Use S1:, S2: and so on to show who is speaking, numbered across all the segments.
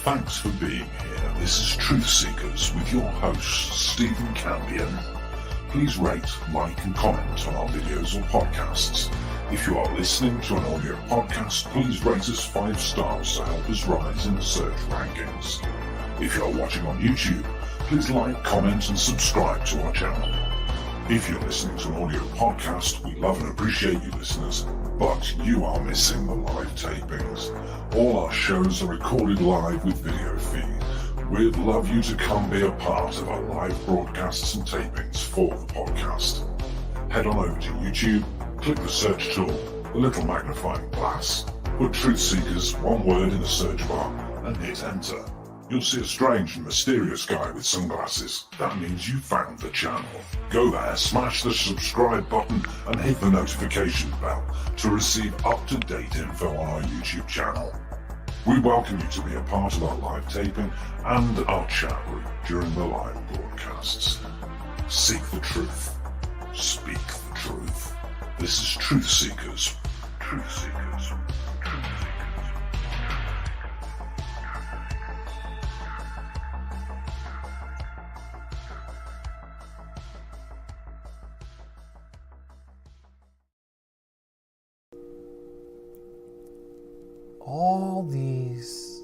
S1: Thanks for being here. This is Truth Seekers with your host, Stephen Cambion. Please rate, like and comment on our videos or podcasts. If you are listening to an audio podcast, please rate us 5 stars to help us rise in the search rankings. If you are watching on YouTube, please like, comment and subscribe to our channel. If you're listening to an audio podcast, we love and appreciate you listeners, but you are missing the live tapings. All our shows are recorded live with video feed. We'd love you to come be a part of our live broadcasts and tapings for the podcast. Head on over to YouTube, click the search tool, the little magnifying glass, put Truth Seekers, one word in the search bar, and hit enter. You'll see a strange and mysterious guy with sunglasses. That means you found the channel. Go there, smash the subscribe button and hit the notification bell to receive up-to-date info on our YouTube channel. We welcome you to be a part of our live taping and our chat room during the live broadcasts. Seek the truth. Speak the truth. This is Truth Seekers. Truth Seekers. Truth Seekers.
S2: All these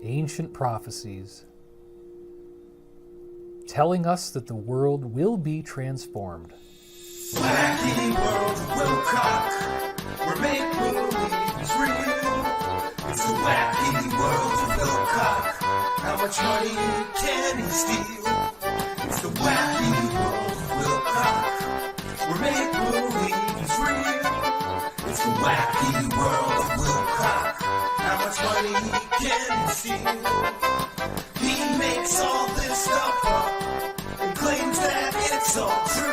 S2: ancient prophecies telling us that the world will be transformed.
S3: Wacky world of Wilcock, where make-believe is real. It's the wacky world of Wilcock. How much money can he steal? It's the wacky world of Wilcock, where make-believe is real. It's the wacky world of Wilcock. How much money can he steal? He makes all this stuff up and claims that it's all true.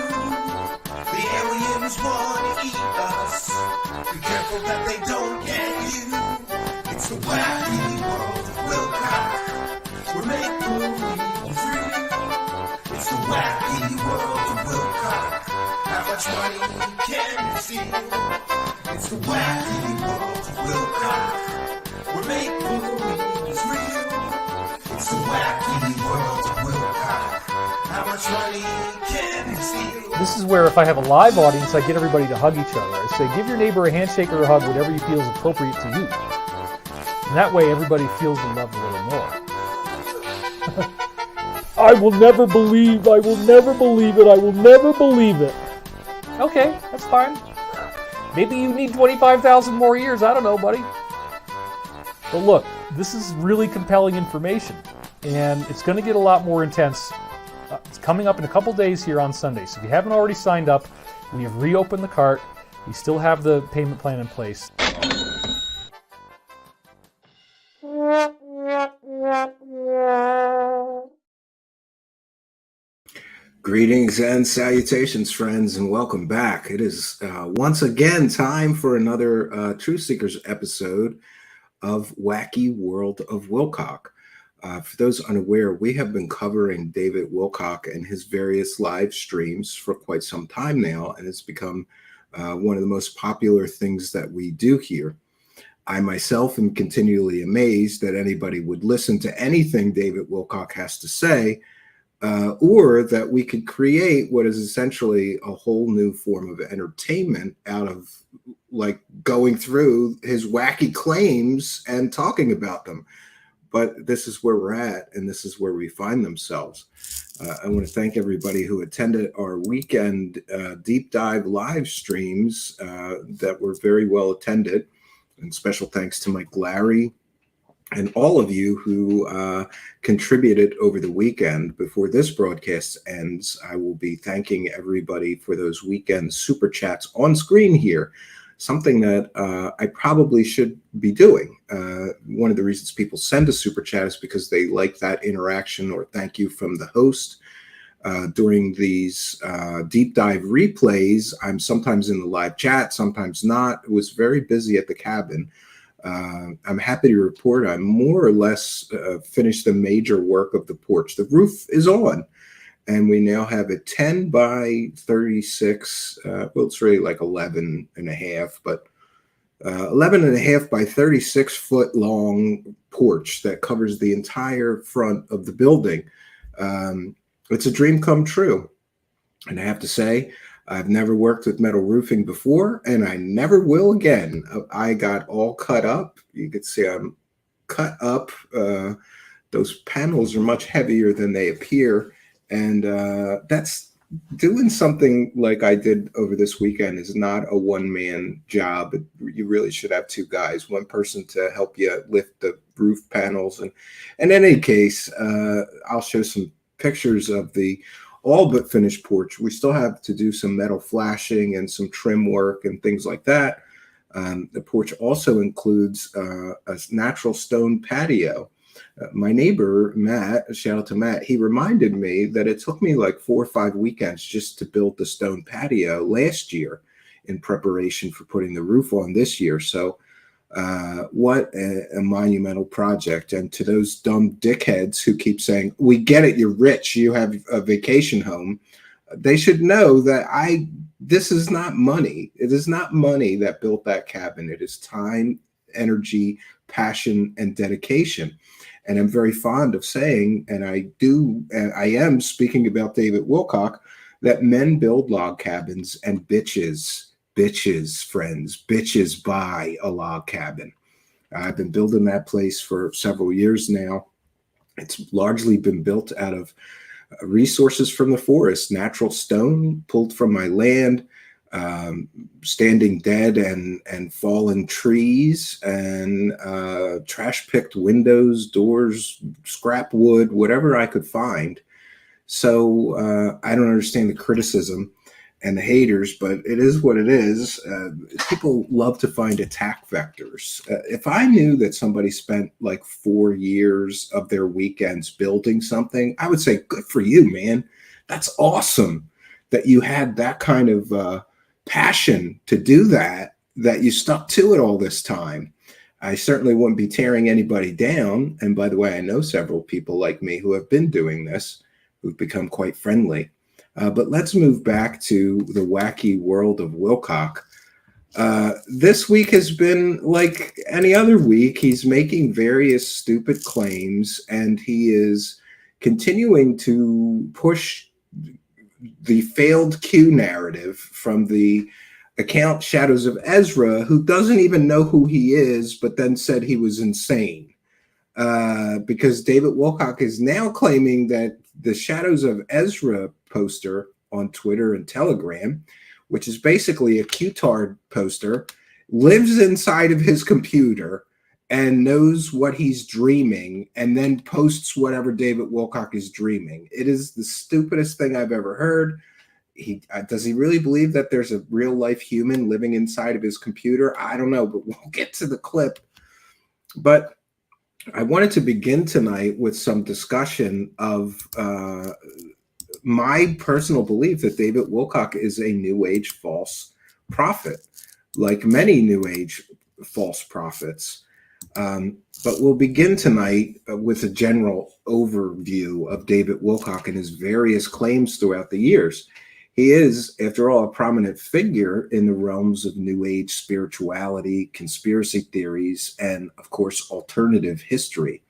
S3: The aliens want to eat us. Be careful that they don't get you. It's the wacky world of Wilcock, where make-believe is real. It's the wacky world of Wilcock. How much money can you steal? It's the wacky world of Wilcock, where make-believe is real. It's the wacky world of Wilcock. How much money can you steal?
S2: This is where if I have a live audience, I get everybody to hug each other. I say, give your neighbor a handshake or a hug, whatever you feel is appropriate to you. And that way everybody feels the love a little more. I will never believe it, I will never believe it. Okay, that's fine. Maybe you need 25,000 more years, I don't know, buddy. But look, this is really compelling information, and it's going to get a lot more intense. It's coming up in a couple days here on Sunday, so if you haven't already signed up, we have reopened the cart. We still have the payment plan in place.
S4: Greetings and salutations, friends, and welcome back. It is once again time for another Truth Seekers episode of Wacky World of Wilcock. For those unaware, we have been covering David Wilcock and his various live streams for quite some time now, and it's become one of the most popular things that we do here. I myself am continually amazed that anybody would listen to anything David Wilcock has to say, or that we could create what is essentially a whole new form of entertainment out of like going through his wacky claims and talking about them. But this is where we're at, and this is where we find themselves. I want to thank everybody who attended our weekend deep dive live streams that were very well attended. And special thanks to Mike Larry and all of you who contributed over the weekend. Before this broadcast ends, I will be thanking everybody for those weekend super chats on screen here. Something that I probably should be doing. One of the reasons people send a super chat is because they like that interaction or thank you from the host. During these deep dive replays, I'm sometimes in the live chat, sometimes not. It was very busy at the cabin. I'm happy to report I'm more or less finished the major work of the porch. The roof is on. And we now have a 10 by 36, well, it's really like 11 and a half, but 11 and a half by 36-foot long porch that covers the entire front of the building. It's a dream come true. And I have to say, I've never worked with metal roofing before, and I never will again. I got all cut up. You can see I'm cut up. Those panels are much heavier than they appear. And that's doing something like I did over this weekend is not a one-man job. You really should have two guys, one person to help you lift the roof panels. And in any case, I'll show some pictures of the all but finished porch. We still have to do some metal flashing and some trim work and things like that. The porch also includes a natural stone patio. My neighbor, Matt, shout out to Matt, he reminded me that it took me like 4 or 5 weekends just to build the stone patio last year in preparation for putting the roof on this year. So what a monumental project. And to those dumb dickheads who keep saying, we get it, you're rich, you have a vacation home, they should know that this is not money. It is not money that built that cabin. It is time, energy, passion, and dedication. And I'm very fond of saying, and I am speaking about David Wilcock, that men build log cabins and bitches, friends, bitches buy a log cabin. I've been building that place for several years now. It's largely been built out of resources from the forest, natural stone pulled from my land, standing dead and fallen trees, and trash picked windows, doors, scrap wood, whatever I could find. So I don't understand the criticism and the haters, but it is what it is. People love to find attack vectors. If I knew that somebody spent like 4 years of their weekends building something, I would say, good for you, man. That's awesome that you had that kind of passion to do that you stuck to it all this time. I certainly wouldn't be tearing anybody down. And by the way, I know several people like me who have been doing this, who've become quite friendly. But let's move back to the wacky world of Wilcock. This week has been like any other week. He's making various stupid claims, and he is continuing to push the failed Q narrative from the account Shadows of Ezra, who doesn't even know who he is, but then said he was insane. Because David Wilcock is now claiming that the Shadows of Ezra poster on Twitter and Telegram, which is basically a Q-tard poster, lives inside of his computer and knows what he's dreaming and then posts whatever David Wilcock is dreaming. It is the stupidest thing I've ever heard. Does he really believe that there's a real life human living inside of his computer? I don't know, but we'll get to the clip. But I wanted to begin tonight with some discussion of my personal belief that David Wilcock is a New Age false prophet, like many New Age false prophets. But we'll begin tonight with a general overview of David Wilcock and his various claims throughout the years. He is, after all, a prominent figure in the realms of New Age spirituality, conspiracy theories, and, of course, alternative history.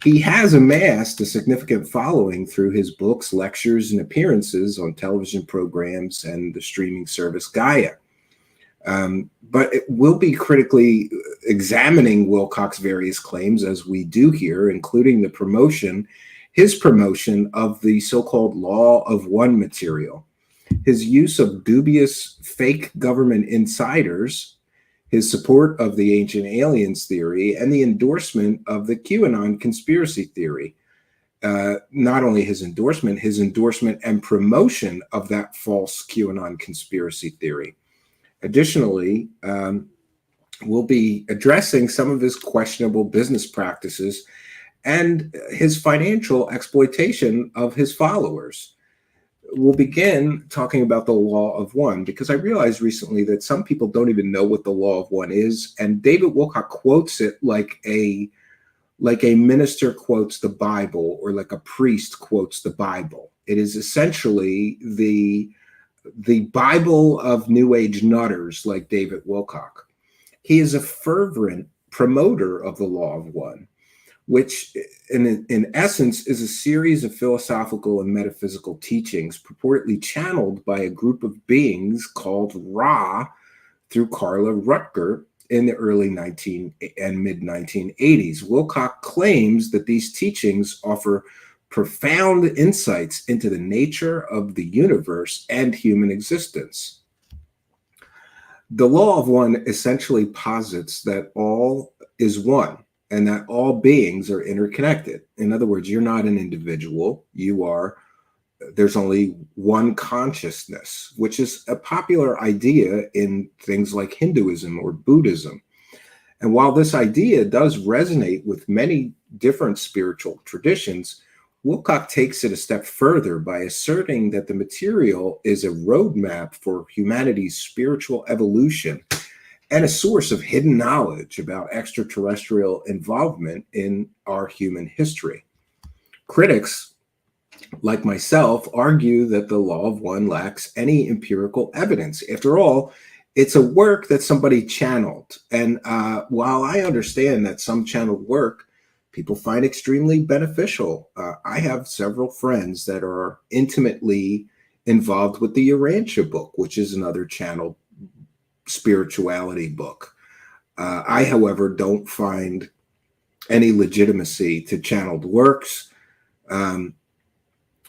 S4: He has amassed a significant following through his books, lectures, and appearances on television programs and the streaming service Gaia. But we'll be critically examining Wilcock's various claims, as we do here, including his promotion of the so-called Law of One material, his use of dubious fake government insiders, his support of the ancient aliens theory, and the endorsement of the QAnon conspiracy theory. Not only his endorsement and promotion of that false QAnon conspiracy theory. Additionally, we'll be addressing some of his questionable business practices and his financial exploitation of his followers. We'll begin talking about the Law of One, because I realized recently that some people don't even know what the Law of One is, and David Wilcock quotes it like a minister quotes the Bible, or like a priest quotes the Bible. It is essentially the Bible of New Age nutters like David Wilcock. He is a fervent promoter of the law of one, which in essence is a series of philosophical and metaphysical teachings purportedly channeled by a group of beings called Ra through Carla Rutger in the early and mid 1980s. Wilcock claims that these teachings offer profound insights into the nature of the universe and human existence. The law of one essentially posits that all is one and that all beings are interconnected. In other words, you're not an individual. There's only one consciousness, which is a popular idea in things like Hinduism or Buddhism. And while this idea does resonate with many different spiritual traditions, Wilcock takes it a step further by asserting that the material is a roadmap for humanity's spiritual evolution and a source of hidden knowledge about extraterrestrial involvement in our human history. Critics, like myself, argue that the law of one lacks any empirical evidence. After all, it's a work that somebody channeled. And while I understand that some channeled work people find extremely beneficial, I have several friends that are intimately involved with the Urantia book, which is another channeled spirituality book. I, however, don't find any legitimacy to channeled works.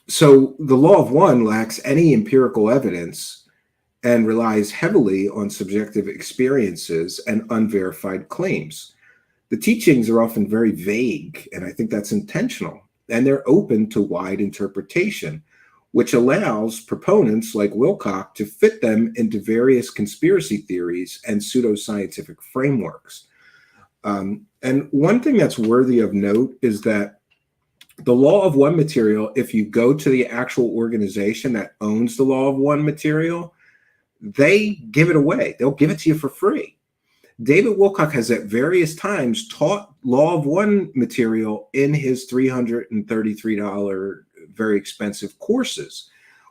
S4: So the law of one lacks any empirical evidence and relies heavily on subjective experiences and unverified claims. The teachings are often very vague, and I think that's intentional, and they're open to wide interpretation, which allows proponents like Wilcock to fit them into various conspiracy theories and pseudoscientific frameworks. And one thing that's worthy of note is that the law of one material, if you go to the actual organization that owns the law of one material, they give it away. They'll give it to you for free. David Wilcock has at various times taught law of one material in his $333 very expensive courses,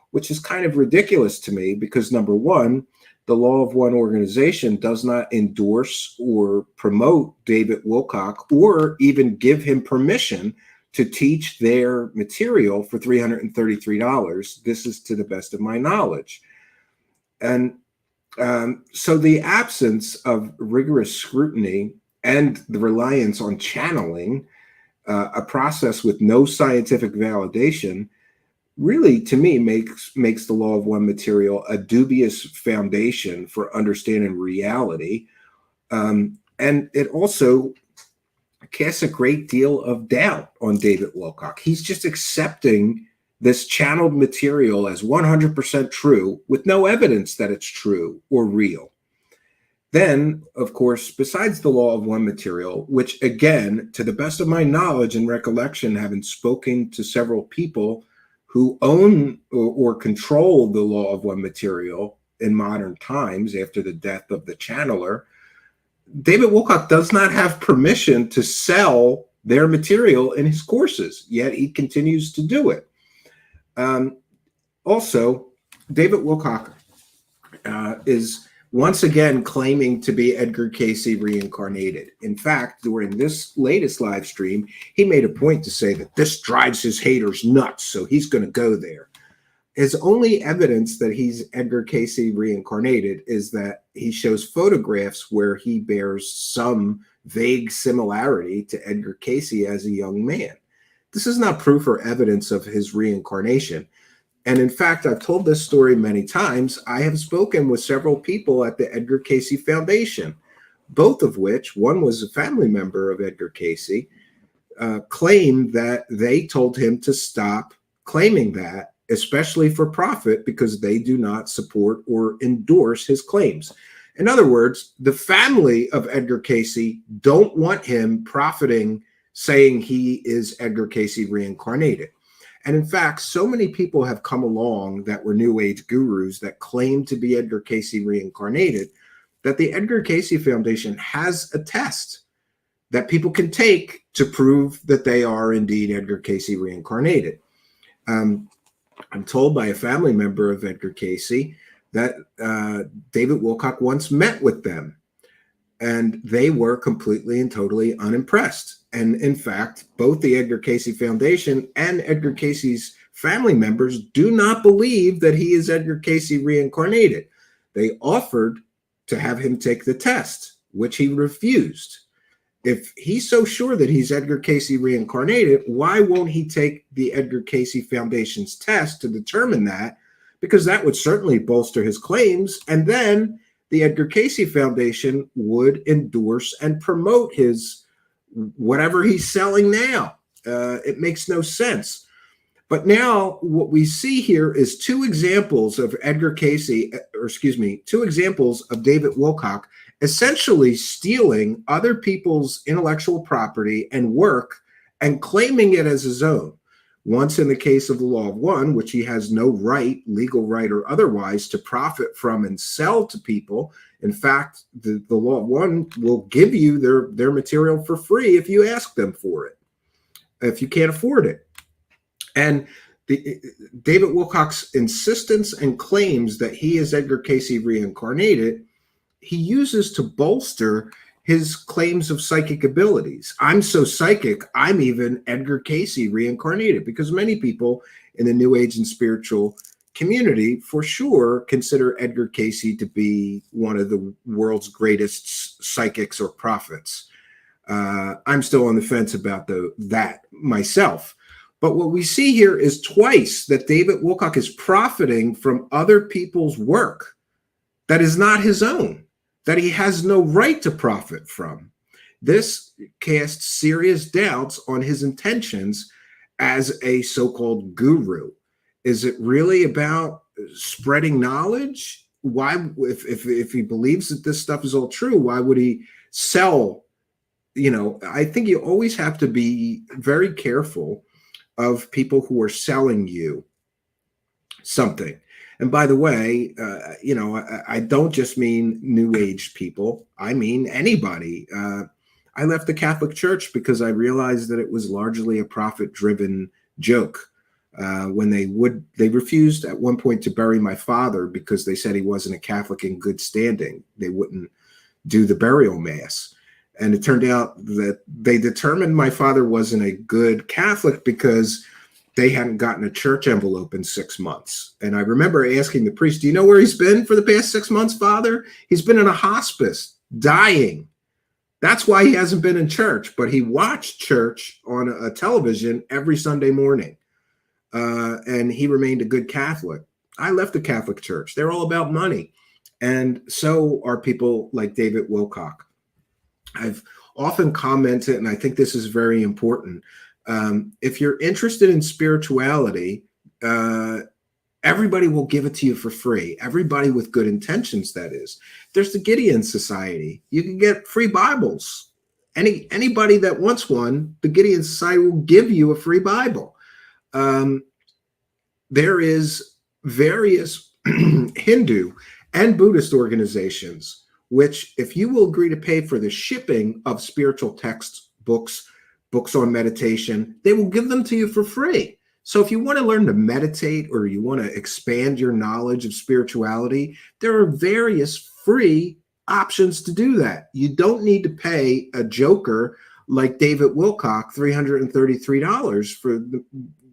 S4: which is kind of ridiculous to me because, number one, the law of one organization does not endorse or promote David Wilcock or even give him permission to teach their material for $333. This is to the best of my knowledge. And so the absence of rigorous scrutiny and the reliance on channeling, a process with no scientific validation, really, to me, makes the law of one material a dubious foundation for understanding reality. And it also casts a great deal of doubt on David Wilcock. He's just accepting this channeled material as 100% true with no evidence that it's true or real. Then, of course, besides the law of one material, which again, to the best of my knowledge and recollection, having spoken to several people who own or control the law of one material in modern times after the death of the channeler, David Wilcock does not have permission to sell their material in his courses, yet he continues to do it. Also, David Wilcock is once again claiming to be Edgar Cayce reincarnated. In fact, during this latest live stream, he made a point to say that this drives his haters nuts, so he's going to go there. His only evidence that he's Edgar Cayce reincarnated is that he shows photographs where he bears some vague similarity to Edgar Cayce as a young man. This is not proof or evidence of his reincarnation. And in fact, I've told this story many times. I have spoken with several people at the Edgar Cayce Foundation, both of which, one was a family member of Edgar Cayce, claimed that they told him to stop claiming that, especially for profit, because they do not support or endorse his claims. In other words, the family of Edgar Cayce don't want him profiting saying he is Edgar Cayce reincarnated. And in fact, so many people have come along that were New Age gurus that claim to be Edgar Cayce reincarnated, that the Edgar Cayce Foundation has a test that people can take to prove that they are indeed Edgar Cayce reincarnated. I'm told by a family member of Edgar Cayce that David Wilcock once met with them. and they were completely and totally unimpressed. And in fact, both the Edgar Cayce Foundation and Edgar Cayce's family members do not believe that he is Edgar Cayce reincarnated. They offered to have him take the test, which he refused. If he's so sure that he's Edgar Cayce reincarnated, why won't he take the Edgar Cayce Foundation's test to determine that? Because that would certainly bolster his claims, and then the Edgar Cayce Foundation would endorse and promote his whatever he's selling now. It makes no sense. But now what we see here is two examples of Edgar Cayce, two examples of David Wilcock essentially stealing other people's intellectual property and work and claiming it as his own. Once in the case of the Law of One, which he has no right, legal right or otherwise, to profit from and sell to people. In fact, the Law of One will give you their material for free if you ask them for it, if you can't afford it. And David Wilcock's insistence and claims that he is Edgar Cayce reincarnated, he uses to bolster his claims of psychic abilities. I'm so psychic, I'm even Edgar Cayce reincarnated, because many people in the New Age and spiritual community, for sure, consider Edgar Cayce to be one of the world's greatest psychics or prophets. I'm still on the fence about that myself. But what we see here is twice that David Wilcock is profiting from other people's work that is not his own, that he has no right to profit from. This casts serious doubts on his intentions as a so-called guru. Is it really about spreading knowledge? Why, if he believes that this stuff is all true, why would he sell? I think you always have to be very careful of people who are selling you something. And by the way, I don't just mean New Age people. I mean anybody. I left the Catholic Church because I realized that it was largely a profit-driven joke. When they refused at one point to bury my father because they said he wasn't a Catholic in good standing. They wouldn't do the burial mass. And it turned out that they determined my father wasn't a good Catholic because they hadn't gotten a church envelope in 6 months. And I remember asking the priest, do you know where he's been for the past 6 months, Father? He's been in a hospice, dying. That's why he hasn't been in church. But he watched church on a television every Sunday morning. And he remained a good Catholic. I left the Catholic Church. They're all about money. And so are people like David Wilcock. I've often commented, and I think this is very important. If you're interested in spirituality, everybody will give it to you for free. Everybody with good intentions, that is. There's the Gideon Society. You can get free Bibles. Anybody that wants one, the Gideon Society will give you a free Bible. There is various Hindu and Buddhist organizations which, if you will agree to pay for the shipping of spiritual texts, books on meditation, they will give them to you for free. So if you want to learn to meditate or you want to expand your knowledge of spirituality, there are various free options to do that. You don't need to pay a joker like David Wilcock $333 for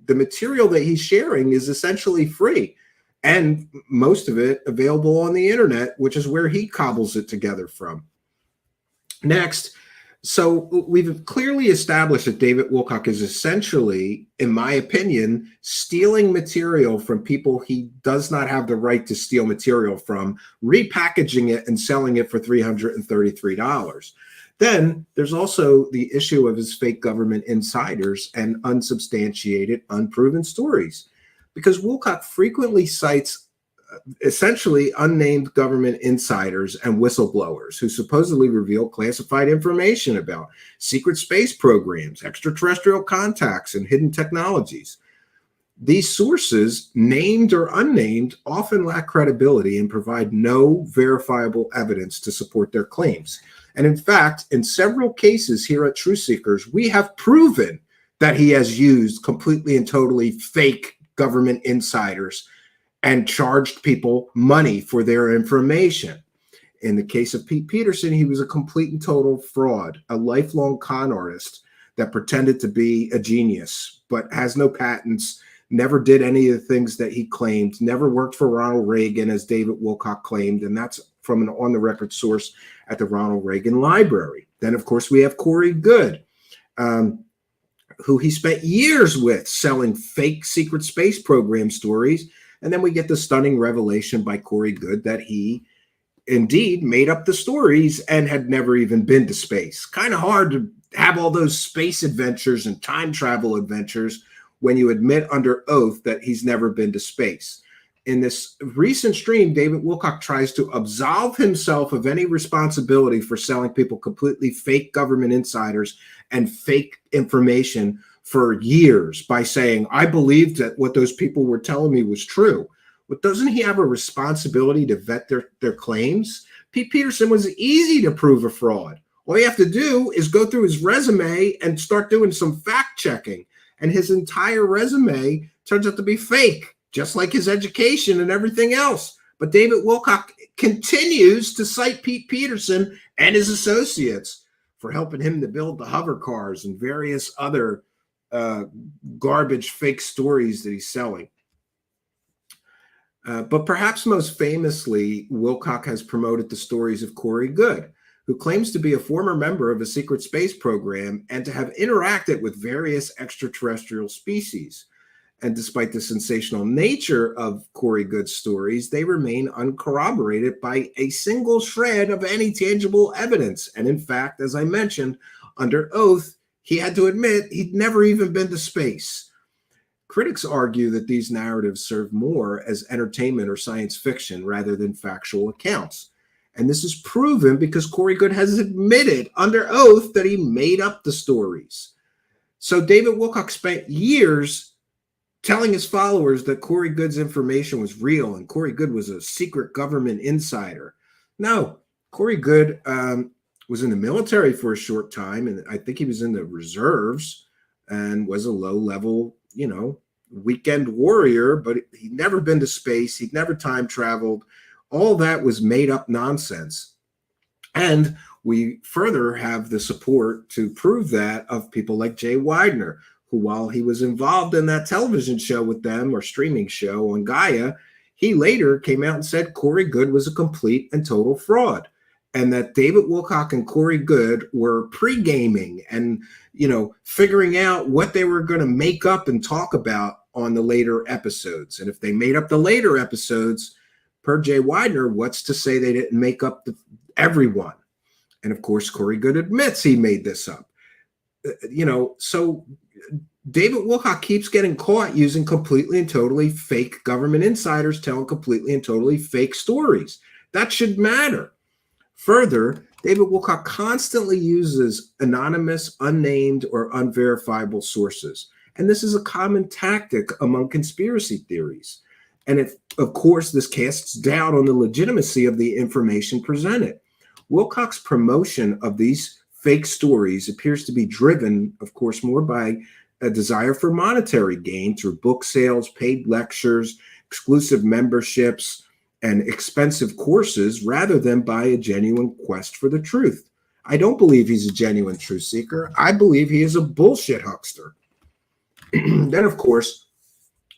S4: the material that he's sharing is essentially free. And most of it available on the internet, which is where he cobbles it together from. Next, so we've clearly established that David Wilcock is essentially, in my opinion, stealing material from people he does not have the right to steal material from, repackaging it and selling it for $333. Then there's also the issue of his fake government insiders and unsubstantiated, unproven stories. Because Wilcock frequently cites essentially unnamed government insiders and whistleblowers who supposedly reveal classified information about secret space programs, extraterrestrial contacts, and hidden technologies. These sources, named or unnamed, often lack credibility and provide no verifiable evidence to support their claims. And in fact, in several cases here at Truth Seekers, we have proven that he has used completely and totally fake government insiders and charged people money for their information. In the case of Pete Peterson, he was a complete and total fraud, a lifelong con artist that pretended to be a genius, but has no patents, never did any of the things that he claimed, never worked for Ronald Reagan, as David Wilcock claimed, and that's from an on-the-record source at the Ronald Reagan Library. Then, of course, we have Corey Goode, who he spent years with selling fake secret space program stories. And then we get the stunning revelation by Corey Goode that he indeed made up the stories and had never even been to space. Kind of hard to have all those space adventures and time travel adventures when you admit under oath that he's never been to space. In this recent stream, David Wilcock tries to absolve himself of any responsibility for selling people completely fake government insiders and fake information for years by saying, I believed that what those people were telling me was true. But doesn't he have a responsibility to vet their claims? Pete Peterson was easy to prove a fraud. All you have to do is go through his resume and start doing some fact checking. And his entire resume turns out to be fake, just like his education and everything else. But David Wilcock continues to cite Pete Peterson and his associates for helping him to build the hover cars and various other garbage fake stories that he's selling. But perhaps most famously, Wilcock has promoted the stories of Corey Goode, who claims to be a former member of a secret space program and to have interacted with various extraterrestrial species. And despite the sensational nature of Corey Goode's stories, they remain uncorroborated by a single shred of any tangible evidence. And in fact, as I mentioned, under oath, he had to admit he'd never even been to space. Critics argue that these narratives serve more as entertainment or science fiction rather than factual accounts. And this is proven because Corey Goode has admitted under oath that he made up the stories. So David Wilcock spent years telling his followers that Corey Goode's information was real and Corey Goode was a secret government insider. No, Corey Goode was in the military for a short time, and I think he was in the reserves and was a low-level, weekend warrior, but he'd never been to space. He'd never time traveled. All that was made up nonsense. And we further have the support to prove that of people like Jay Weidner, who, while he was involved in that television show with them or streaming show on Gaia, he later came out and said Corey Goode was a complete and total fraud, and that David Wilcock and Corey Goode were pre-gaming and, figuring out what they were going to make up and talk about on the later episodes. And if they made up the later episodes, per Jay Weidner, what's to say they didn't make up everyone? And of course, Corey Goode admits he made this up. So David Wilcock keeps getting caught using completely and totally fake government insiders telling completely and totally fake stories. That should matter. Further, David Wilcock constantly uses anonymous, unnamed, or unverifiable sources. And this is a common tactic among conspiracy theories. And of course, this casts doubt on the legitimacy of the information presented. Wilcock's promotion of these fake stories appears to be driven, of course, more by a desire for monetary gain through book sales, paid lectures, exclusive memberships, and expensive courses, rather than by a genuine quest for the truth. I don't believe he's a genuine truth seeker. I believe he is a bullshit huckster. Then, of course,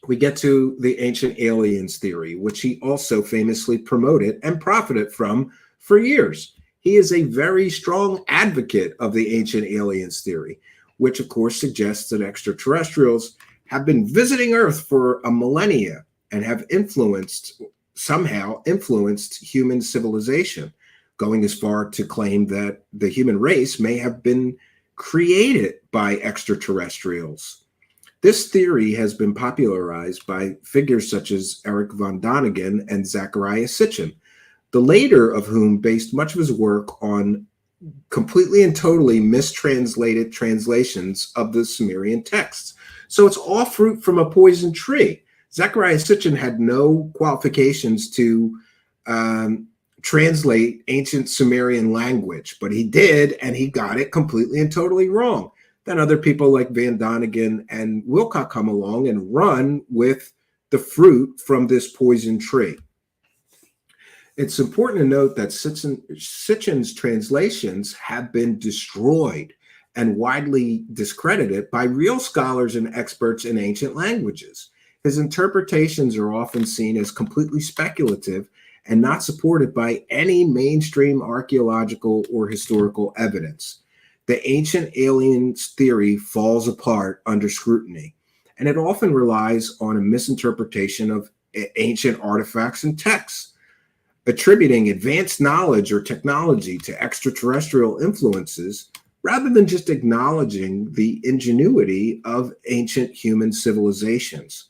S4: we get to the ancient aliens theory, which he also famously promoted and profited from for years. He is a very strong advocate of the ancient aliens theory, which of course suggests that extraterrestrials have been visiting Earth for a millennia and have somehow influenced human civilization, going as far to claim that the human race may have been created by extraterrestrials. This theory has been popularized by figures such as Eric von Däniken and Zecharia Sitchin, the later of whom based much of his work on completely and totally mistranslated translations of the Sumerian texts. So it's all fruit from a poison tree. Zecharia Sitchin had no qualifications to translate ancient Sumerian language, but he did, and he got it completely and totally wrong. Then other people like Van Däniken and Wilcock come along and run with the fruit from this poison tree. It's important to note that Sitchin's translations have been destroyed and widely discredited by real scholars and experts in ancient languages. His interpretations are often seen as completely speculative and not supported by any mainstream archaeological or historical evidence. The ancient aliens theory falls apart under scrutiny, and it often relies on a misinterpretation of ancient artifacts and texts, attributing advanced knowledge or technology to extraterrestrial influences rather than just acknowledging the ingenuity of ancient human civilizations.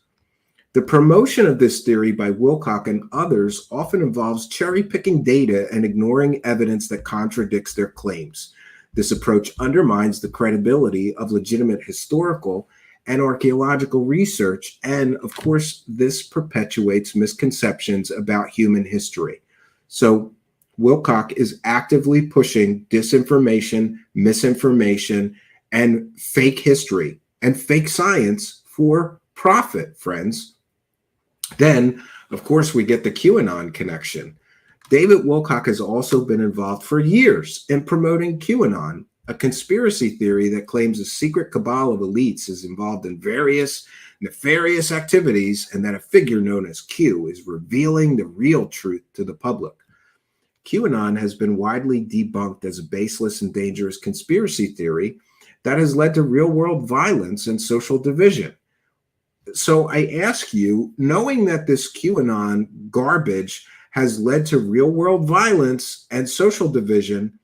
S4: The promotion of this theory by Wilcock and others often involves cherry-picking data and ignoring evidence that contradicts their claims. This approach undermines the credibility of legitimate historical and archaeological research, and of course, this perpetuates misconceptions about human history. So Wilcock is actively pushing disinformation, misinformation, and fake history and fake science for profit, friends. Then, of course, we get the QAnon connection. David Wilcock has also been involved for years in promoting QAnon, a conspiracy theory that claims a secret cabal of elites is involved in various nefarious activities and that a figure known as Q is revealing the real truth to the public. QAnon has been widely debunked as a baseless and dangerous conspiracy theory that has led to real-world violence and social division. So I ask you, knowing that this QAnon garbage has led to real-world violence and social division,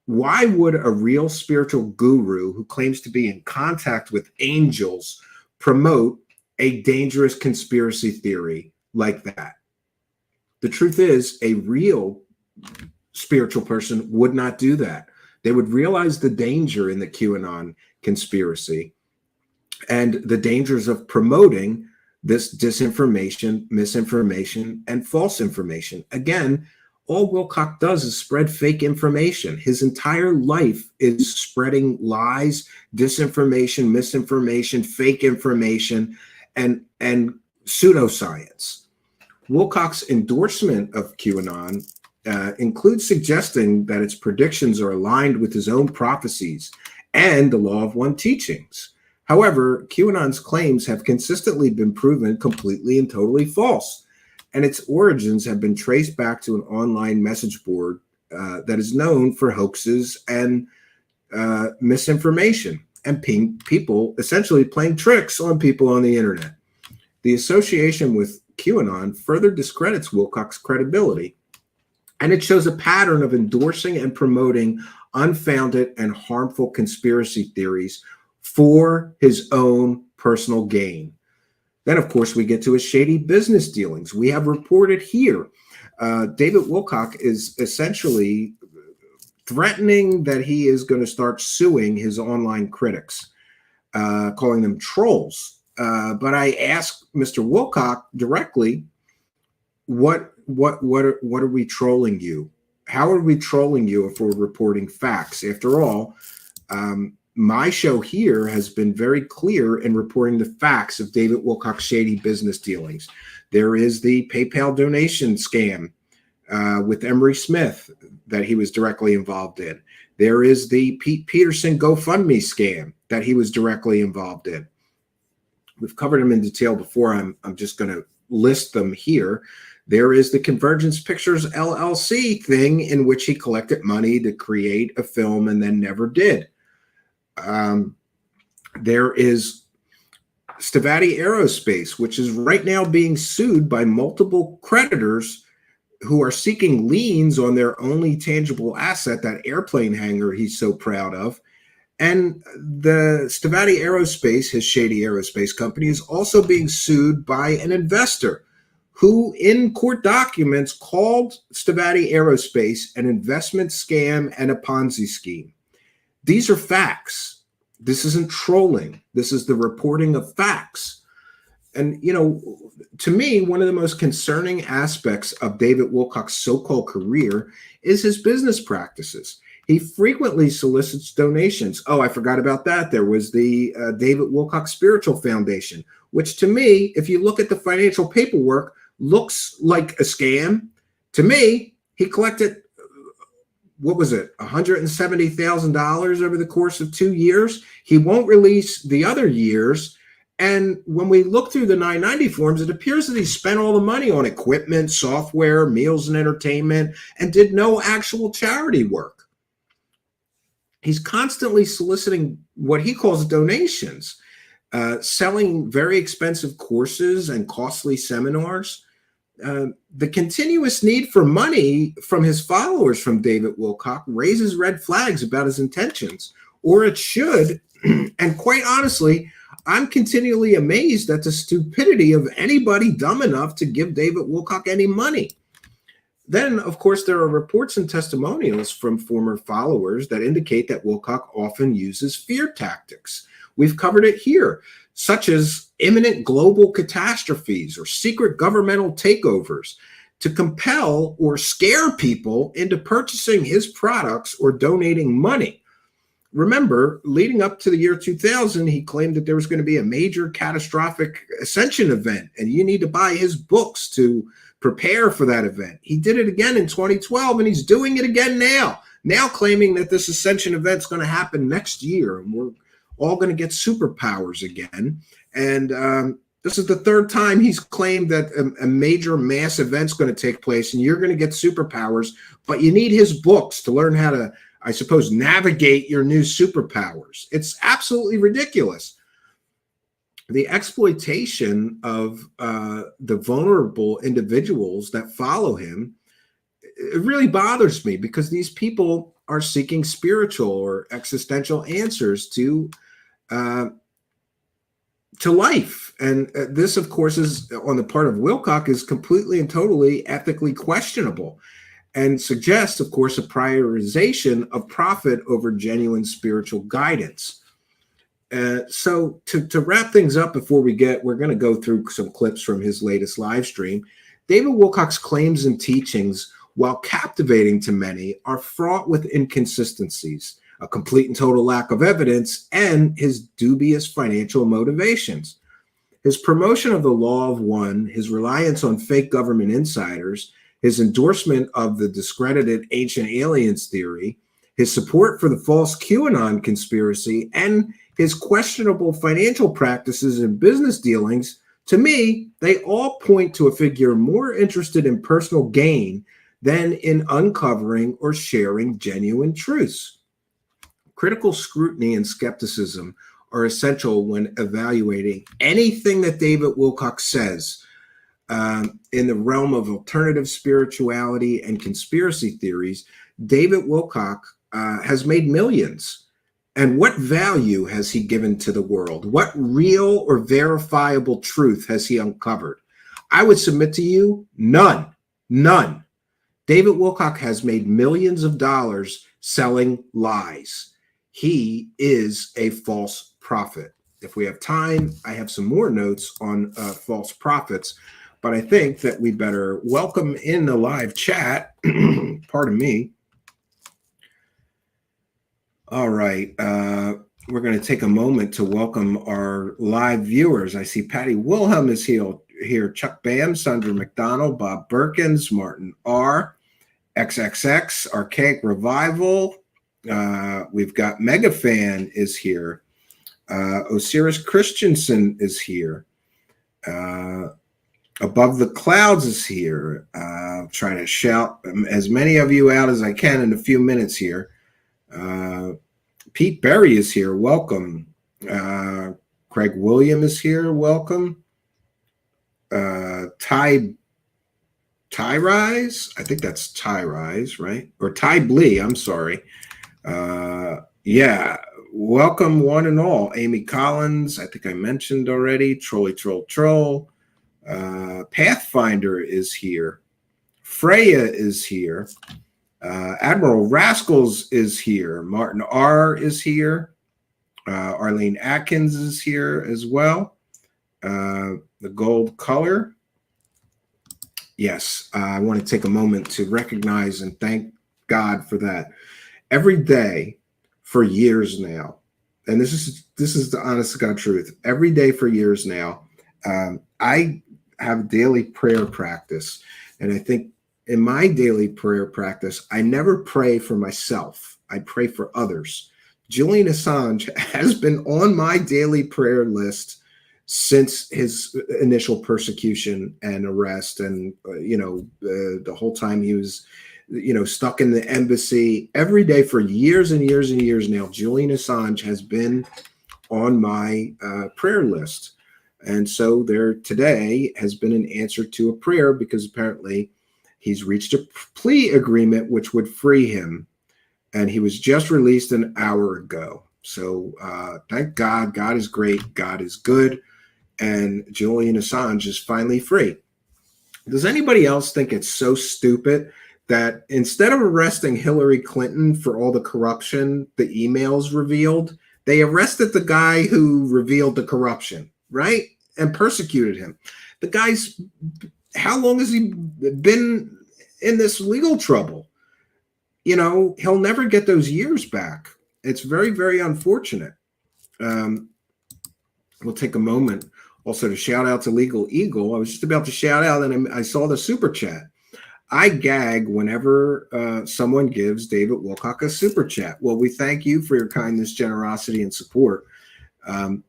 S4: why would a real spiritual guru who claims to be in contact with angels promote a dangerous conspiracy theory like that? The truth is, a real spiritual person would not do that. They would realize the danger in the QAnon conspiracy and the dangers of promoting this disinformation, misinformation, and false information. Again, all Wilcock does is spread fake information. His entire life is spreading lies, disinformation, misinformation, fake information, and pseudoscience. Wilcock's endorsement of QAnon includes suggesting that its predictions are aligned with his own prophecies and the law of one teachings. However, QAnon's claims have consistently been proven completely and totally false, and its origins have been traced back to an online message board that is known for hoaxes and misinformation, and people essentially playing tricks on people on the internet. The association with QAnon further discredits Wilcock's credibility, and it shows a pattern of endorsing and promoting unfounded and harmful conspiracy theories for his own personal gain. Then, of course, we get to his shady business dealings. We have reported here, David Wilcock is essentially threatening that he is going to start suing his online critics, calling them trolls. But I asked Mr. Wilcock directly, what are we trolling you? How are we trolling you if we're reporting facts? After all, my show here has been very clear in reporting the facts of David Wilcock's shady business dealings. There is the PayPal donation scam with Emery Smith that he was directly involved in. There is the Pete Peterson GoFundMe scam that he was directly involved in. We've covered them in detail before. I'm just going to list them here. There is the Convergence Pictures LLC thing in which he collected money to create a film and then never did. There is Stavati Aerospace, which is right now being sued by multiple creditors who are seeking liens on their only tangible asset, that airplane hangar he's so proud of. And the Stavati Aerospace, his shady aerospace company, is also being sued by an investor who in court documents called Stavati Aerospace an investment scam and a Ponzi scheme. These are facts. This isn't trolling. This is the reporting of facts. And, you know, to me, one of the most concerning aspects of David Wilcock's so-called career is his business practices. He frequently solicits donations. Oh, I forgot about that. There was the David Wilcock Spiritual Foundation, which to me, if you look at the financial paperwork, looks like a scam. To me, he collected, what was it, $170,000 over the course of 2 years. He won't release the other years. And when we look through the 990 forms, it appears that he spent all the money on equipment, software, meals and entertainment, and did no actual charity work. He's constantly soliciting what he calls donations, selling very expensive courses and costly seminars. The continuous need for money from his followers from David Wilcock raises red flags about his intentions, or it should. And quite honestly, I'm continually amazed at the stupidity of anybody dumb enough to give David Wilcock any money. Then, of course, there are reports and testimonials from former followers that indicate that Wilcock often uses fear tactics. We've covered it here, such as imminent global catastrophes or secret governmental takeovers, to compel or scare people into purchasing his products or donating money. Remember, leading up to the year 2000, he claimed that there was going to be a major catastrophic ascension event, and you need to buy his books to prepare for that event. He did it again in 2012, and he's doing it again now claiming that this ascension event is going to happen next year, and we're all going to get superpowers again. And this is the third time he's claimed that a major mass event's going to take place, and you're going to get superpowers, but you need his books to learn how to, I suppose, navigate your new superpowers. It's absolutely ridiculous. The exploitation of the vulnerable individuals that follow him, it really bothers me, because these people are seeking spiritual or existential answers to life. And this, of course, is on the part of Wilcock, is completely and totally ethically questionable, and suggests, of course, a prioritization of profit over genuine spiritual guidance. So to wrap things up before we're going to go through some clips from his latest live stream. David Wilcock's claims and teachings, while captivating to many, are fraught with inconsistencies, a complete and total lack of evidence, and his dubious financial motivations. His promotion of the law of one, his reliance on fake government insiders, his endorsement of the discredited ancient aliens theory, his support for the false QAnon conspiracy, and his questionable financial practices and business dealings, to me, they all point to a figure more interested in personal gain than in uncovering or sharing genuine truths. Critical scrutiny and skepticism are essential when evaluating anything that David Wilcock says in the realm of alternative spirituality and conspiracy theories. David Wilcock has made millions. And what value has he given to the world? What real or verifiable truth has he uncovered? I would submit to you, none. David Wilcock has made millions of dollars selling lies. He is a false prophet. If we have time, I have some more notes on false prophets, but I think that we better welcome in the live chat. Pardon me. All right. We're going to take a moment to welcome our live viewers. I see Patty Wilhelm is here, Chuck Bam, Sandra McDonald, Bob Berkins, Martin R., XXX, Archaic Revival. We've got Megafan is here. Osiris Christensen is here. Above the Clouds is here. Trying to shout as many of you out as I can in a few minutes here. Pete Berry is here. Welcome. Craig William is here. Welcome. Ty Rise. I think that's Ty Rise, right? Or Ty Blee. I'm sorry. Yeah. Welcome, one and all. Amy Collins. I think I mentioned already. Troll. Pathfinder is here. Freya is here. Admiral Rascals is here. Martin R. is here. Arlene Atkins is here as well. The Gold Color. Yes, I want to take a moment to recognize and thank God for that. Every day for years now, and this is the honest to God truth. Every day for years now, I have daily prayer practice, and I think in my daily prayer practice, I never pray for myself. I pray for others. Julian Assange has been on my daily prayer list since his initial persecution and arrest, and the whole time he was stuck in the embassy. Every day for years and years and years now, Julian Assange has been on my prayer list. And so there today has been an answer to a prayer, because apparently he's reached a plea agreement which would free him. And he was just released an hour ago. So thank God. God is great. God is good. And Julian Assange is finally free. Does anybody else think it's so stupid that instead of arresting Hillary Clinton for all the corruption the emails revealed, they arrested the guy who revealed the corruption, right? And persecuted him. The guy's, how long has he been in this legal trouble? He'll never get those years back. It's very, very unfortunate. We'll take a moment also to shout out to Legal Eagle. I was just about to shout out, and I saw the super chat. I gag whenever someone gives David Wilcock a super chat. Well, we thank you for your kindness, generosity, and support.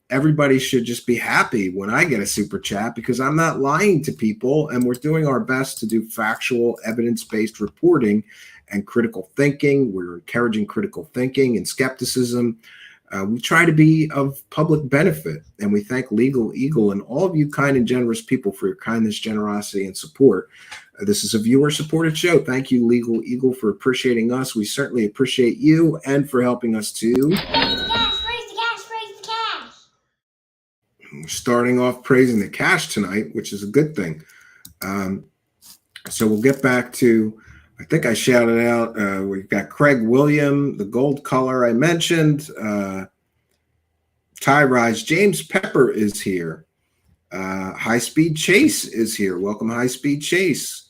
S4: Everybody should just be happy when I get a super chat, because I'm not lying to people, and we're doing our best to do factual, evidence-based reporting and critical thinking. We're encouraging critical thinking and skepticism. We try to be of public benefit, and we thank Legal Eagle and all of you kind and generous people for your kindness, generosity, and support. This is a viewer-supported show. Thank you, Legal Eagle, for appreciating us. We certainly appreciate you and for helping us to...
S5: Raise the cash, raise the cash, raise the cash.
S4: We're starting off praising the cash tonight, which is a good thing. So we'll get back to... I think I shouted out, we've got Craig William, the gold color I mentioned. Ty Rise, James Pepper is here. High Speed Chase is here. Welcome, High Speed Chase.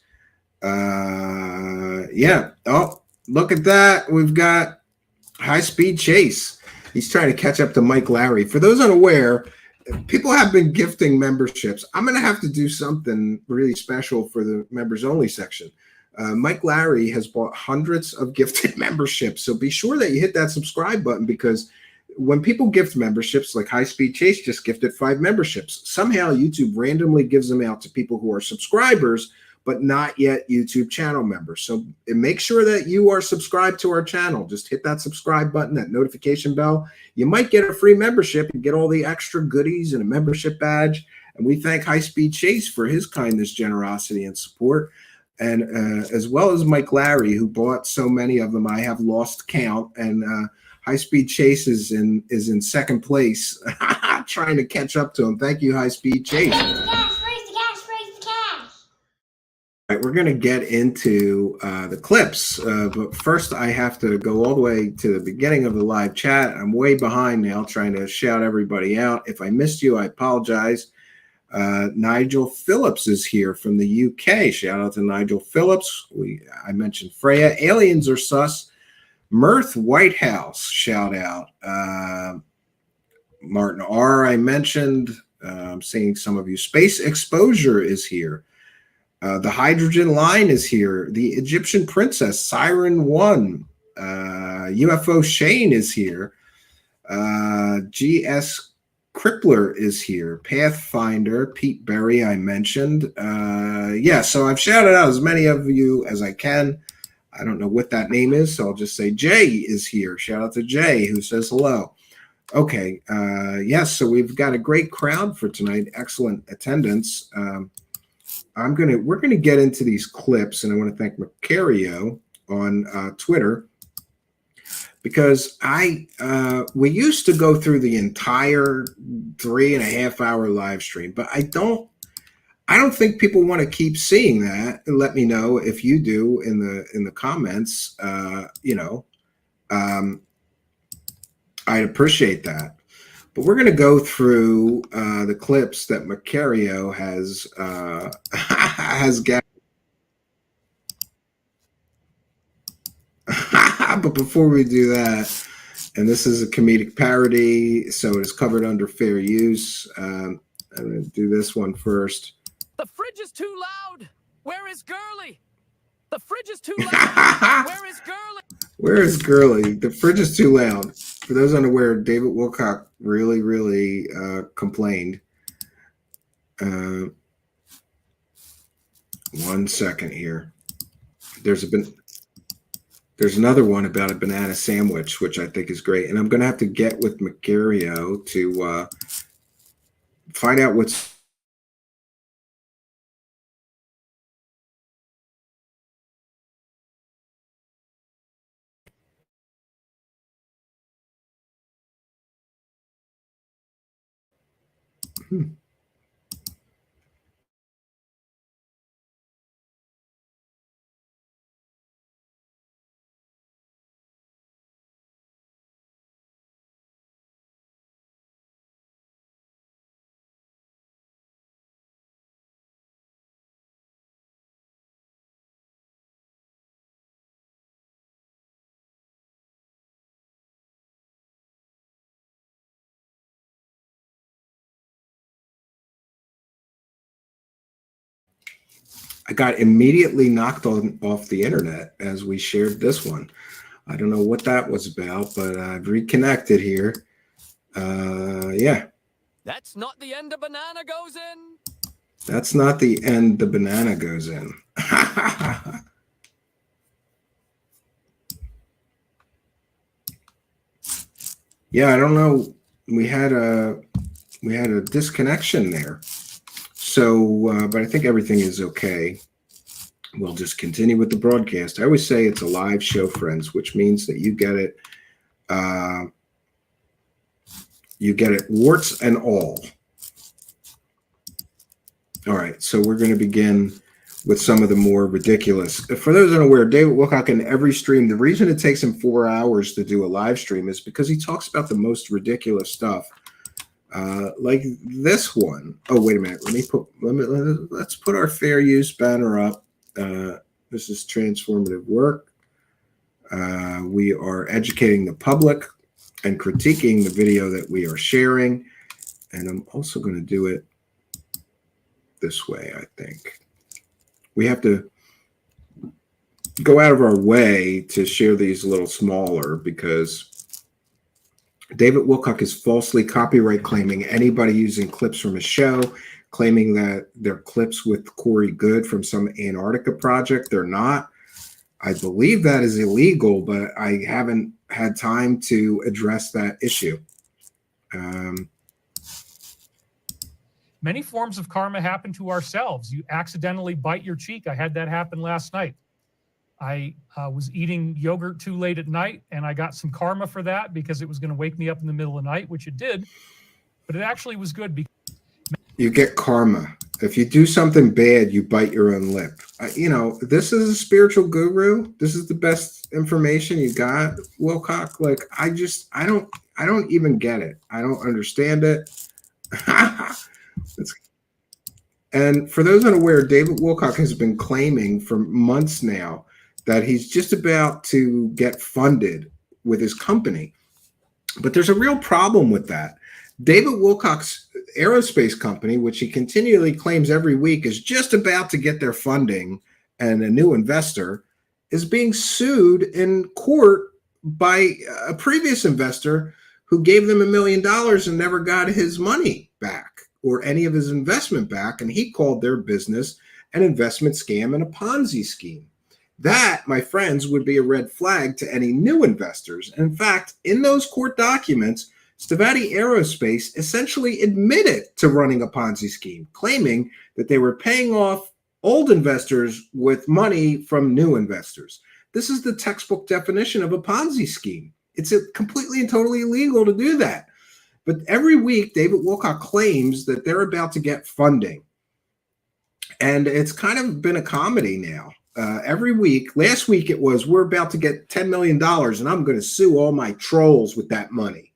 S4: Yeah. Oh, look at that. We've got High Speed Chase. He's trying to catch up to Mike Larry. For those unaware, people have been gifting memberships. I'm going to have to do something really special for the members only section. Mike Larry has bought hundreds of gifted memberships. So be sure that you hit that subscribe button, because when people gift memberships, like High Speed Chase just gifted 5 memberships, somehow YouTube randomly gives them out to people who are subscribers, but not yet YouTube channel members. So make sure that you are subscribed to our channel. Just hit that subscribe button, that notification bell. You might get a free membership and get all the extra goodies and a membership badge. And we thank High Speed Chase for his kindness, generosity, and support. And as well as Mike Larry, who bought so many of them, I have lost count. And High Speed Chase is in second place, trying to catch up to him. Thank you, High Speed Chase.
S5: Raise the cash, raise the cash, raise the cash.
S4: All right, we're going to get into the clips, but first I have to go all the way to the beginning of the live chat. I'm way behind now, trying to shout everybody out. If I missed you, I apologize. Nigel Phillips is here from the UK. Shout out to Nigel Phillips. I mentioned Freya. Aliens are sus. Mirth Whitehouse, shout out. Martin R. I mentioned. I'm seeing some of you. Space Exposure is here. The Hydrogen Line is here. The Egyptian Princess, Siren 1. UFO Shane is here. GS Crippler is here. Pathfinder, Pete Berry, I mentioned. Yeah, so I've shouted out as many of you as I can. I don't know what that name is, so I'll just say Jay is here. Shout out to Jay, who says hello. Okay, yes, so we've got a great crowd for tonight. Excellent attendance. We're gonna get into these clips, and I want to thank Macario on Twitter, because we used to go through the entire 3.5 hour live stream, but I don't think people want to keep seeing that. Let me know if you do in the comments. I'd appreciate that. But we're going to go through the clips that Macario has gathered. But before we do that, and this is a comedic parody, so it is covered under fair use. I'm going to do this one first.
S6: The fridge is too loud. Where is Girly? The fridge is too loud. Where is Girly?
S4: Where is Girly? The fridge is too loud. For those unaware, David Wilcock really complained. 1 second here. There's another one about a banana sandwich, which I think is great. And I'm going to have to get with Macario to find out what's. I got immediately knocked off the internet as we shared this one. I don't know what that was about, but I've reconnected here. Yeah.
S6: That's not the end a banana goes in.
S4: That's not the end the banana goes in. Yeah, I don't know. We had a disconnection there. So, but I think everything is okay. We'll just continue with the broadcast. I always say it's a live show, friends, which means that you get it. You get it warts and all. All right, so we're going to begin with some of the more ridiculous. For those unaware, David Wilcock in every stream, the reason it takes him 4 hours to do a live stream is because he talks about the most ridiculous stuff. Like this one. Oh, wait a minute. Let's put our fair use banner up. This is transformative work. We are educating the public and critiquing the video that we are sharing. And I'm also going to do it this way, I think. We have to go out of our way to share these a little smaller because David Wilcock is falsely copyright claiming anybody using clips from a show, claiming that they're clips with Corey Good from some Antarctica project. They're not. I believe that is illegal, but I haven't had time to address that issue.
S2: Many forms of karma happen to ourselves. You accidentally bite your cheek. I had that happen last night. I was eating yogurt too late at night, and I got some karma for that because it was going to wake me up in the middle of the night, which it did. But it actually was good. Because
S4: you get karma. If you do something bad, you bite your own lip. You know, this is a spiritual guru. This is the best information you got, Wilcock. Like, I don't even get it. I don't understand it. And for those unaware, David Wilcock has been claiming for months now that he's just about to get funded with his company. But there's a real problem with that. David Wilcock's aerospace company, which he continually claims every week is just about to get their funding and a new investor, is being sued in court by a previous investor who gave them $1 million and never got his money back or any of his investment back. And he called their business an investment scam and a Ponzi scheme. That, my friends, would be a red flag to any new investors. And in fact, in those court documents, Stevati Aerospace essentially admitted to running a Ponzi scheme, claiming that they were paying off old investors with money from new investors. This is the textbook definition of a Ponzi scheme. It's completely and totally illegal to do that. But every week, David Wilcock claims that they're about to get funding. And it's kind of been a comedy now. Every week, last week it was, we're about to get $10 million and I'm going to sue all my trolls with that money.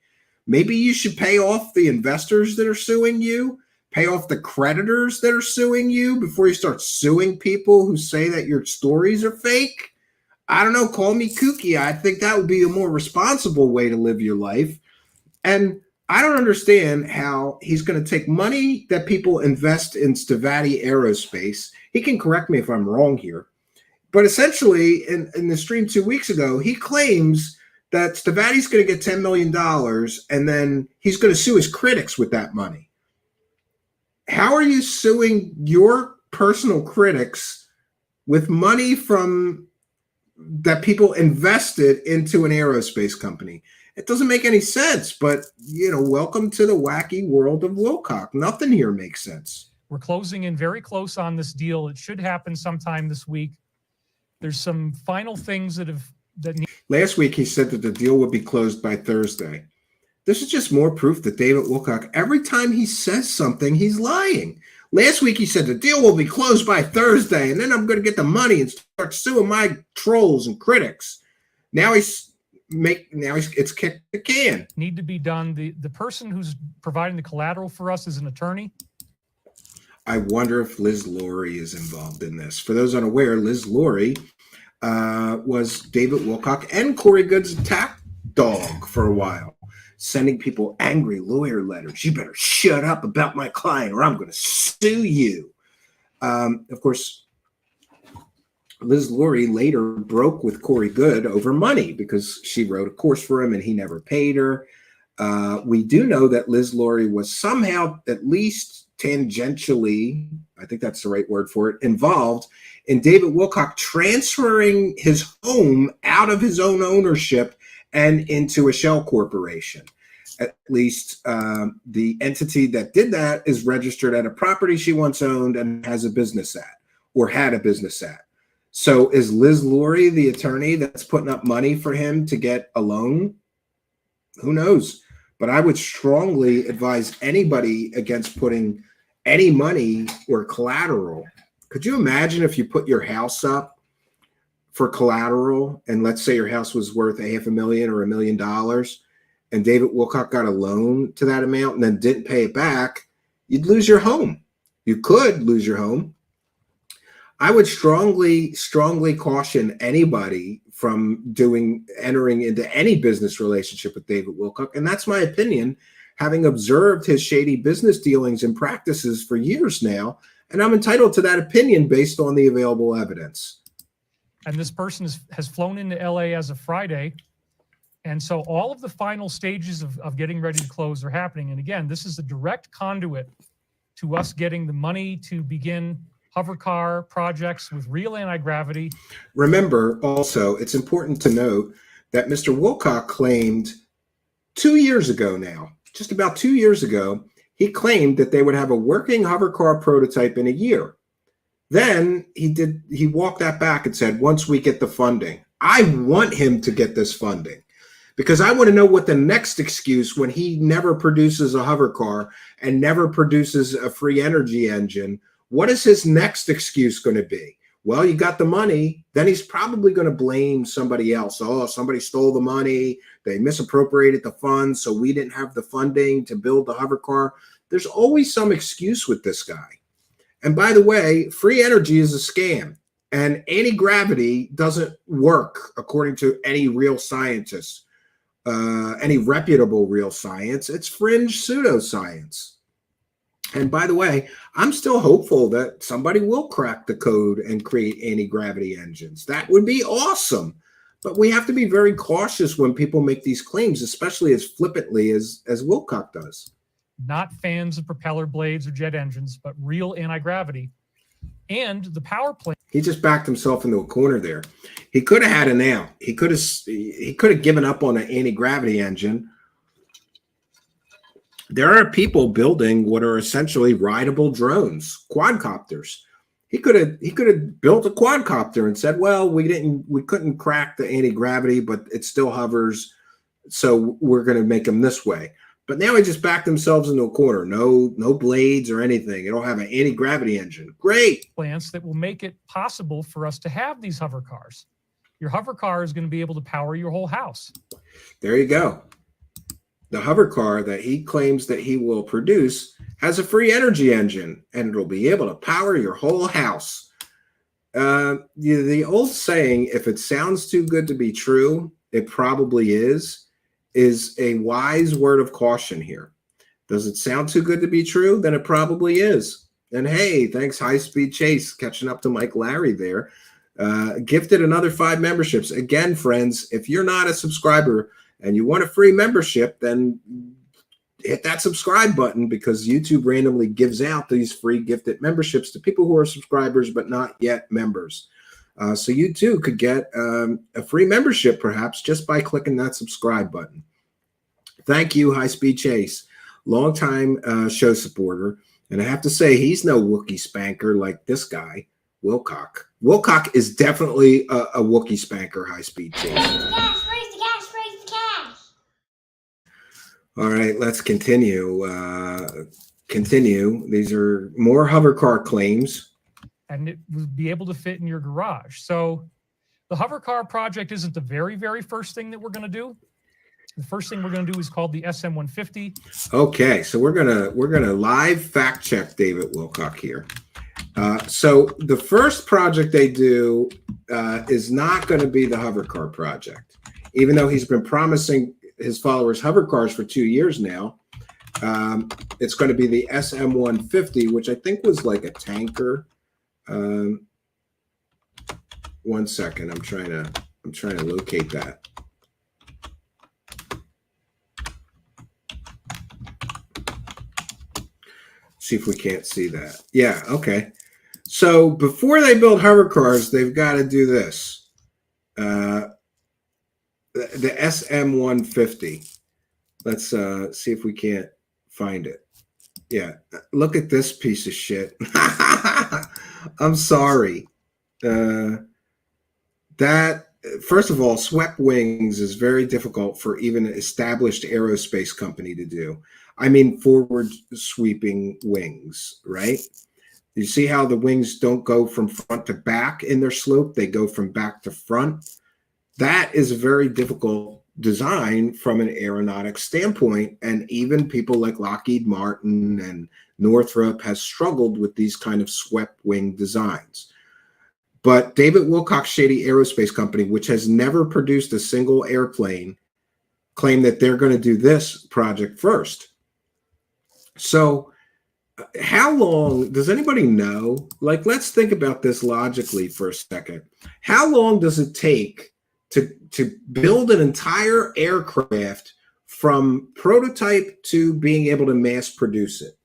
S4: Maybe you should pay off the investors that are suing you, pay off the creditors that are suing you before you start suing people who say that your stories are fake. I don't know, call me kooky. I think that would be a more responsible way to live your life. And I don't understand how he's going to take money that people invest in Stevati Aerospace. He can correct me if I'm wrong here. But essentially, in the stream 2 weeks ago, he claims that Stavati's going to get $10 million, and then he's going to sue his critics with that money. How are you suing your personal critics with money from that people invested into an aerospace company? It doesn't make any sense, but, welcome to the wacky world of Wilcock. Nothing here makes sense.
S2: We're closing in very close on this deal. It should happen sometime this week. There's some final things that need.
S4: Last week, he said that the deal would be closed by Thursday. This is just more proof that David Wilcock, every time he says something, he's lying. Last week, he said the deal will be closed by Thursday, and then I'm going to get the money and start suing my trolls and critics. Now it's kicked the can.
S2: Need to be done. The person who's providing the collateral for us is an attorney.
S4: I wonder if Liz Laurie is involved in this. For those unaware, Liz Laurie was David Wilcock and Corey Good's attack dog for a while, sending people angry lawyer letters. You better shut up about my client or I'm going to sue you. Of course, Liz Laurie later broke with Corey Good over money because she wrote a course for him and he never paid her. We do know that Liz Laurie was somehow, at least tangentially, I think that's the right word for it, involved in David Wilcock transferring his home out of his own ownership and into a shell corporation. At least the entity that did that is registered at a property she once owned and has a business at, or had a business at. So is Liz Laurie the attorney that's putting up money for him to get a loan? Who knows? But I would strongly advise anybody against putting any money or collateral. Could you imagine if you put your house up for collateral and let's say your house was worth $500,000 or $1 million and David Wilcock got a loan to that amount and then didn't pay it back? You'd lose your home. You could lose your home. I would strongly caution anybody from entering into any business relationship with David Wilcock. And that's my opinion, having observed his shady business dealings and practices for years now. And I'm entitled to that opinion based on the available evidence.
S2: And this person has flown into LA as of Friday. And so all of the final stages of getting ready to close are happening. And again, this is a direct conduit to us getting the money to begin hovercar projects with real anti-gravity.
S4: Remember, also, it's important to note that Mr. Wilcock claimed 2 years ago now, just about 2 years ago, he claimed that they would have a working hovercar prototype in a year. Then he walked that back and said, once we get the funding, I want him to get this funding because I want to know what the next excuse when he never produces a hovercar and never produces a free energy engine. What is his next excuse going to be? Well, you got the money. Then he's probably going to blame somebody else. Oh, somebody stole the money. They misappropriated the funds, so we didn't have the funding to build the hovercar. There's always some excuse with this guy. And by the way, free energy is a scam. And anti-gravity doesn't work according to any real scientist, any reputable real science. It's fringe pseudoscience. And by the way, I'm still hopeful that somebody will crack the code and create anti-gravity engines. That would be awesome. But we have to be very cautious when people make these claims, especially as flippantly as Wilcock does.
S2: Not fans of propeller blades or jet engines, but real anti-gravity. And the power plant.
S4: He just backed himself into a corner there. He could have had an out. He could have given up on an anti-gravity engine. There are people building what are essentially rideable drones, quadcopters. He could have built a quadcopter and said, "Well, we couldn't crack the anti-gravity, but it still hovers, so we're going to make them this way." But now he just backed themselves into a corner. No blades or anything. It'll have an anti-gravity engine. Great.
S2: Plants that will make it possible for us to have these hover cars. Your hover car is going to be able to power your whole house.
S4: There you go. The hover car that he claims that he will produce has a free energy engine, and it'll be able to power your whole house. The old saying, if it sounds too good to be true, it probably is a wise word of caution here. Does it sound too good to be true? Then it probably is. And hey, thanks High Speed Chase catching up to Mike Larry there. gifted another 5 memberships. Again, friends, if you're not a subscriber and you want a free membership, then hit that subscribe button, because YouTube randomly gives out these free gifted memberships to people who are subscribers but not yet members. So you too could get a free membership perhaps just by clicking that subscribe button. Thank you, High Speed Chase, longtime show supporter. And I have to say, he's no Wookiee spanker like this guy, Wilcock. Wilcock is definitely a Wookiee spanker, High Speed Chase.
S5: Raise the cash, raise the cash, raise the cash.
S4: All right, let's continue. These are more hover car claims.
S2: And it would be able to fit in your garage. So the hover car project isn't the very, very first thing that we're going to do. The first thing we're going to do is called the SM150.
S4: Okay, so we're gonna live fact check David Wilcock here. So the first project they do is not going to be the hover car project, even though he's been promising his followers hover cars for 2 years now. It's going to be the SM150, which I think was like a tanker. 1 second, I'm trying to locate that. See if we can't see that. Yeah, okay. So before they build hover cars, they've got to do this. The SM150. Let's see if we can't find it. Yeah, look at this piece of shit. I'm sorry. That, first of all, swept wings is very difficult for even an established aerospace company to do. I mean, forward sweeping wings, right? You see how the wings don't go from front to back in their slope? They go from back to front. That is a very difficult design from an aeronautics standpoint. And even people like Lockheed Martin and Northrop has struggled with these kind of swept wing designs. But David Wilcock's Shady Aerospace Company, which has never produced a single airplane, claim that they're going to do this project first. So how long does anybody know? Like, let's think about this logically for a second. How long does it take to build an entire aircraft from prototype to being able to mass produce it?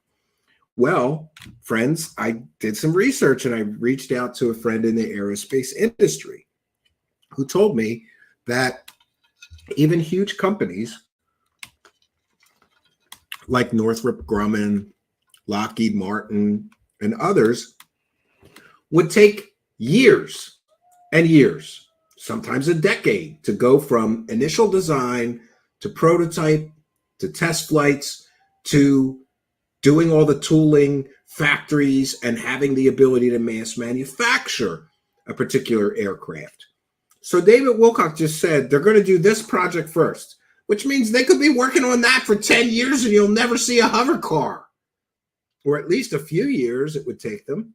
S4: Well, friends, I did some research and I reached out to a friend in the aerospace industry who told me that even huge companies like Northrop Grumman, Lockheed Martin, and others would take years and years, sometimes a decade, to go from initial design to prototype to test flights to doing all the tooling, factories, and having the ability to mass manufacture a particular aircraft. So David Wilcock just said they're going to do this project first, which means they could be working on that for 10 years and you'll never see a hover car. Or at least a few years it would take them.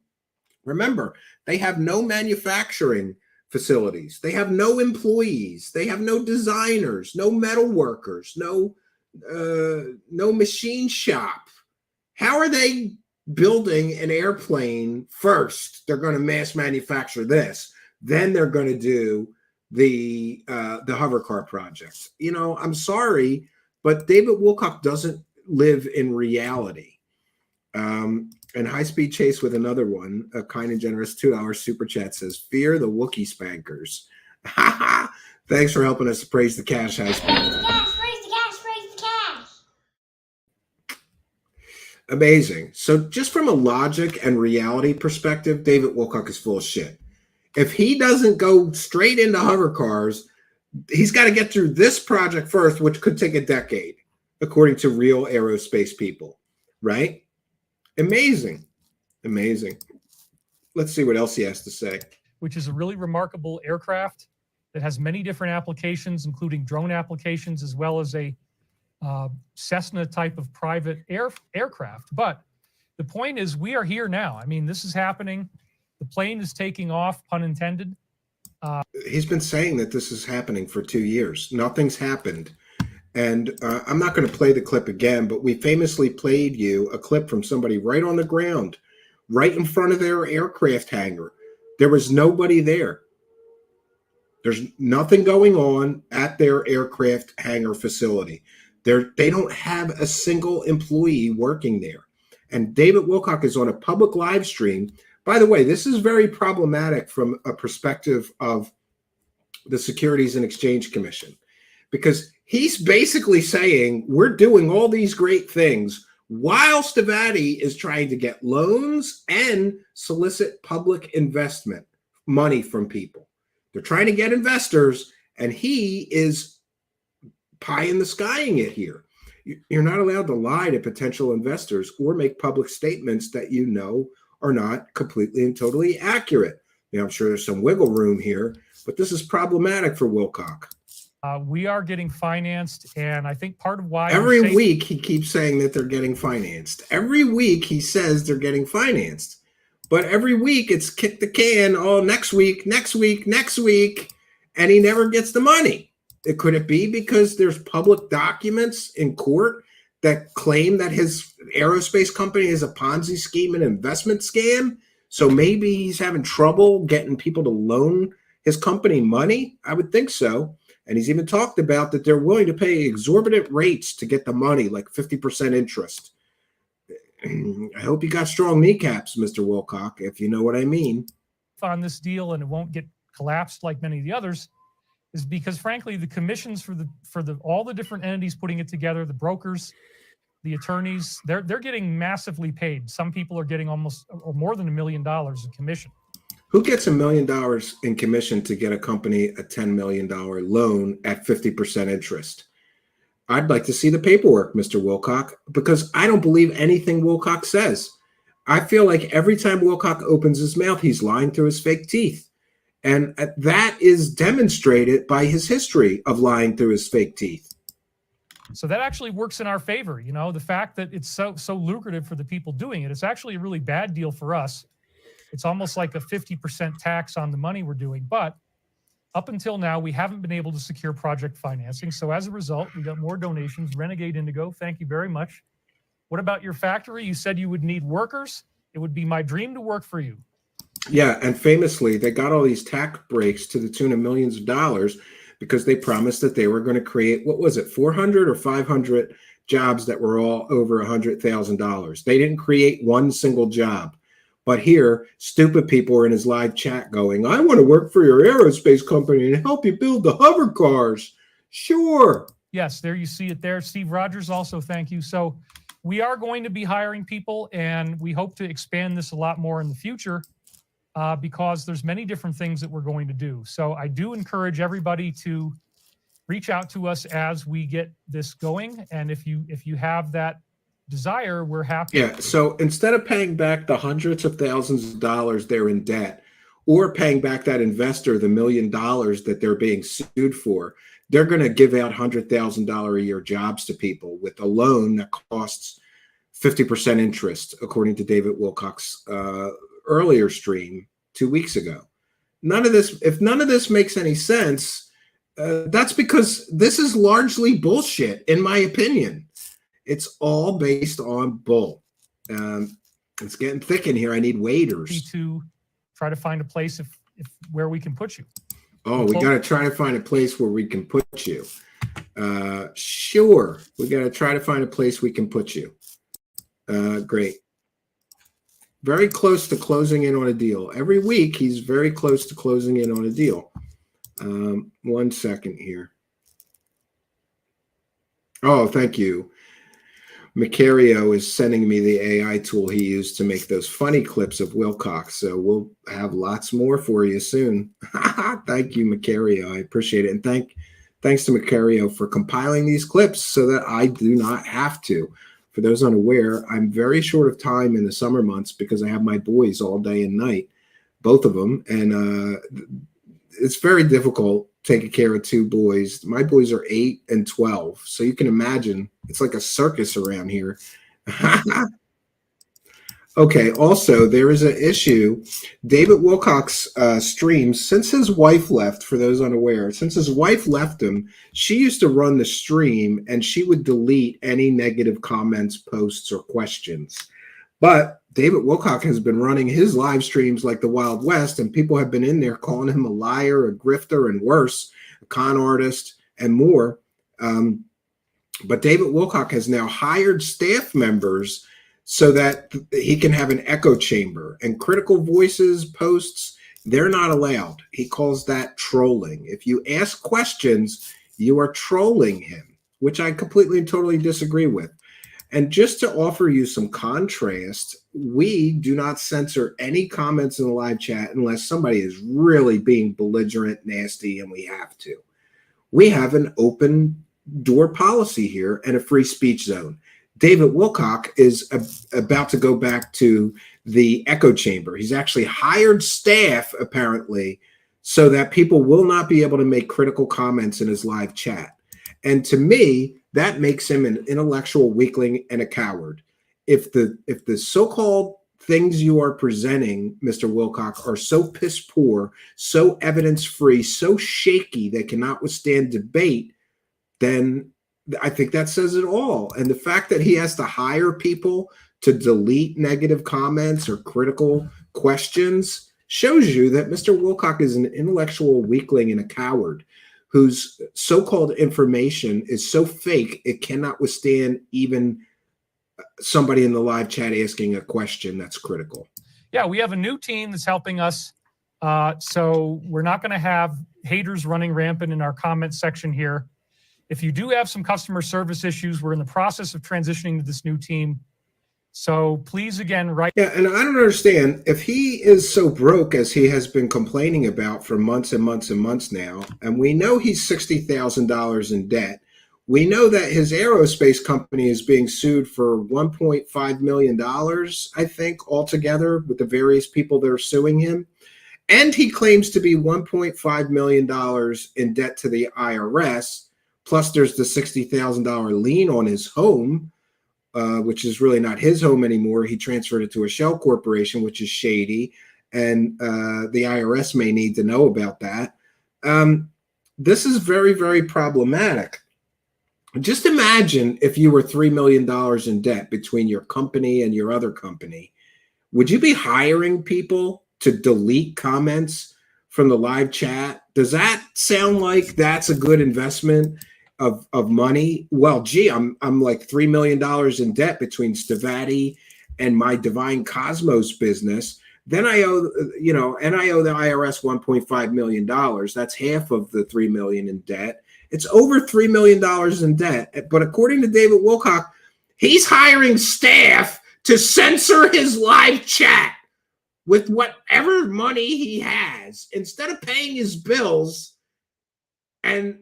S4: Remember, they have no manufacturing facilities. They have no employees. They have no designers, no metal workers, no machine shop. How are they building an airplane first? They're going to mass manufacture this. Then they're going to do the hover car project. You know, I'm sorry, but David Wilcock doesn't live in reality. And High Speed Chase with another one, a kind and generous $2 super chat says, "Fear the Wookiee spankers." Thanks for helping us praise the cash, High Speed.
S5: Raise the cash, raise the cash, raise the cash.
S4: Amazing. So just from a logic and reality perspective, David Wilcock is full of shit. If he doesn't go straight into hover cars, he's got to get through this project first, which could take a decade, according to real aerospace people, right? Amazing. Amazing. Let's see what else he has to say.
S2: Which is a really remarkable aircraft that has many different applications, including drone applications, as well as a Cessna type of private aircraft. But the point is, we are here now. I mean, this is happening. The plane is taking off, pun intended.
S4: He's been saying that this is happening for 2 years. Nothing's happened. And I'm not going to play the clip again, but we famously played you a clip from somebody right on the ground, right in front of their aircraft hangar. There was nobody there. There's nothing going on at their aircraft hangar facility. They don't have a single employee working there. And David Wilcock is on a public live stream. By the way, this is very problematic from a perspective of the Securities and Exchange Commission, because he's basically saying we're doing all these great things while Stavati is trying to get loans and solicit public investment money from people. They're trying to get investors, and he is pie in the skying it here. You're not allowed to lie to potential investors or make public statements that you know are not completely and totally accurate. Now, I'm sure there's some wiggle room here, but this is problematic for Wilcock.
S2: We are getting financed, and I think part of why
S4: every week he keeps saying that they're getting financed. Every week he says they're getting financed, but every week it's kick the can. Oh, next week, and he never gets the money. Could it be because there's public documents in court that claim that his aerospace company is a Ponzi scheme and investment scam? So maybe he's having trouble getting people to loan his company money? I would think so. And he's even talked about that they're willing to pay exorbitant rates to get the money, like 50% interest. I hope you got strong kneecaps, Mr. Wilcock, if you know what I mean.
S2: On this deal, and it won't get collapsed like many of the others, is because, frankly, the commissions for all the different entities putting it together, the brokers, the attorneys, they're getting massively paid. Some people are getting almost or more than $1 million in commission.
S4: Who gets $1 million in commission to get a company a $10 million loan at 50% interest? I'd like to see the paperwork, Mr. Wilcock, because I don't believe anything Wilcock says. I feel like every time Wilcock opens his mouth, he's lying through his fake teeth. And that is demonstrated by his history of lying through his fake teeth.
S2: So that actually works in our favor. You know, the fact that it's so lucrative for the people doing it, it's actually a really bad deal for us. It's almost like a 50% tax on the money we're doing. But up until now, we haven't been able to secure project financing. So as a result, we got more donations. Renegade Indigo, thank you very much. What about your factory? You said you would need workers. It would be my dream to work for you.
S4: Yeah, and famously, they got all these tax breaks to the tune of millions of dollars because they promised that they were going to create, what was it, 400 or 500 jobs that were all over $100,000. They didn't create one single job. But here, stupid people are in his live chat going, I want to work for your aerospace company and help you build the hover cars. Sure.
S2: Yes, there you see it there. Steve Rogers also, thank you. So we are going to be hiring people, and we hope to expand this a lot more in the future because there's many different things that we're going to do. So I do encourage everybody to reach out to us as we get this going. And if you have that desire, we're happy.
S4: Yeah, so instead of paying back the hundreds of thousands of dollars they're in debt, or paying back that investor the $1 million that they're being sued for, they're going to give out $100,000 a year jobs to people with a loan that costs 50% interest, according to David Wilcock's earlier stream 2 weeks ago. If none of this makes any sense, that's because this is largely bullshit, in my opinion. It's all based on bull. It's getting thick in here. I need waiters.
S2: To try to find a place if where we can put you.
S4: Oh, we got to try to find a place where we can put you. Sure. We got to try to find a place we can put you. Great. Very close to closing in on a deal. Every week, he's very close to closing in on a deal. 1 second here. Oh, thank you. Macario is sending me the AI tool he used to make those funny clips of Wilcock. So we'll have lots more for you soon. Thank you, Macario. I appreciate it. And thanks to Macario for compiling these clips so that I do not have to. For those unaware, I'm very short of time in the summer months because I have my boys all day and night, both of them. And it's very difficult taking care of two boys. My boys are 8 and 12. So you can imagine it's like a circus around here. Okay. Also, there is an issue. David Wilcock's streams, since his wife left, for those unaware, since his wife left him, she used to run the stream and she would delete any negative comments, posts, or questions. But David Wilcock has been running his live streams like the Wild West, and people have been in there calling him a liar, a grifter, and worse, a con artist, and more. But David Wilcock has now hired staff members so that he can have an echo chamber, and critical voices posts, they're not allowed. He calls that trolling. If you ask questions, you are trolling him, which I completely and totally disagree with. And just to offer you some contrast, we do not censor any comments in the live chat unless somebody is really being belligerent, nasty, and we have to. We have an open door policy here and a free speech zone. David Wilcock is about to go back to the echo chamber. He's actually hired staff, apparently, so that people will not be able to make critical comments in his live chat. And to me, that makes him an intellectual weakling and a coward. If the so-called things you are presenting, Mr. Wilcock, are so piss poor, so evidence-free, so shaky they cannot withstand debate, then I think that says it all. And the fact that he has to hire people to delete negative comments or critical questions shows you that Mr. Wilcock is an intellectual weakling and a coward whose so-called information is so fake it cannot withstand even somebody in the live chat asking a question that's critical.
S2: Yeah, we have a new team that's helping us. So we're not going to have haters running rampant in our comment section here. If you do have some customer service issues, we're in the process of transitioning to this new team. So please, again, write.
S4: Yeah, and I don't understand if he is so broke as he has been complaining about for months and months and months now, and we know he's $60,000 in debt. We know that his aerospace company is being sued for $1.5 million, I think, altogether with the various people that are suing him. And he claims to be $1.5 million in debt to the IRS. Plus, there's the $60,000 lien on his home, which is really not his home anymore. He transferred it to a shell corporation, which is shady, and the IRS may need to know about that. This is very, very problematic. Just imagine if you were $3 million in debt between your company and your other company. Would you be hiring people to delete comments from the live chat? Does that sound like that's a good investment of money? Well, gee, I'm like $3 million in debt between Stavati and my Divine Cosmos business. Then I owe, and I owe the IRS $1.5 million. That's half of the $3 million in debt. It's over $3 million in debt. But according to David Wilcock, he's hiring staff to censor his live chat with whatever money he has. Instead of paying his bills and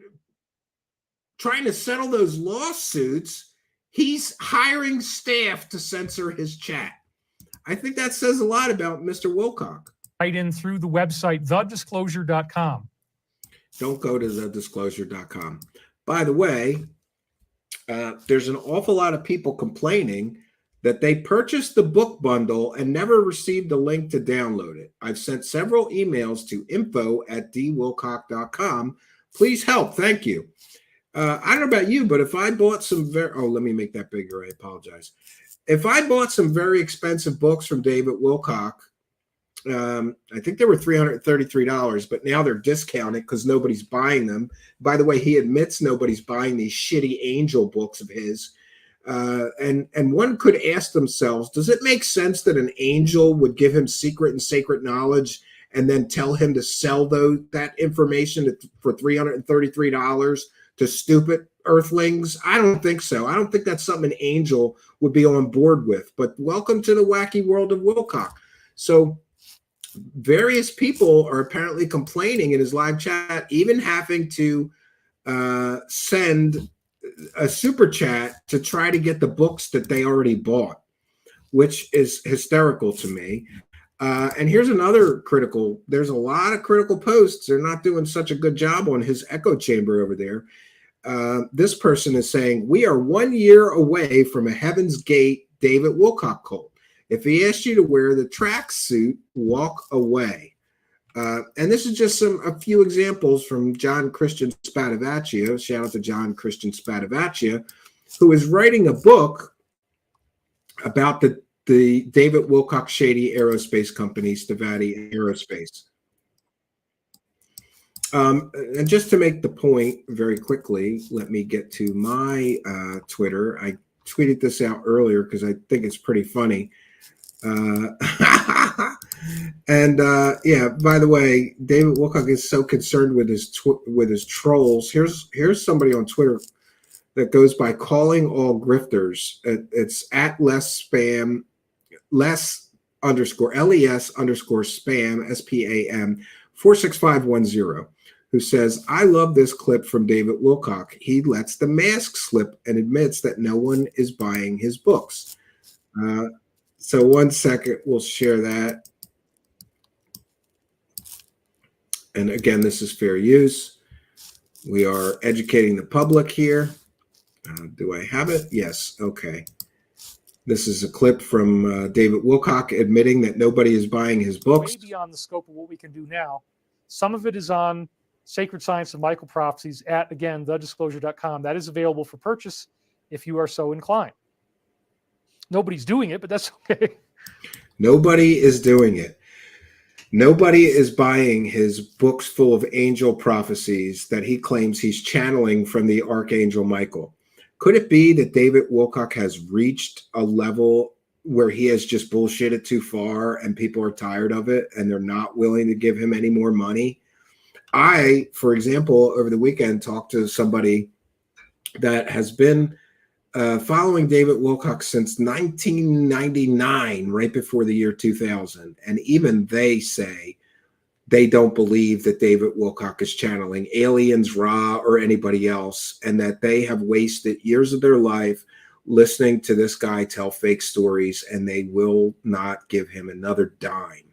S4: trying to settle those lawsuits, he's hiring staff to censor his chat. I think that says a lot about Mr. Wilcock.
S2: Right in through the website, thedisclosure.com.
S4: Don't go to thedisclosure.com. By the way, there's an awful lot of people complaining that they purchased the book bundle and never received a link to download it. I've sent several emails to info@dwilcock.com. Please help. Thank you. I don't know about you, but if I bought some let me make that bigger. I apologize. If I bought some very expensive books from David Wilcock, I think they were $333, but now they're discounted because nobody's buying them. By the way, he admits nobody's buying these shitty angel books of his. And one could ask themselves, does it make sense that an angel would give him secret and sacred knowledge and then tell him to sell that information for $333 to stupid earthlings? I don't think so. I don't think that's something an angel would be on board with. But welcome to the wacky world of Wilcock. So various people are apparently complaining in his live chat, even having to send a super chat to try to get the books that they already bought, which is hysterical to me. And here's another there's a lot of critical posts. They're not doing such a good job on his echo chamber over there. This person is saying, we are 1 year away from a Heaven's Gate David Wilcock cult. If he asked you to wear the tracksuit, walk away. And this is just a few examples from John Christian Spadavaccia. Shout out to John Christian Spadavaccia, who is writing a book about the the David Wilcock Shady Aerospace Company, Stavati Aerospace. And just to make the point very quickly, let me get to my Twitter. I tweeted this out earlier because I think it's pretty funny. And yeah, by the way, David Wilcock is so concerned with his trolls. Here's somebody on Twitter that goes by calling all grifters. It's at less spam, less underscore les underscore spam SPAM 46510, who says, I love this clip from David Wilcock. He lets the mask slip and admits that no one is buying his books. So 1 second, we'll share that. And again, this is fair use. We are educating the public here. Do I have it? Yes. Okay. This is a clip from David Wilcock admitting that nobody is buying his books.
S2: Way beyond the scope of what we can do now. Some of it is on Sacred Science and Microprophecies at, again, thedisclosure.com. That is available for purchase if you are so inclined. Nobody's doing it, but that's okay.
S4: Nobody is doing it. Nobody is buying his books full of angel prophecies that he claims he's channeling from the Archangel Michael. Could it be that David Wilcock has reached a level where he has just bullshitted too far and people are tired of it and they're not willing to give him any more money? I, for example, over the weekend talked to somebody that has been following David Wilcock since 1999, right before the year 2000. And even they say they don't believe that David Wilcock is channeling aliens, Ra, or anybody else, and that they have wasted years of their life listening to this guy tell fake stories, and they will not give him another dime.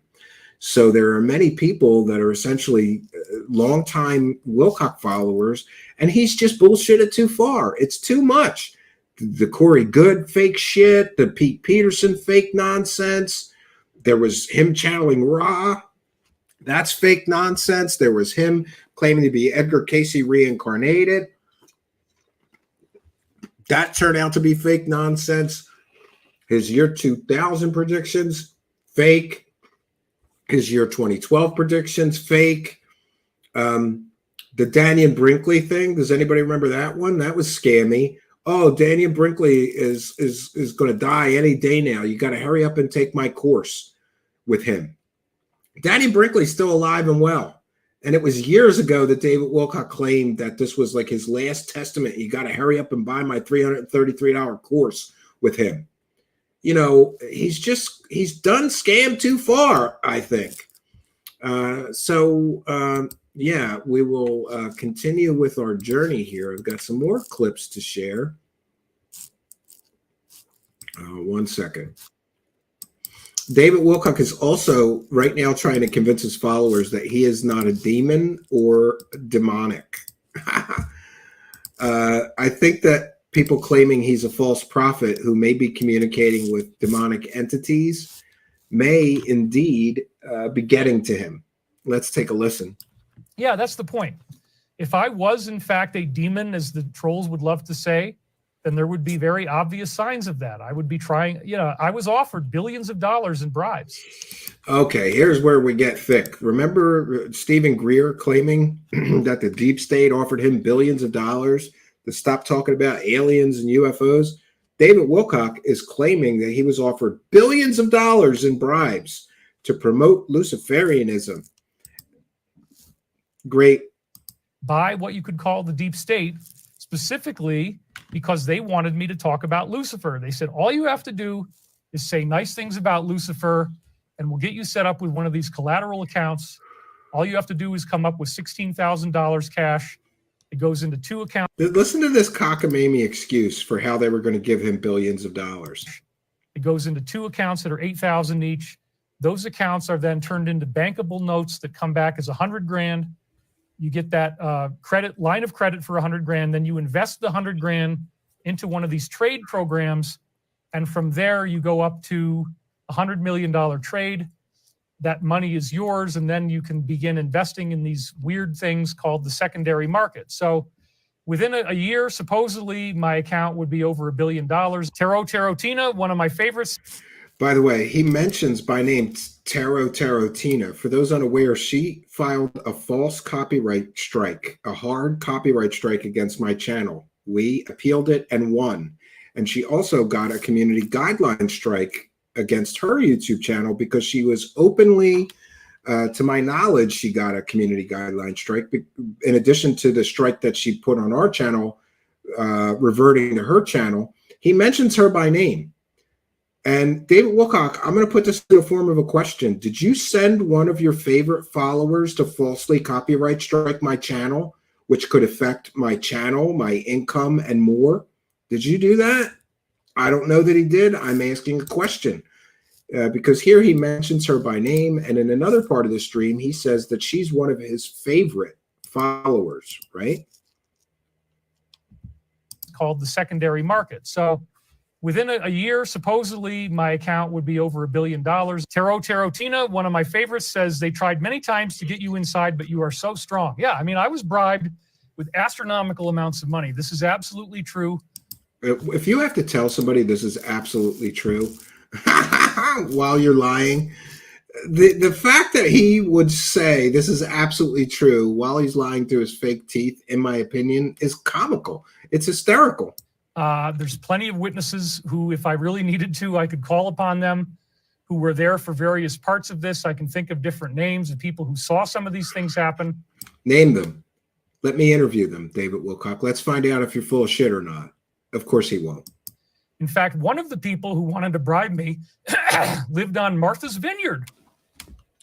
S4: So there are many people that are essentially longtime Wilcock followers, and he's just bullshitted too far. It's too much. The Corey Good fake shit, the Pete Peterson fake nonsense. There was him channeling Ra. That's fake nonsense. There was him claiming to be Edgar Casey reincarnated. That turned out to be fake nonsense. His year 2000 predictions, fake. His year 2012 predictions, fake. The Daniel Brinkley thing, does anybody remember that one? That was scammy. Oh, Daniel Brinkley is going to die any day now. You got to hurry up and take my course with him. Daniel Brinkley's still alive and well. And it was years ago that David Wilcock claimed that this was like his last testament. You got to hurry up and buy my $333 course with him. You know, he's done scam too far, I think. Yeah, we will continue with our journey here. I've got some more clips to share. 1 second. David Wilcock is also right now trying to convince his followers that he is not a demon or demonic. I think that people claiming he's a false prophet who may be communicating with demonic entities may indeed be getting to him. Let's take a listen.
S2: Yeah, that's the point. If I was, in fact, a demon, as the trolls would love to say, then there would be very obvious signs of that. I would be trying, I was offered billions of dollars in bribes.
S4: Okay, here's where we get thick. Remember Stephen Greer claiming that the deep state offered him billions of dollars to stop talking about aliens and UFOs? David Wilcock is claiming that he was offered billions of dollars in bribes to promote Luciferianism. Great.
S2: By what you could call the deep state, specifically because they wanted me to talk about Lucifer. They said, all you have to do is say nice things about Lucifer, and we'll get you set up with one of these collateral accounts. All you have to do is come up with $16,000 cash. It goes into 2 accounts.
S4: Listen to this cockamamie excuse for how they were going to give him billions of dollars.
S2: It goes into 2 accounts that are $8,000 each. Those accounts are then turned into bankable notes that come back as $100,000. You get that line of credit for $100,000. Then you invest the $100,000 into one of these trade programs, and from there you go up to $100 million trade. That money is yours, and then you can begin investing in these weird things called the secondary market. So within a year, supposedly my account would be over $1 billion. Tarotina, one of my favorites.
S4: By the way, he mentions by name Tarotina. For those unaware, she filed a false copyright strike, a hard copyright strike against my channel. We appealed it and won. And she also got a community guideline strike against her YouTube channel because she was openly, to my knowledge, she got a community guideline strike. In addition to the strike that she put on our channel, reverting to her channel, he mentions her by name. And David Wilcock, I'm going to put this in the form of a question. Did you send one of your favorite followers to falsely copyright strike my channel, which could affect my channel, my income, and more? Did you do that? I don't know that he did. I'm asking a question because here he mentions her by name. And in another part of the stream, he says that she's one of his favorite followers, right?
S2: Called the secondary market. So within a year, supposedly, my account would be over $1 billion. Tarotina, one of my favorites, says they tried many times to get you inside, but you are so strong. Yeah, I mean, I was bribed with astronomical amounts of money. This is absolutely true.
S4: If you have to tell somebody this is absolutely true while you're lying, the fact that he would say this is absolutely true while he's lying through his fake teeth, in my opinion, is comical. It's hysterical.
S2: There's plenty of witnesses who, if I really needed to, I could call upon them, who were there for various parts of this. I can think of different names of people who saw some of these things happen.
S4: Name them. Let me interview them, David Wilcock. Let's find out if you're full of shit or not. Of course he won't.
S2: In fact, one of the people who wanted to bribe me lived on Martha's Vineyard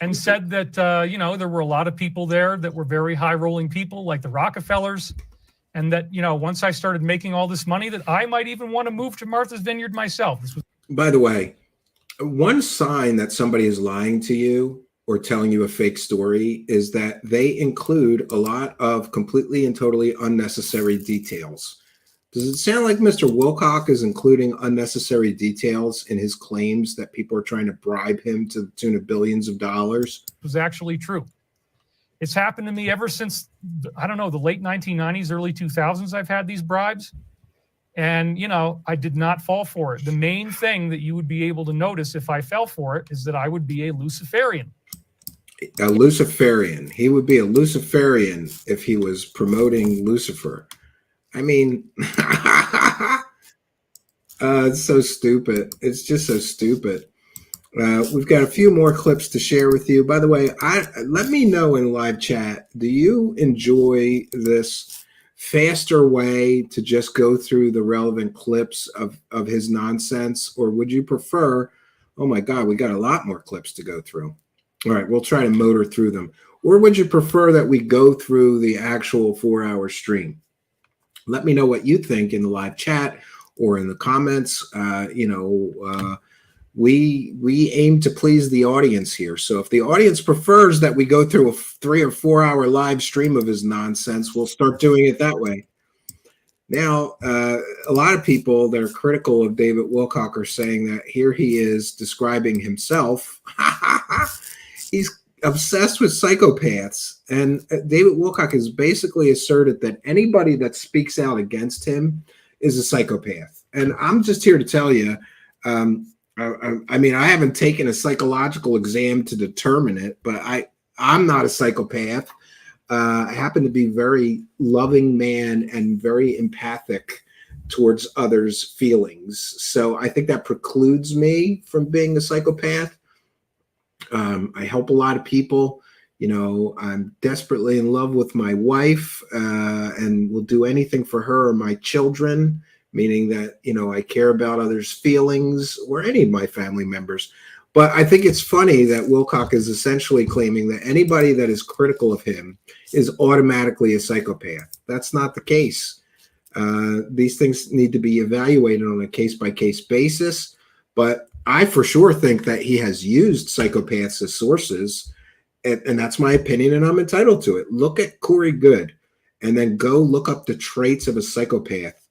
S2: and said that, there were a lot of people there that were very high-rolling people like the Rockefellers. And that, once I started making all this money, that I might even want to move to Martha's Vineyard myself.
S4: By the way, one sign that somebody is lying to you or telling you a fake story is that they include a lot of completely and totally unnecessary details. Does it sound like Mr. Wilcock is including unnecessary details in his claims that people are trying to bribe him to the tune of billions of dollars?
S2: It was actually true. It's happened to me ever since, I don't know, the late 1990s, early 2000s, I've had these bribes. And, I did not fall for it. The main thing that you would be able to notice if I fell for it is that I would be a Luciferian.
S4: A Luciferian. He would be a Luciferian if he was promoting Lucifer. I mean, it's so stupid. It's just so stupid. We've got a few more clips to share with you. By the way, let me know in live chat, do you enjoy this faster way to just go through the relevant clips of his nonsense? Or would you prefer, oh my God, we got a lot more clips to go through. All right, we'll try to motor through them. Or would you prefer that we go through the actual 4-hour stream? Let me know what you think in the live chat or in the comments. We aim to please the audience here. So if the audience prefers that we go through a 3 or 4 hour live stream of his nonsense, we'll start doing it that way. Now, a lot of people that are critical of David Wilcock are saying that here he is describing himself. He's obsessed with psychopaths. And David Wilcock has basically asserted that anybody that speaks out against him is a psychopath. And I'm just here to tell you, I mean, I haven't taken a psychological exam to determine it, but I'm not a psychopath. I happen to be a very loving man and very empathic towards others' feelings. So I think that precludes me from being a psychopath. I help a lot of people. I'm desperately in love with my wife and will do anything for her or my children, meaning that, I care about others' feelings or any of my family members. But I think it's funny that Wilcock is essentially claiming that anybody that is critical of him is automatically a psychopath. That's not the case. These things need to be evaluated on a case-by-case basis. But I for sure think that he has used psychopaths as sources, and that's my opinion, and I'm entitled to it. Look at Corey Good, and then go look up the traits of a psychopath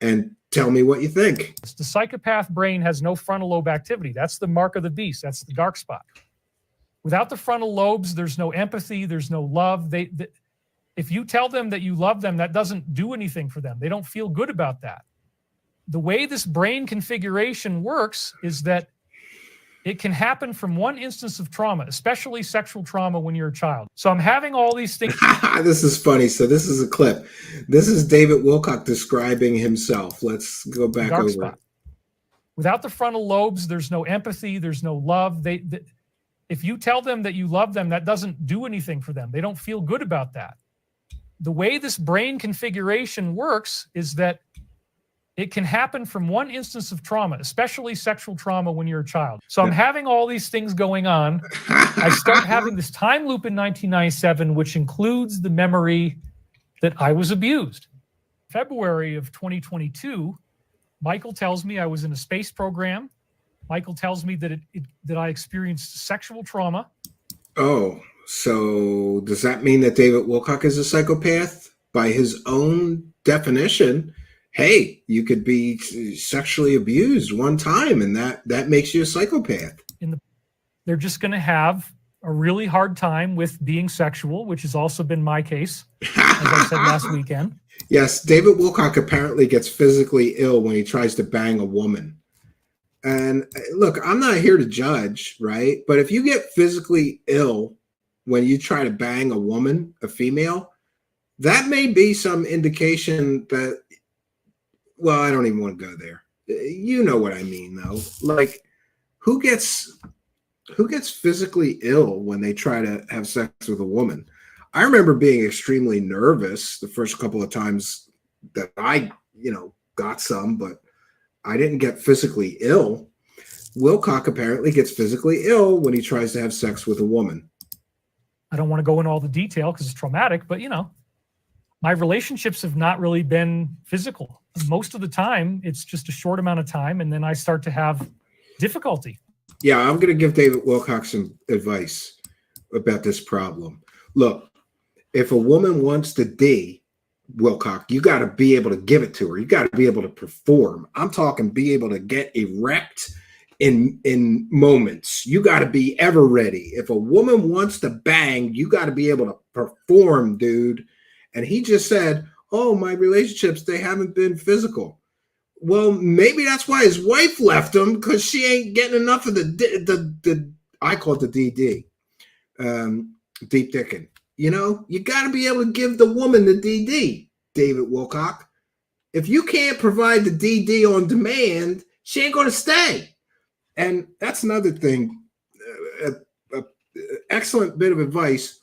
S4: and tell me what you think.
S2: The psychopath brain has no frontal lobe activity. That's the mark of the beast. That's the dark spot. Without the frontal lobes, there's no empathy. There's no love. If you tell them that you love them, that doesn't do anything for them. They don't feel good about that. The way this brain configuration works is that it can happen from one instance of trauma, especially sexual trauma when you're a child. So I'm having all these things.
S4: This is funny. So this is a clip. This is David Wilcock describing himself. Let's go back
S2: Dark
S4: over.
S2: spot. Without the frontal lobes, there's no empathy, there's no love. If you tell them that you love them, that doesn't do anything for them. They don't feel good about that. The way this brain configuration works is that it can happen from one instance of trauma, especially sexual trauma when you're a child. So I'm having all these things going on. I start having this time loop in 1997, which includes the memory that I was abused. February of 2022, Michael tells me I was in a space program. Michael tells me that that I experienced sexual trauma.
S4: Oh, so does that mean that David Wilcock is a psychopath? By his own definition, hey, you could be sexually abused one time, and that makes you a psychopath.
S2: They're just going to have a really hard time with being sexual, which has also been my case, as I said last weekend.
S4: Yes, David Wilcock apparently gets physically ill when he tries to bang a woman. And look, I'm not here to judge, right? But if you get physically ill when you try to bang a woman, a female, that may be some indication that, well, I don't even want to go there. You know what I mean, though. Like, who gets physically ill when they try to have sex with a woman? I remember being extremely nervous the first couple of times that I, got some, but I didn't get physically ill. Wilcock apparently gets physically ill when he tries to have sex with a woman.
S2: I don't want to go into all the detail because it's traumatic, but my relationships have not really been physical. Most of the time, it's just a short amount of time, and then I start to have difficulty.
S4: Yeah, I'm going to give David Wilcock some advice about this problem. Look, if a woman wants to D, Wilcock, you got to be able to give it to her. You got to be able to perform. I'm talking be able to get erect in moments. You got to be ever ready. If a woman wants to bang, you got to be able to perform, dude. And he just said, oh, my relationships, they haven't been physical. Well, maybe that's why his wife left him, because she ain't getting enough of the I call it the DD, deep dicking. You got to be able to give the woman the DD, David Wilcock. If you can't provide the DD on demand, she ain't going to stay. And that's another thing, excellent bit of advice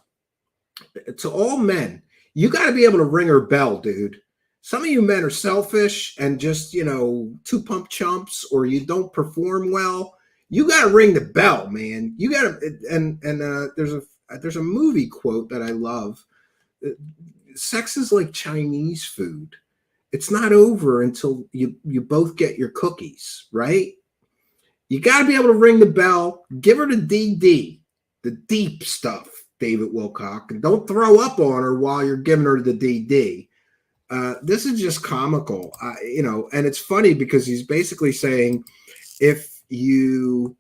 S4: to all men. You got to be able to ring her bell, dude. Some of you men are selfish and just, two pump chumps, or you don't perform well. You got to ring the bell, man. You got to, and there's a movie quote that I love. Sex is like Chinese food. It's not over until you both get your cookies, right? You got to be able to ring the bell, give her the DD, the deep stuff, David Wilcock, and don't throw up on her while you're giving her the DD. This is just comical, and it's funny because he's basically saying if you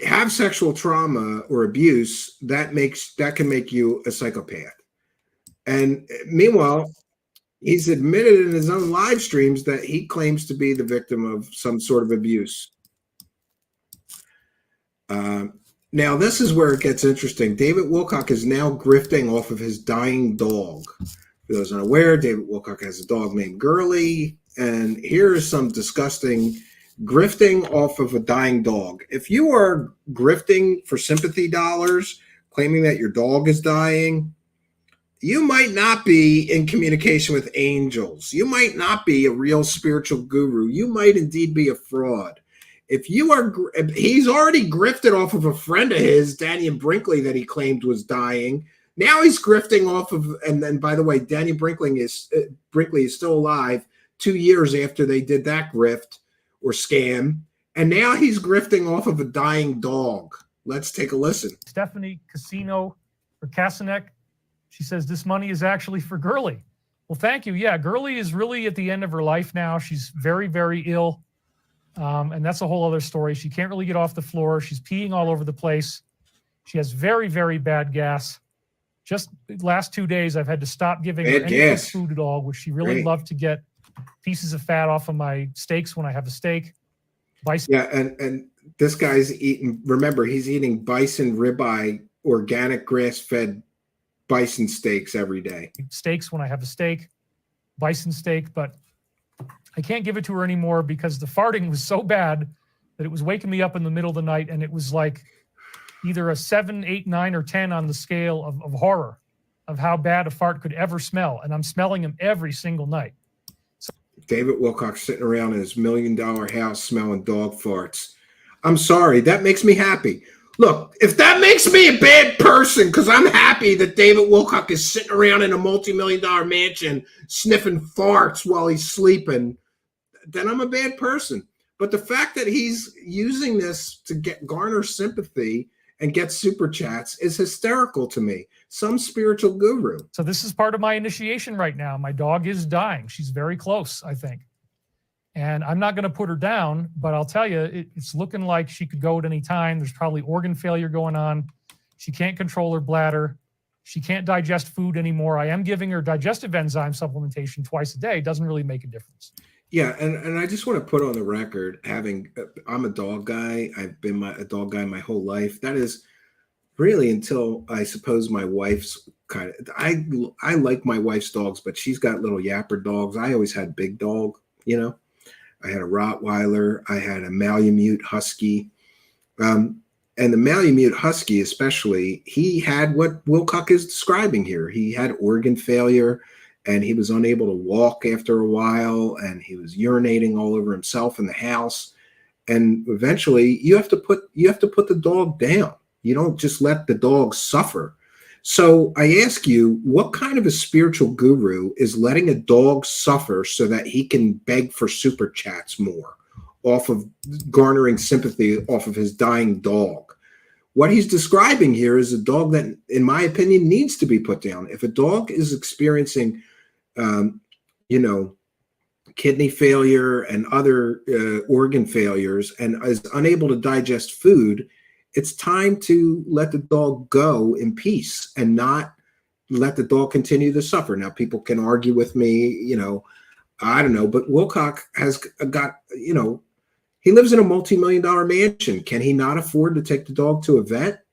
S4: have sexual trauma or abuse, that can make you a psychopath. And meanwhile, he's admitted in his own live streams that he claims to be the victim of some sort of abuse. Now, this is where it gets interesting. David Wilcock is now grifting off of his dying dog. For those unaware, David Wilcock has a dog named Gurley, and here is some disgusting grifting off of a dying dog. If you are grifting for sympathy dollars, claiming that your dog is dying, you might not be in communication with angels. You might not be a real spiritual guru. You might indeed be a fraud. If you are, he's already grifted off of a friend of his, Danny Brinkley, that he claimed was dying. Now he's grifting off of, and then by the way, Danny Brinkley is still alive 2 years after they did that grift or scam, and now he's grifting off of a dying dog. Let's take a listen.
S2: Stephanie Casino or Kasanek, she says this money is actually for Gurley. Well, thank you. Yeah, Gurley is really at the end of her life now. She's very, very ill. And that's a whole other story. She can't really get off the floor. She's peeing all over the place. She has very, very bad gas. Just the last 2 days, I've had to stop giving her any food at all, which she really loved to get pieces of fat off of my steaks when I have a steak. Bison.
S4: Yeah, and this guy's eating. Remember, he's eating bison ribeye, organic grass-fed bison steaks every day.
S2: Steaks when I have a steak, bison steak, but I can't give it to her anymore because the farting was so bad that it was waking me up in the middle of the night, and it was like either a 7, 8, 9, or 10 on the scale of horror of how bad a fart could ever smell. And I'm smelling them every single night.
S4: David Wilcock sitting around in his $1 million house smelling dog farts. I'm sorry, that makes me happy. Look, if that makes me a bad person because I'm happy that David Wilcock is sitting around in a multi-million-dollar mansion sniffing farts while he's sleeping, then I'm a bad person. But the fact that he's using this to garner sympathy and get super chats is hysterical to me. Some spiritual guru.
S2: So this is part of my initiation right now. My dog is dying. She's very close, I think. And I'm not going to put her down, but I'll tell you, it's looking like she could go at any time. There's probably organ failure going on. She can't control her bladder. She can't digest food anymore. I am giving her digestive enzyme supplementation twice a day. It doesn't really make a difference.
S4: Yeah, and I just want to put on the record, I'm a dog guy. I've been a dog guy my whole life. That is really until I suppose my wife's kind of, I like my wife's dogs, but she's got little yapper dogs. I always had big dog, you know. I had a Rottweiler. I had a Malamute Husky. And the Malamute Husky especially, he had what Wilcock is describing here. He had organ failure, and he was unable to walk after a while, and he was urinating all over himself in the house. And eventually you have to put the dog down. You don't just let the dog suffer. So I ask you, what kind of a spiritual guru is letting a dog suffer so that he can beg for super chats more off of garnering sympathy off of his dying dog? What he's describing here is a dog that, in my opinion, needs to be put down. If a dog is experiencing, kidney failure and other organ failures and is unable to digest food, it's time to let the dog go in peace and not let the dog continue to suffer. Now, people can argue with me, I don't know, but Wilcock has got, he lives in a multi-million-dollar mansion. Can he not afford to take the dog to a vet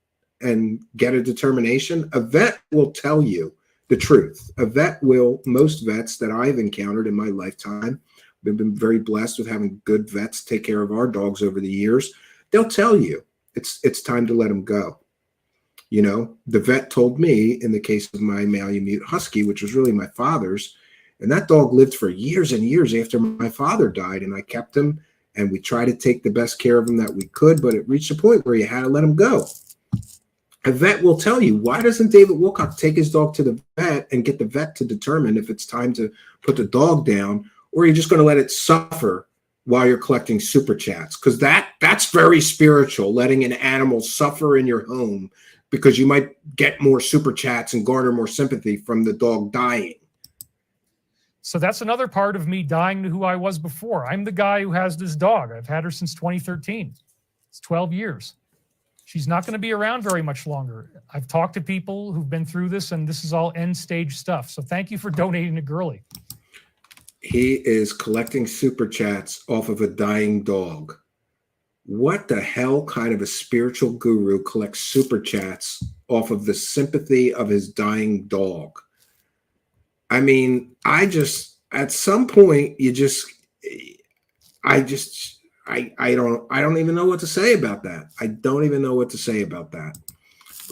S4: and get a determination? A vet will tell you the truth. Most vets that I've encountered in my lifetime, we've been very blessed with having good vets take care of our dogs over the years. They'll tell you it's time to let them go. The vet told me in the case of my Malamute Husky, which was really my father's, and that dog lived for years and years after my father died, and I kept him, and we tried to take the best care of him that we could, but it reached a point where you had to let him go. A vet will tell you, why doesn't David Wilcock take his dog to the vet and get the vet to determine if it's time to put the dog down, or are you just going to let it suffer while you're collecting super chats? Because that's very spiritual, letting an animal suffer in your home because you might get more super chats and garner more sympathy from the dog dying.
S2: So that's another part of me dying to who I was before. I'm the guy who has this dog. I've had her since 2013. It's 12 years. She's not going to be around very much longer. I've talked to people who've been through this, and this is all end stage stuff. So thank you for donating to Girly.
S4: He is collecting super chats off of a dying dog. What the hell kind of a spiritual guru collects super chats off of the sympathy of his dying dog? I mean, at some point, I don't even know what to say about that. I don't even know what to say about that.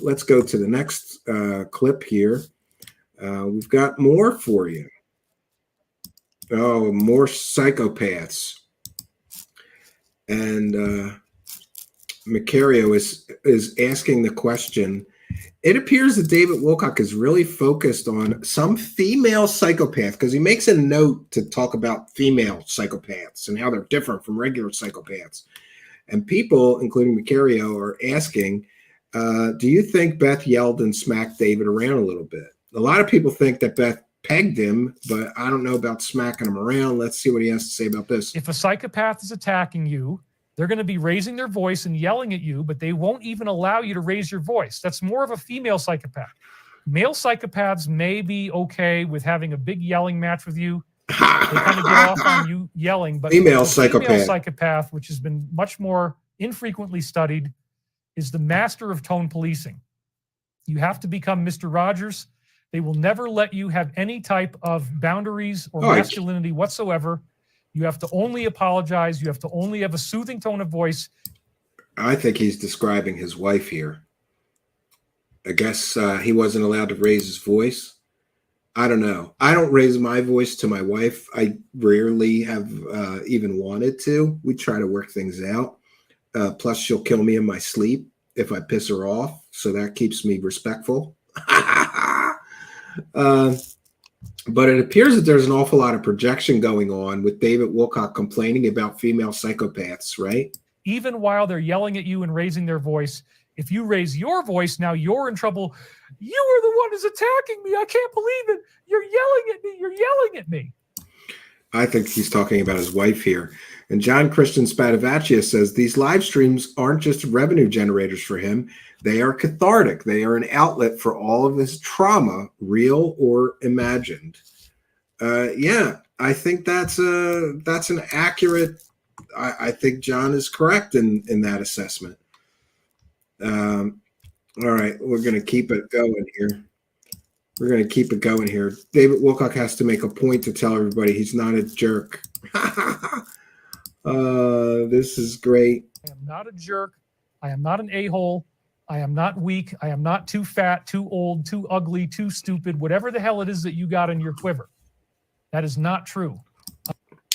S4: Let's go to the next clip here. We've got more for you. Oh, more psychopaths. And Macario is asking the question. It appears that David Wilcock is really focused on some female psychopath, because he makes a note to talk about female psychopaths and how they're different from regular psychopaths. And people, including Macario, are asking, do you think Beth yelled and smacked David around a little bit? A lot of people think that Beth pegged him, but I don't know about smacking him around. Let's see what he has to say about this.
S2: If a psychopath is attacking you, they're going to be raising their voice and yelling at you, but they won't even allow you to raise your voice. That's more of a female psychopath. Male psychopaths may be okay with having a big yelling match with you, they kind of get off on you yelling. But
S4: Female
S2: the
S4: psychopath.
S2: female psychopath, which has been much more infrequently studied, is the master of tone policing. You have to become Mr. Rogers. They will never let you have any type of boundaries or masculinity whatsoever. You have to only apologize. You have to only have a soothing tone of voice.
S4: I think he's describing his wife here. I guess he wasn't allowed to raise his voice. I don't know. I don't raise my voice to my wife. I rarely have even wanted to. We try to work things out. Plus, she'll kill me in my sleep if I piss her off. So that keeps me respectful. But it appears that there's an awful lot of projection going on with David Wilcock complaining about female psychopaths, right?
S2: Even while they're yelling at you and raising their voice, if you raise your voice, now you're in trouble. You are the one who's attacking me. I can't believe it. You're yelling at me. You're yelling at me.
S4: I think he's talking about his wife here. And John Christian Spadavaccia says these live streams aren't just revenue generators for him. They are cathartic. They are an outlet for all of his trauma, real or imagined. Yeah, I think that's an accurate. I think John is correct in that assessment. All right, we're going to keep it going here. David Wilcock has to make a point to tell everybody he's not a jerk. This is great.
S2: I am not a jerk. I am not an a-hole. I am not weak. I am not too fat, too old, too ugly, too stupid, whatever the hell it is that you got in your quiver. That is not true.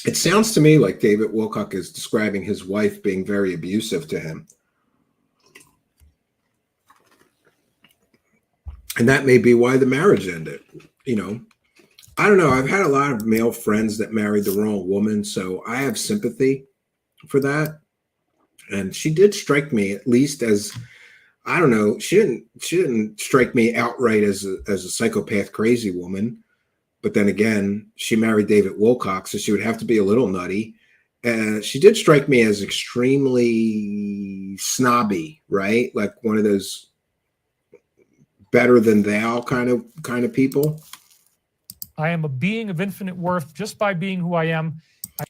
S4: It sounds to me like David Wilcock is describing his wife being very abusive to him. And that may be why the marriage ended. You know, I don't know. I've had a lot of male friends that married the wrong woman, so I have sympathy for that. And she did strike me at least as, I don't know, she didn't strike me outright as a psychopath crazy woman. But then again, she married David Wilcock, so she would have to be a little nutty. She did strike me as extremely snobby, right? Like one of those better than thou kind of people.
S2: I am a being of infinite worth just by being who I am.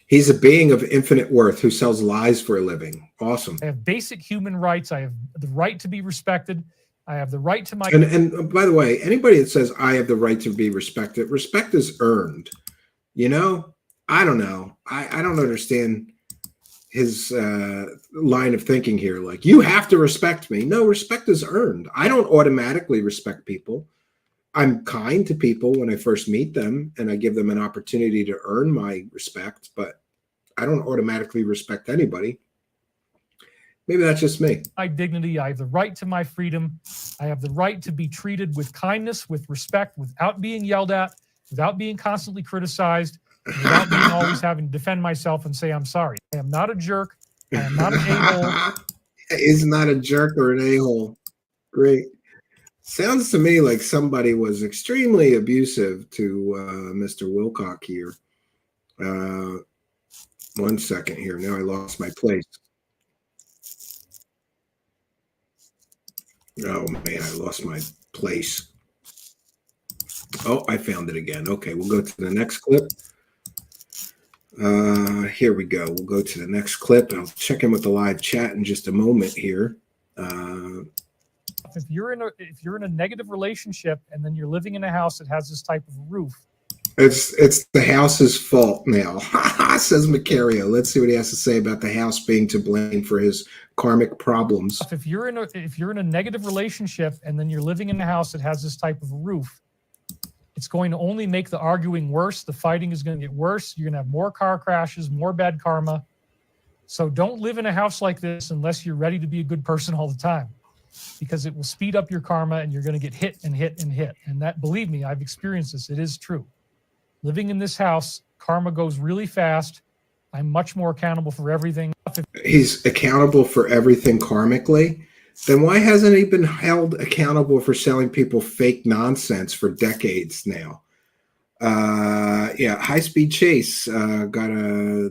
S4: He's a being of infinite worth who sells lies for a living. Awesome.
S2: I have basic human rights. I have the right to be respected. I have the right to my...
S4: And by the way, anybody that says I have the right to be respected, respect is earned. You know, I don't know. I don't understand his line of thinking here. Like, you have to respect me. No, respect is earned. I don't automatically respect people. I'm kind to people when I first meet them, and I give them an opportunity to earn my respect, but I don't automatically respect anybody. Maybe that's just me.
S2: My dignity. I have the right to my freedom. I have the right to be treated with kindness, with respect, without being yelled at, without being constantly criticized, without being always having to defend myself and say I'm sorry. I am not a jerk. I am not an a-hole.
S4: He's not a jerk or an a-hole. Great. Sounds to me like somebody was extremely abusive to Mr. Wilcock here. 1 second here. Now I lost my place. Oh, man, I lost my place. Oh, I found it again. Okay, we'll go to the next clip. Here we go. We'll go to the next clip. I'll check in with the live chat in just a moment here.
S2: If you're in a negative relationship and then you're living in a house that has this type of roof,
S4: it's the house's fault now, says Macario. Let's see what he has to say about the house being to blame for his karmic problems.
S2: if you're in a negative relationship and then you're living in a house that has this type of roof, it's going to only make the arguing worse. The fighting is going to get worse. You're going to have more car crashes, more bad karma. So don't live in a house like this unless you're ready to be a good person all the time, because it will speed up your karma and you're going to get hit and hit and hit. And that, believe me, I've experienced this. It is true. Living in this house, karma goes really fast. I'm much more accountable for everything.
S4: He's accountable for everything karmically. Then why hasn't he been held accountable for selling people fake nonsense for decades now? Yeah, High Speed Chase got a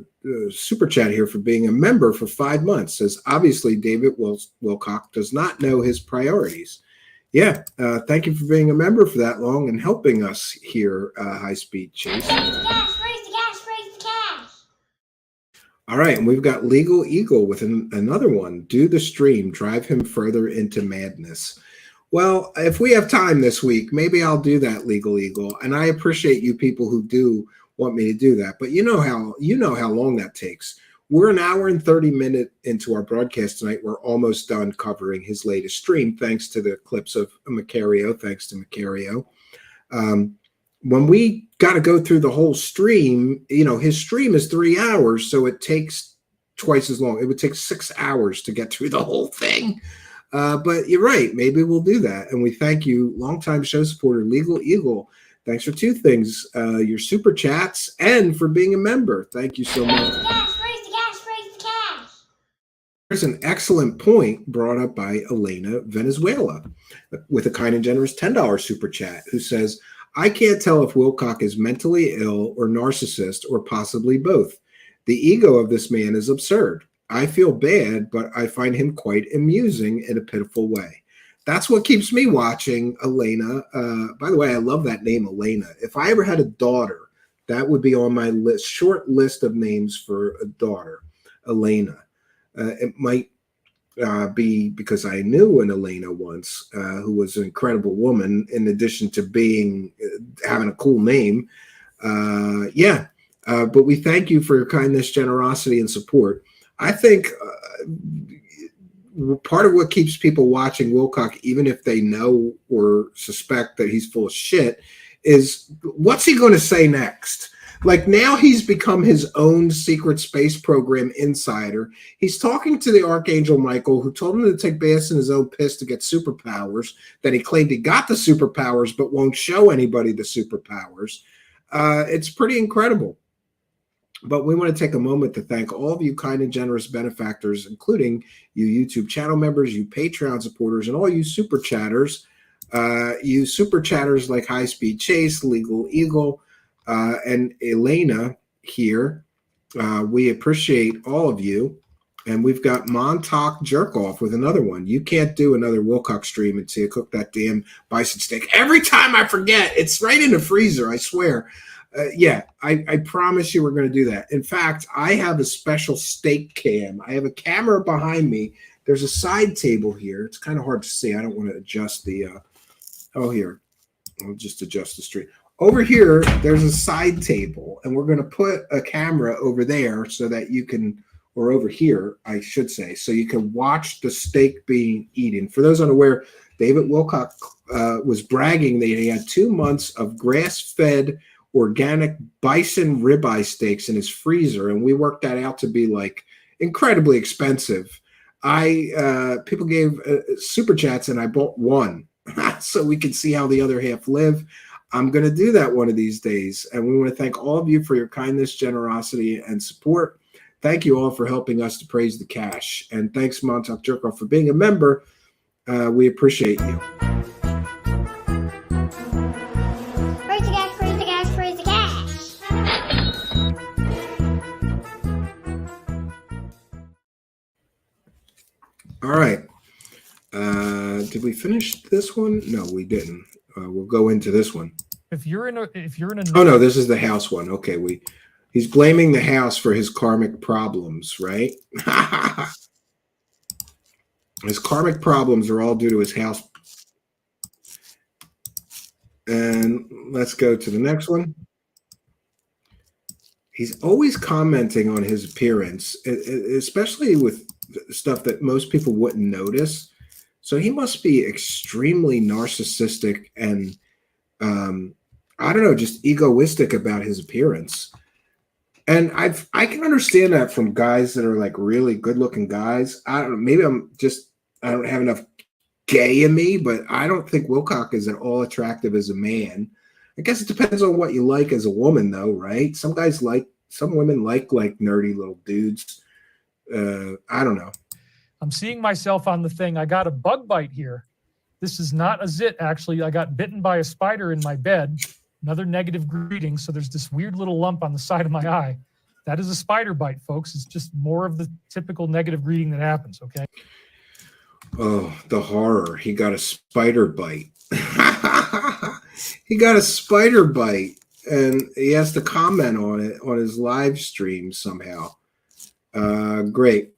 S4: super chat here for being a member for 5 months. Says, obviously, David Wilcock does not know his priorities. Yeah, thank you for being a member for that long and helping us here, High Speed Chase.
S5: Raise the gas, raise the gas,
S4: All right, and we've got Legal Eagle with another one. Do the stream, drive him further into madness. Well, if we have time this week, maybe I'll do that, Legal Eagle. And I appreciate you people who do want me to do that. But you know how long that takes. We're an hour and 30 minutes into our broadcast tonight. We're almost done covering his latest stream, thanks to the clips of Macario. Thanks to Macario. When we got to go through the whole stream, his stream is 3 hours, so it takes twice as long. It would take 6 hours to get through the whole thing. But you're right. Maybe we'll do that. And we thank you, longtime show supporter, Legal Eagle. Thanks for two things, your super chats and for being a member. Thank you so much.
S5: Raise the cash, raise the cash.
S4: There's an excellent point brought up by Elena Venezuela with a kind and generous $10 super chat who says, I can't tell if Wilcock is mentally ill or narcissist or possibly both. The ego of this man is absurd. I feel bad, but I find him quite amusing in a pitiful way. That's what keeps me watching, Elena. By the way, I love that name, Elena. If I ever had a daughter, that would be on my list, short list of names for a daughter, Elena. It might be because I knew an Elena once who was an incredible woman, in addition to having a cool name. But we thank you for your kindness, generosity, and support. I think part of what keeps people watching Wilcock, even if they know or suspect that he's full of shit, is what's he going to say next? Like, now he's become his own secret space program insider. He's talking to the Archangel Michael, who told him to take baths in his own piss to get superpowers, that he claimed he got the superpowers but won't show anybody the superpowers. It's pretty incredible. But we want to take a moment to thank all of you kind and generous benefactors, including you YouTube channel members, you Patreon supporters, and all you super chatters. You super chatters like High Speed Chase, Legal Eagle, and Elena here. We appreciate all of you. And we've got Montauk Jerkoff with another one. You can't do another Wilcock stream until you cook that damn bison steak. Every time I forget, it's right in the freezer, I swear. I promise you we're going to do that. In fact, I have a special steak cam. I have a camera behind me. There's a side table here. It's kind of hard to see. I don't want to adjust the here. I'll just adjust the stream. Over here, there's a side table, and we're going to put a camera over there so that you can, or over here, I should say, so you can watch the steak being eaten. For those unaware, David Wilcock was bragging that he had 2 months of grass-fed organic bison ribeye steaks in his freezer, and we worked that out to be like incredibly expensive. People gave super chats, and I bought one so we can see how the other half live. I'm going to do that one of these days, and we want to thank all of you for your kindness, generosity, and support. Thank you all for helping us to praise the cash, and thanks Montauk Jerkoff for being a member. We appreciate you.
S5: Raise the cash, raise the cash, raise the cash.
S4: All right. Did we finish this one? No, we didn't. We'll go into this one.
S2: If you're in a
S4: Oh no, this is the house one. Okay, he's blaming the house for his karmic problems, right? His karmic problems are all due to his house. And let's go to the next one. He's always commenting on his appearance, especially with stuff that most people wouldn't notice. So he must be extremely narcissistic and, I don't know, just egoistic about his appearance. And I can understand that from guys that are like really good looking guys. I don't know, maybe I don't have enough gay in me, but I don't think Wilcock is at all attractive as a man. I guess it depends on what you like as a woman though, right? Some women like nerdy little dudes. I don't know.
S2: I'm seeing myself on the thing. I got a bug bite here. This is not a zit, actually. I got bitten by a spider in my bed. Another negative greeting. So there's this weird little lump on the side of my eye. That is a spider bite, folks. It's just more of the typical negative greeting that happens, okay?
S4: Oh, the horror. He got a spider bite. He got a spider bite, and he has to comment on it on his live stream somehow. Great.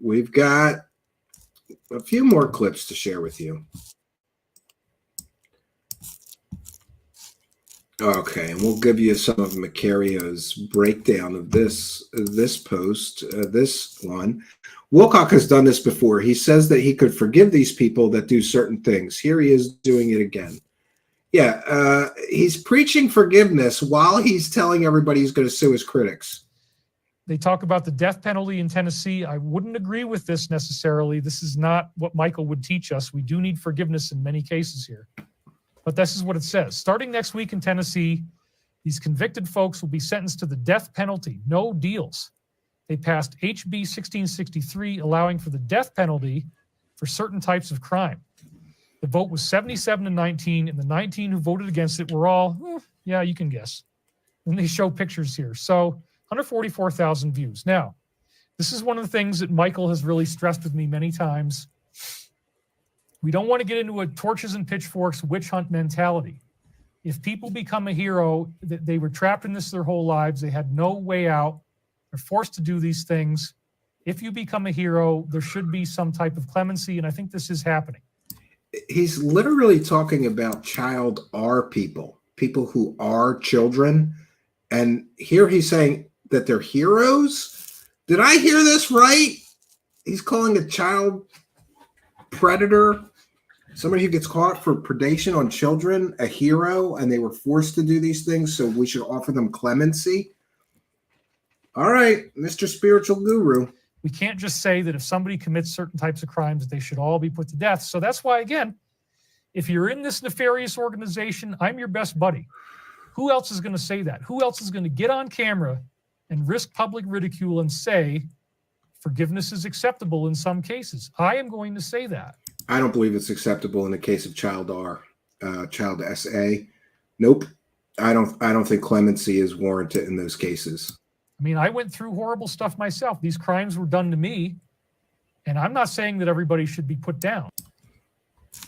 S4: We've got a few more clips to share with you. Okay, and we'll give you some of Macario's breakdown of this post, this one. Wilcock has done this before. He says that he could forgive these people that do certain things. Here he is doing it again. Yeah, he's preaching forgiveness while he's telling everybody he's going to sue his critics.
S2: They talk about the death penalty in Tennessee. I wouldn't agree with this necessarily. This is not what Michael would teach us. We do need forgiveness in many cases here. But this is what it says. Starting next week in Tennessee, these convicted folks will be sentenced to the death penalty. No deals. They passed HB 1663, allowing for the death penalty for certain types of crime. The vote was 77-19, and the 19 who voted against it were all, yeah, you can guess. And they show pictures here. So 144,000 views. Now, this is one of the things that Michael has really stressed with me many times. We don't want to get into a torches and pitchforks witch hunt mentality. If people become a hero, they were trapped in this their whole lives. They had no way out. They're forced to do these things. If you become a hero, there should be some type of clemency, and I think this is happening.
S4: He's literally talking about child R people who are children. And here he's saying that they're heroes. Did I hear this right? He's calling a child predator, somebody who gets caught for predation on children, a hero, and they were forced to do these things, so we should offer them clemency. All right, Mr. Spiritual Guru.
S2: We can't just say that if somebody commits certain types of crimes, they should all be put to death. So that's why, again, if you're in this nefarious organization, I'm your best buddy. Who else is going to say that? Who else is going to get on camera and risk public ridicule and say forgiveness is acceptable in some cases? I am going to say that.
S4: I don't believe it's acceptable in the case of child R, child SA. Nope. I don't think clemency is warranted in those cases.
S2: I mean, I went through horrible stuff myself. These crimes were done to me, and I'm not saying that everybody should be put down.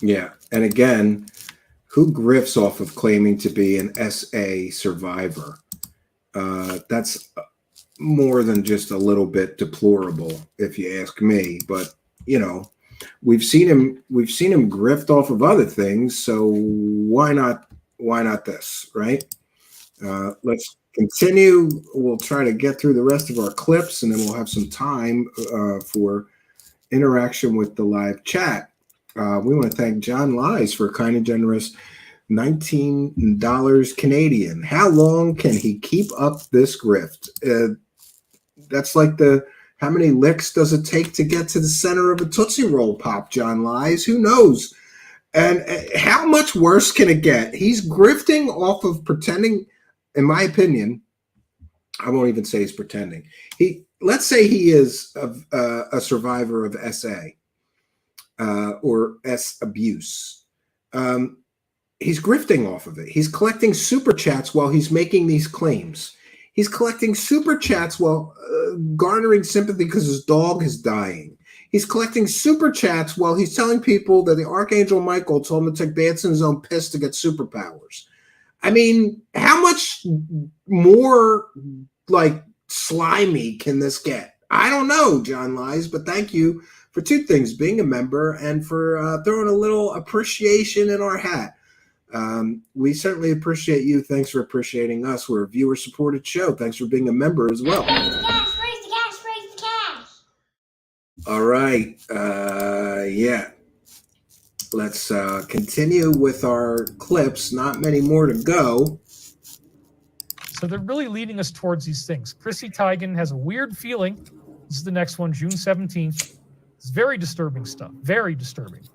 S4: Yeah, and again, who grifts off of claiming to be an SA survivor? That's more than just a little bit deplorable, if you ask me. But you know, we've seen him grift off of other things, so why not this, right? Let's continue. We'll try to get through the rest of our clips, and then we'll have some time for interaction with the live chat. We want to thank John Lies for a kind and generous $19 Canadian. How long can he keep up this grift? That's like how many licks does it take to get to the center of a Tootsie Roll Pop, John Lies? Who knows? And how much worse can it get? He's grifting off of pretending, in my opinion. I won't even say he's pretending. Let's say he is a survivor of SA or S abuse. He's grifting off of it. He's collecting super chats while he's making these claims. He's collecting super chats while garnering sympathy because his dog is dying. He's collecting super chats while he's telling people that the Archangel Michael told him to take baths in his own piss to get superpowers. I mean, how much more like slimy can this get? I don't know, John Lies, but thank you for two things: being a member and for throwing a little appreciation in our hat. We certainly appreciate you. Thanks for appreciating us. We're a viewer-supported show. Thanks for being a member as well.
S5: Raise the cash, raise the cash, raise the cash.
S4: All right. Yeah. Let's continue with our clips. Not many more to go.
S2: So they're really leading us towards these things. Chrissy Teigen has a weird feeling. This is the next one, June 17th. It's very disturbing stuff. Very disturbing.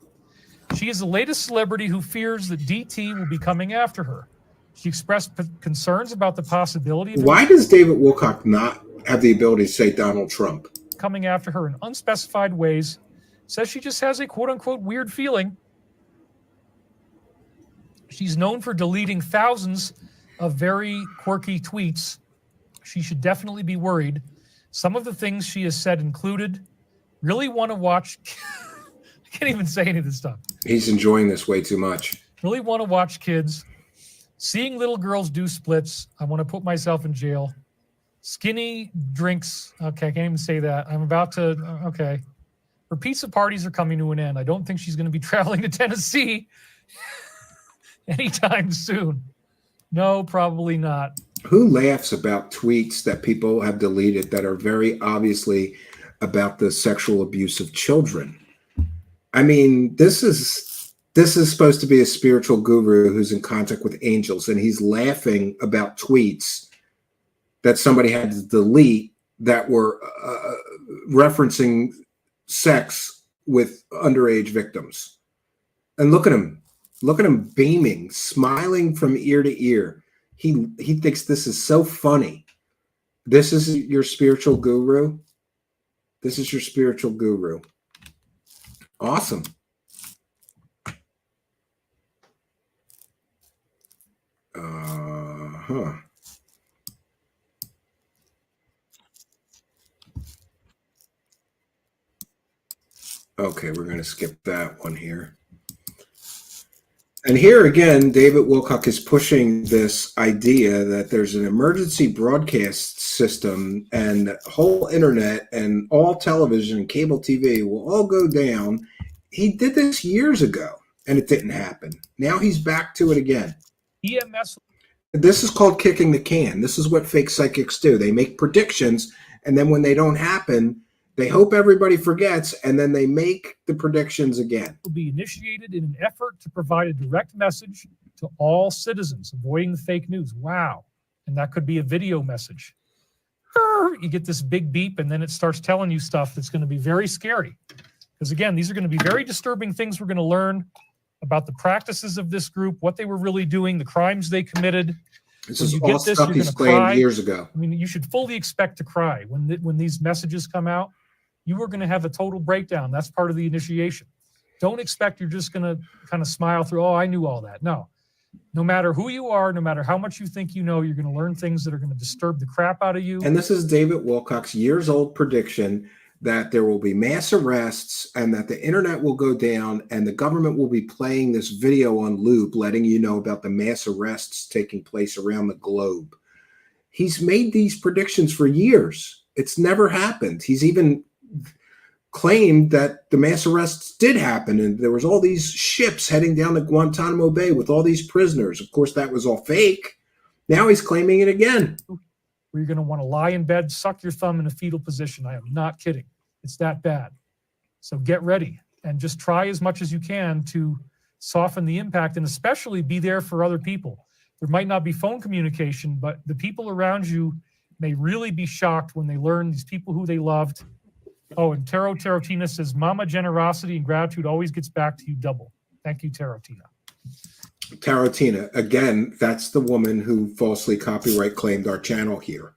S2: She is the latest celebrity who fears that DT will be coming after her. She expressed concerns about the possibility of
S4: Why does David Wilcock not have the ability to say Donald Trump?
S2: Coming after her in unspecified ways. Says she just has a quote-unquote weird feeling. She's known for deleting thousands of very quirky tweets. She should definitely be worried. Some of the things she has said included, really want to watch... I can't even say any of this stuff.
S4: He's enjoying this way too much.
S2: Really want to watch kids. Seeing little girls do splits. I want to put myself in jail. Skinny drinks. Okay, I can't even say that. I'm about to. Okay. Her pizza parties are coming to an end. I don't think she's going to be traveling to Tennessee anytime soon. No, probably not.
S4: Who laughs about tweets that people have deleted that are very obviously about the sexual abuse of children? I mean, this is supposed to be a spiritual guru who's in contact with angels, and he's laughing about tweets that somebody had to delete that were referencing sex with underage victims. And look at him beaming, smiling from ear to ear. He thinks this is so funny. This is your spiritual guru. This is your spiritual guru. Awesome. Okay, we're going to skip that one here. And here again, David Wilcock is pushing this idea that there's an emergency broadcast system and the whole internet and all television and cable TV will all go down. He did this years ago and it didn't happen. Now he's back to it again.
S2: EMS.
S4: This is called kicking the can. This is what fake psychics do. They make predictions, and then when they don't happen, they hope everybody forgets, and then they make the predictions again.
S2: Will be initiated in an effort to provide a direct message to all citizens, avoiding the fake news. Wow. And that could be a video message. You get this big beep, and then it starts telling you stuff that's going to be very scary. Because again, these are going to be very disturbing things we're going to learn about the practices of this group, what they were really doing, the crimes they committed.
S4: This is all stuff he's claimed years ago.
S2: I mean, you should fully expect to cry when these messages come out. You are going to have a total breakdown. That's part of the initiation. Don't expect you're just going to kind of smile through, oh, I knew all that. No. No matter who you are, no matter how much you think you know, you're going to learn things that are going to disturb the crap out of you.
S4: And this is David Wilcock's years-old prediction that there will be mass arrests and that the internet will go down and the government will be playing this video on loop, letting you know about the mass arrests taking place around the globe. He's made these predictions for years. It's never happened. He's even claimed that the mass arrests did happen and there was all these ships heading down to Guantanamo Bay with all these prisoners. Of course, that was all fake. Now he's claiming it again.
S2: Where you're going to want to lie in bed, suck your thumb in a fetal position. I am not kidding. It's that bad. So get ready and just try as much as you can to soften the impact and especially be there for other people. There might not be phone communication, but the people around you may really be shocked when they learn these people who they loved. Oh, and Tarotina says, Mama, generosity and gratitude always gets back to you double. Thank you, Tarotina.
S4: Tarotina, again, that's the woman who falsely copyright claimed our channel here.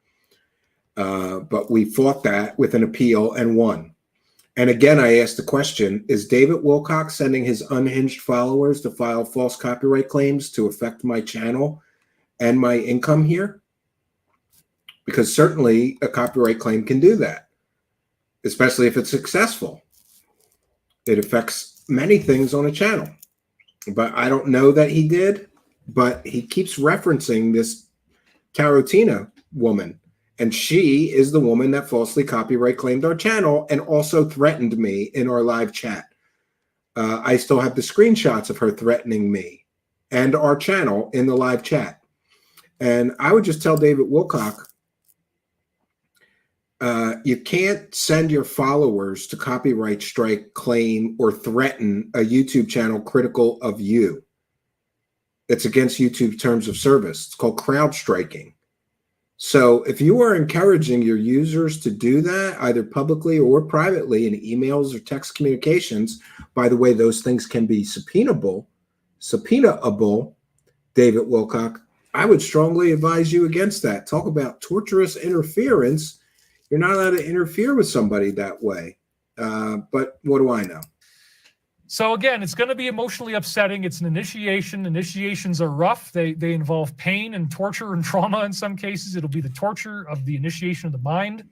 S4: But we fought that with an appeal and won. And again, I asked the question, is David Wilcock sending his unhinged followers to file false copyright claims to affect my channel and my income here? Because certainly a copyright claim can do that, especially if it's successful. It affects many things on a channel. But I don't know that he did, but he keeps referencing this Tarotina woman. And she is the woman that falsely copyright claimed our channel and also threatened me in our live chat. I still have the screenshots of her threatening me and our channel in the live chat. And I would just tell David Wilcock, you can't send your followers to copyright strike, claim, or threaten a YouTube channel critical of you. It's against YouTube terms of service. It's called crowd striking. So if you are encouraging your users to do that, either publicly or privately in emails or text communications, by the way, those things can be subpoenaable, David Wilcock, I would strongly advise you against that. Talk about torturous interference. You're not allowed to interfere with somebody that way. But what do I know?
S2: So again, it's going to be emotionally upsetting. It's an initiation. Initiations are rough. They involve pain and torture and trauma in some cases. It'll be the torture of the initiation of the mind,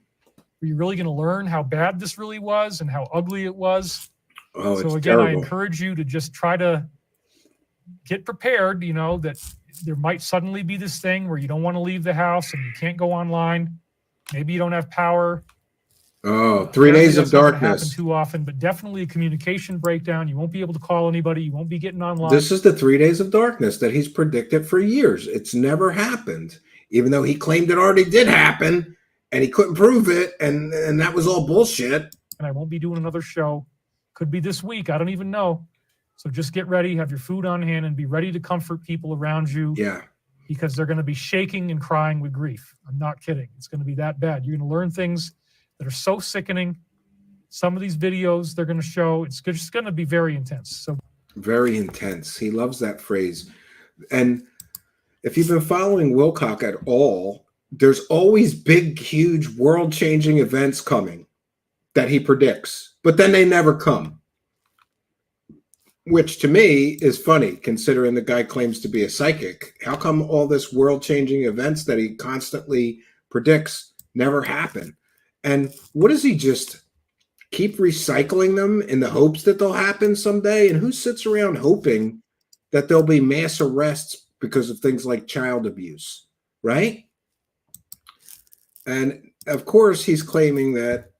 S2: where you're really going to learn how bad this really was and how ugly it was.
S4: Oh,
S2: so
S4: it's
S2: again,
S4: terrible.
S2: I encourage you to just try to get prepared, that there might suddenly be this thing where you don't want to leave the house and you can't go online. Maybe you don't have power.
S4: Oh, 3 days of
S2: That's not gonna happen
S4: darkness.
S2: too often, but definitely a communication breakdown. You won't be able to call anybody. You won't be getting online.
S4: This is the 3 days of darkness that he's predicted for years. It's never happened, even though he claimed it already did happen and he couldn't prove it. And that was all bullshit.
S2: And I won't be doing another show. Could be this week. I don't even know. So just get ready, have your food on hand, and be ready to comfort people around you.
S4: Yeah.
S2: Because they're going to be shaking and crying with grief. I'm not kidding. It's going to be that bad. You're going to learn things that are so sickening. Some of these videos they're going to show, it's just going to be very intense. So
S4: very intense. He loves that phrase. And if you've been following Wilcock at all, there's always big, huge, world-changing events coming that he predicts, but then they never come. Which to me is funny, considering the guy claims to be a psychic. How come all this world-changing events that he constantly predicts never happen? And what does he just keep recycling them in the hopes that they'll happen someday? And who sits around hoping that there'll be mass arrests because of things like child abuse, right? And of course, he's claiming that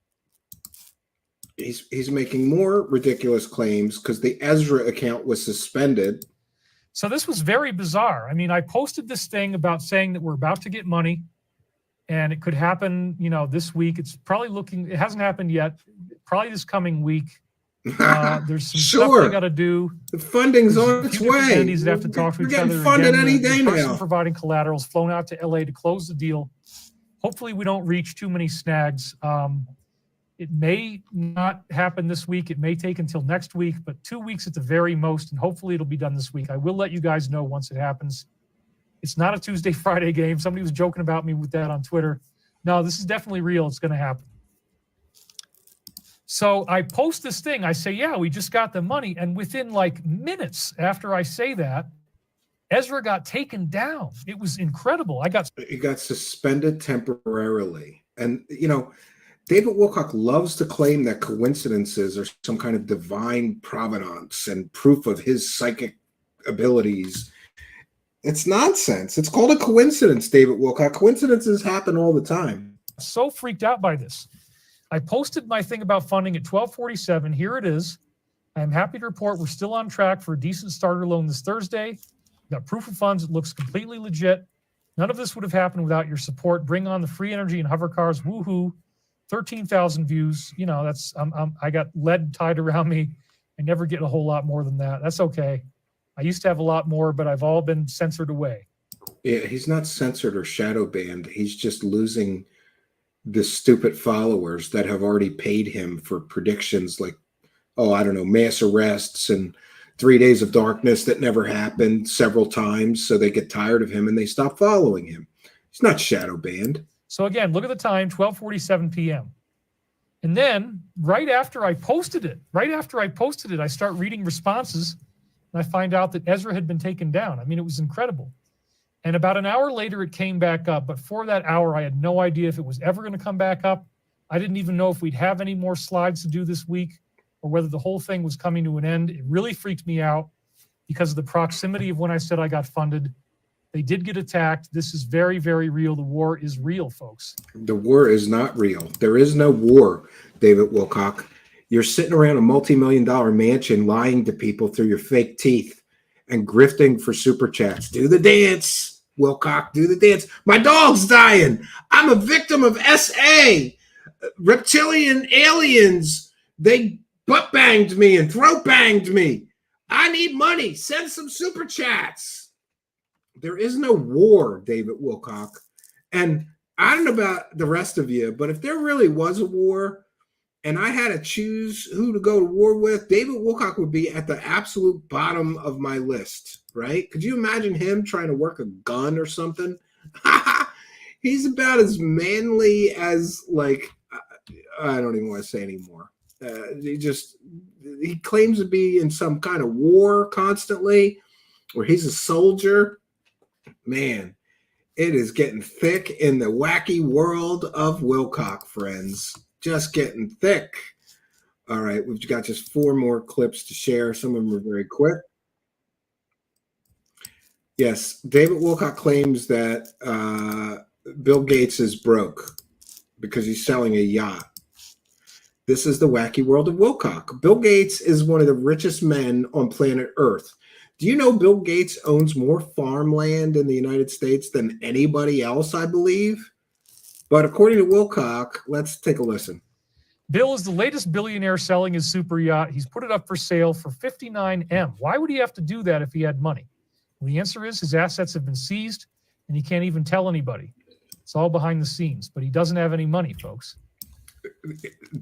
S4: he's making more ridiculous claims because the Ezra account was suspended.
S2: So this was very bizarre. I mean, I posted this thing about saying that we're about to get money and it could happen, this week. It's probably it hasn't happened yet. Probably this coming week. There's some stuff they got to do.
S4: The funding's on its way.
S2: Entities that have to talk to each other.
S4: Funded any day
S2: the person
S4: now.
S2: Providing collaterals flown out to LA to close the deal. Hopefully we don't reach too many snags. It may not happen this week. It may take until next week, but 2 weeks at the very most, and hopefully it'll be done this week. I will let you guys know once it happens. It's not a Tuesday, Friday game. Somebody was joking about me with that on Twitter. No, this is definitely real. It's going to happen. So I post this thing. I say, yeah, we just got the money. And within like minutes after I say that, Ezra got taken down. It was incredible.
S4: He got suspended temporarily. And, David Wilcock loves to claim that coincidences are some kind of divine provenance and proof of his psychic abilities. It's nonsense. It's called a coincidence, David Wilcock. Coincidences happen all the time.
S2: So freaked out by this. I posted my thing about funding at 12:47. Here it is. I'm happy to report we're still on track for a decent starter loan this Thursday. Got proof of funds. It looks completely legit. None of this would have happened without your support. Bring on the free energy and hover cars. Woohoo. 13,000 views. I got lead tied around me. I never get a whole lot more than that. That's okay. I used to have a lot more, but I've all been censored away.
S4: Yeah, he's not censored or shadow banned. He's just losing the stupid followers that have already paid him for predictions like, mass arrests and 3 days of darkness that never happened several times. So they get tired of him and they stop following him. He's not shadow banned.
S2: So again, look at the time, 12:47 p.m. And then right after I posted it, I start reading responses and I find out that Ezra had been taken down. I mean, it was incredible. And about an hour later, it came back up. But for that hour, I had no idea if it was ever going to come back up. I didn't even know if we'd have any more slides to do this week or whether the whole thing was coming to an end. It really freaked me out because of the proximity of when I said I got funded. They did get attacked. This is very, very real. The war is real, folks.
S4: The war is not real. There is no war, David Wilcock. You're sitting around a multi-million-dollar mansion lying to people through your fake teeth and grifting for super chats. Do the dance, Wilcock. Do the dance. My dog's dying. I'm a victim of SA. Reptilian aliens. They butt banged me and throat banged me. I need money. Send some super chats. There is no war, David Wilcock. And I don't know about the rest of you, but if there really was a war and I had to choose who to go to war with, David Wilcock would be at the absolute bottom of my list, right? Could you imagine him trying to work a gun or something? He's about as manly as, I don't even want to say anymore. He claims to be in some kind of war constantly, or he's a soldier. Man, it is getting thick in the wacky world of Wilcock, friends. Just getting thick. All right, we've got just 4 more clips to share. Some of them are very quick. Yes, David Wilcock claims that Bill Gates is broke. because he's selling a yacht. This is the wacky world of Wilcock. Bill Gates is one of the richest men on planet Earth. Do you know Bill Gates owns more farmland in the United States than anybody else, I believe? But according to Wilcock, let's take a listen.
S2: Bill is the latest billionaire selling his super yacht. He's put it up for sale for $59M. Why would he have to do that if he had money? Well, the answer is his assets have been seized, and he can't even tell anybody. It's all behind the scenes, but he doesn't have any money, folks.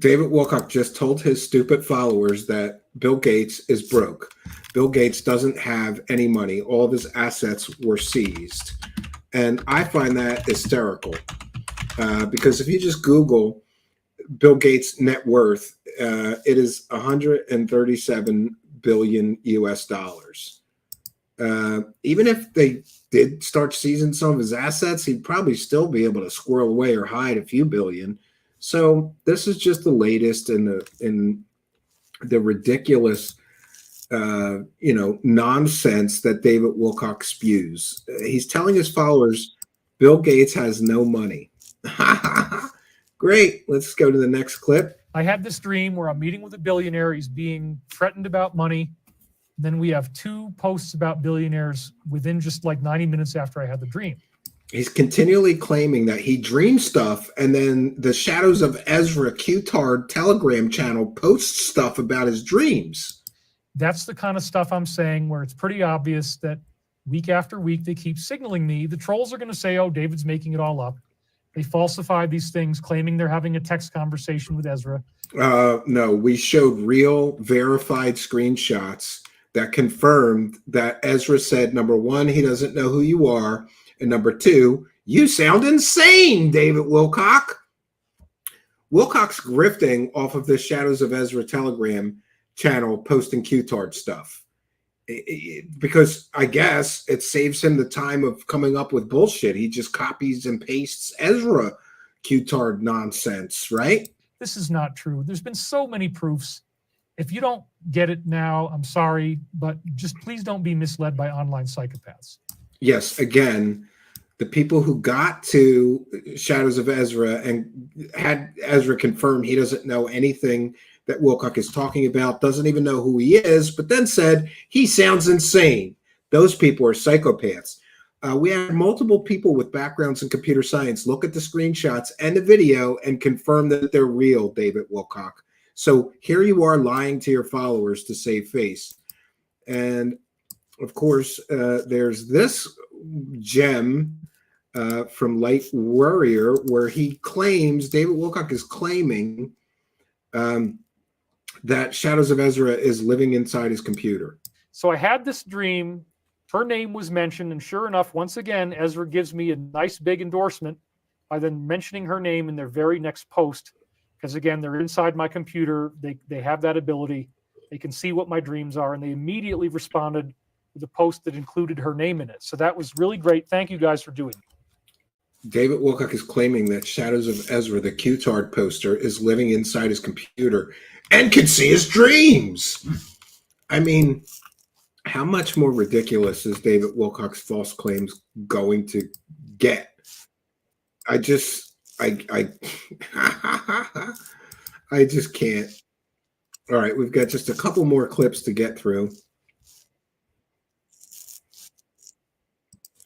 S4: David Wilcock just told his stupid followers that Bill Gates is broke. Bill Gates doesn't have any money. All of his assets were seized. And I find that hysterical because if you just Google Bill Gates' net worth, it is 137 billion US dollars. Even if they did start seizing some of his assets, he'd probably still be able to squirrel away or hide a few billion. So this is just the latest in the ridiculous, nonsense that David Wilcock spews. He's telling his followers Bill Gates has no money. Great. Let's go to the next clip.
S2: I had this dream where I'm meeting with a billionaire. He's being threatened about money. Then we have 2 posts about billionaires within just like 90 minutes after I had the dream.
S4: He's continually claiming that he dreams stuff, and then the Shadows of Ezra Q-Tard Telegram channel posts stuff about his dreams.
S2: That's the kind of stuff I'm saying where it's pretty obvious that week after week they keep signaling me. The trolls are going to say, oh, David's making it all up. They falsify these things, claiming they're having a text conversation with Ezra.
S4: No, we showed real verified screenshots that confirmed that Ezra said, number one, he doesn't know who you are. And number 2, you sound insane, David Wilcock. Wilcock's grifting off of the Shadows of Ezra Telegram channel, posting Q-Tard stuff. Because I guess it saves him the time of coming up with bullshit. He just copies and pastes Ezra Q-Tard nonsense, right?
S2: This is not true. There's been so many proofs. If you don't get it now, I'm sorry, but just please don't be misled by online psychopaths.
S4: Yes, again, the people who got to Shadows of Ezra and had Ezra confirm he doesn't know anything that Wilcock is talking about, doesn't even know who he is, but then said he sounds insane. Those people are psychopaths. We had multiple people with backgrounds in computer science look at the screenshots and the video and confirm that they're real, David Wilcock. So here you are lying to your followers to save face. And of course, there's this gem from Light Warrior where he claims, David Wilcock is claiming that Shadows of Ezra is living inside his computer.
S2: So I had this dream. Her name was mentioned. And sure enough, once again, Ezra gives me a nice big endorsement by then mentioning her name in their very next post. Because again, they're inside my computer. They have that ability. They can see what my dreams are. And they immediately responded with a post that included her name in it. So that was really great. Thank you guys for doing it.
S4: David Wilcock is claiming that Shadows of Ezra, the Q-Tard poster, is living inside his computer and can see his dreams. I mean, how much more ridiculous is David Wilcock's false claims going to get? I just can't. All right, we've got just a couple more clips to get through.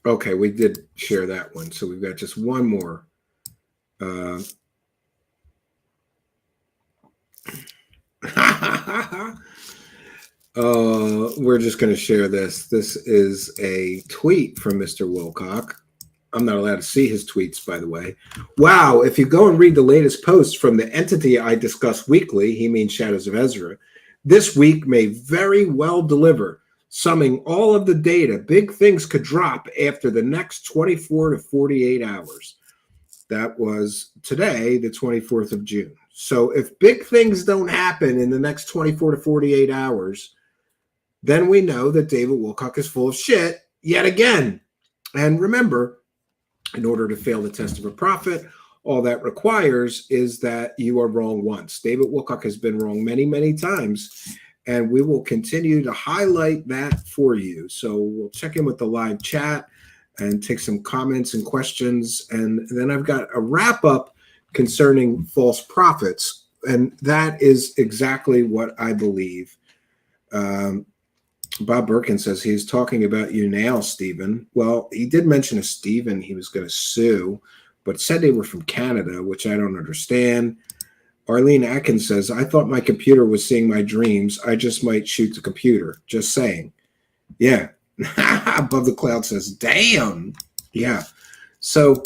S4: Okay, we did share that one, so we've got just one more. We're just going to share this. This is a tweet from Mr. Wilcock. I'm not allowed to see his tweets, by the way. Wow, if you go and read the latest posts from the entity I discuss weekly, he means Shadows of Ezra, this week may very well deliver. Summing all of the data, big things could drop after the next 24 to 48 hours. That was today, the 24th of June. So if big things don't happen in the next 24 to 48 hours, then we know that David Wilcock is full of shit yet again. And remember, in order to fail the test of a prophet, all that requires is that you are wrong once. David Wilcock has been wrong many, many times. And we will continue to highlight that for you. So we'll check in with the live chat and take some comments and questions. And then I've got a wrap up concerning false prophets. And that is exactly what I believe. Bob Birkin says he's talking about you now, Stephen. Well, he did mention a Stephen he was going to sue, but said they were from Canada, which I don't understand. Arlene Atkins says, I thought my computer was seeing my dreams. I just might shoot the computer. Just saying. Yeah. Above the Cloud says, damn. Yeah. So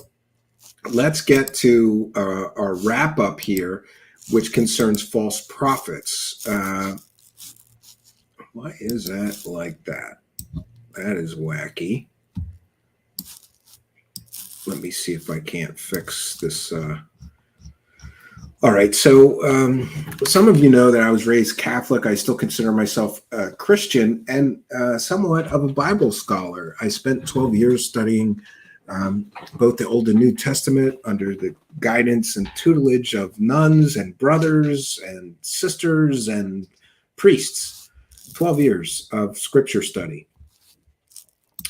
S4: let's get to our wrap up here, which concerns false prophets. Why is that like that? That is wacky. Let me see if I can't fix this. All right. So some of you know that I was raised Catholic. I still consider myself a Christian and somewhat of a Bible scholar. I spent 12 years studying both the Old and New Testament under the guidance and tutelage of nuns and brothers and sisters and priests. 12 years of scripture study.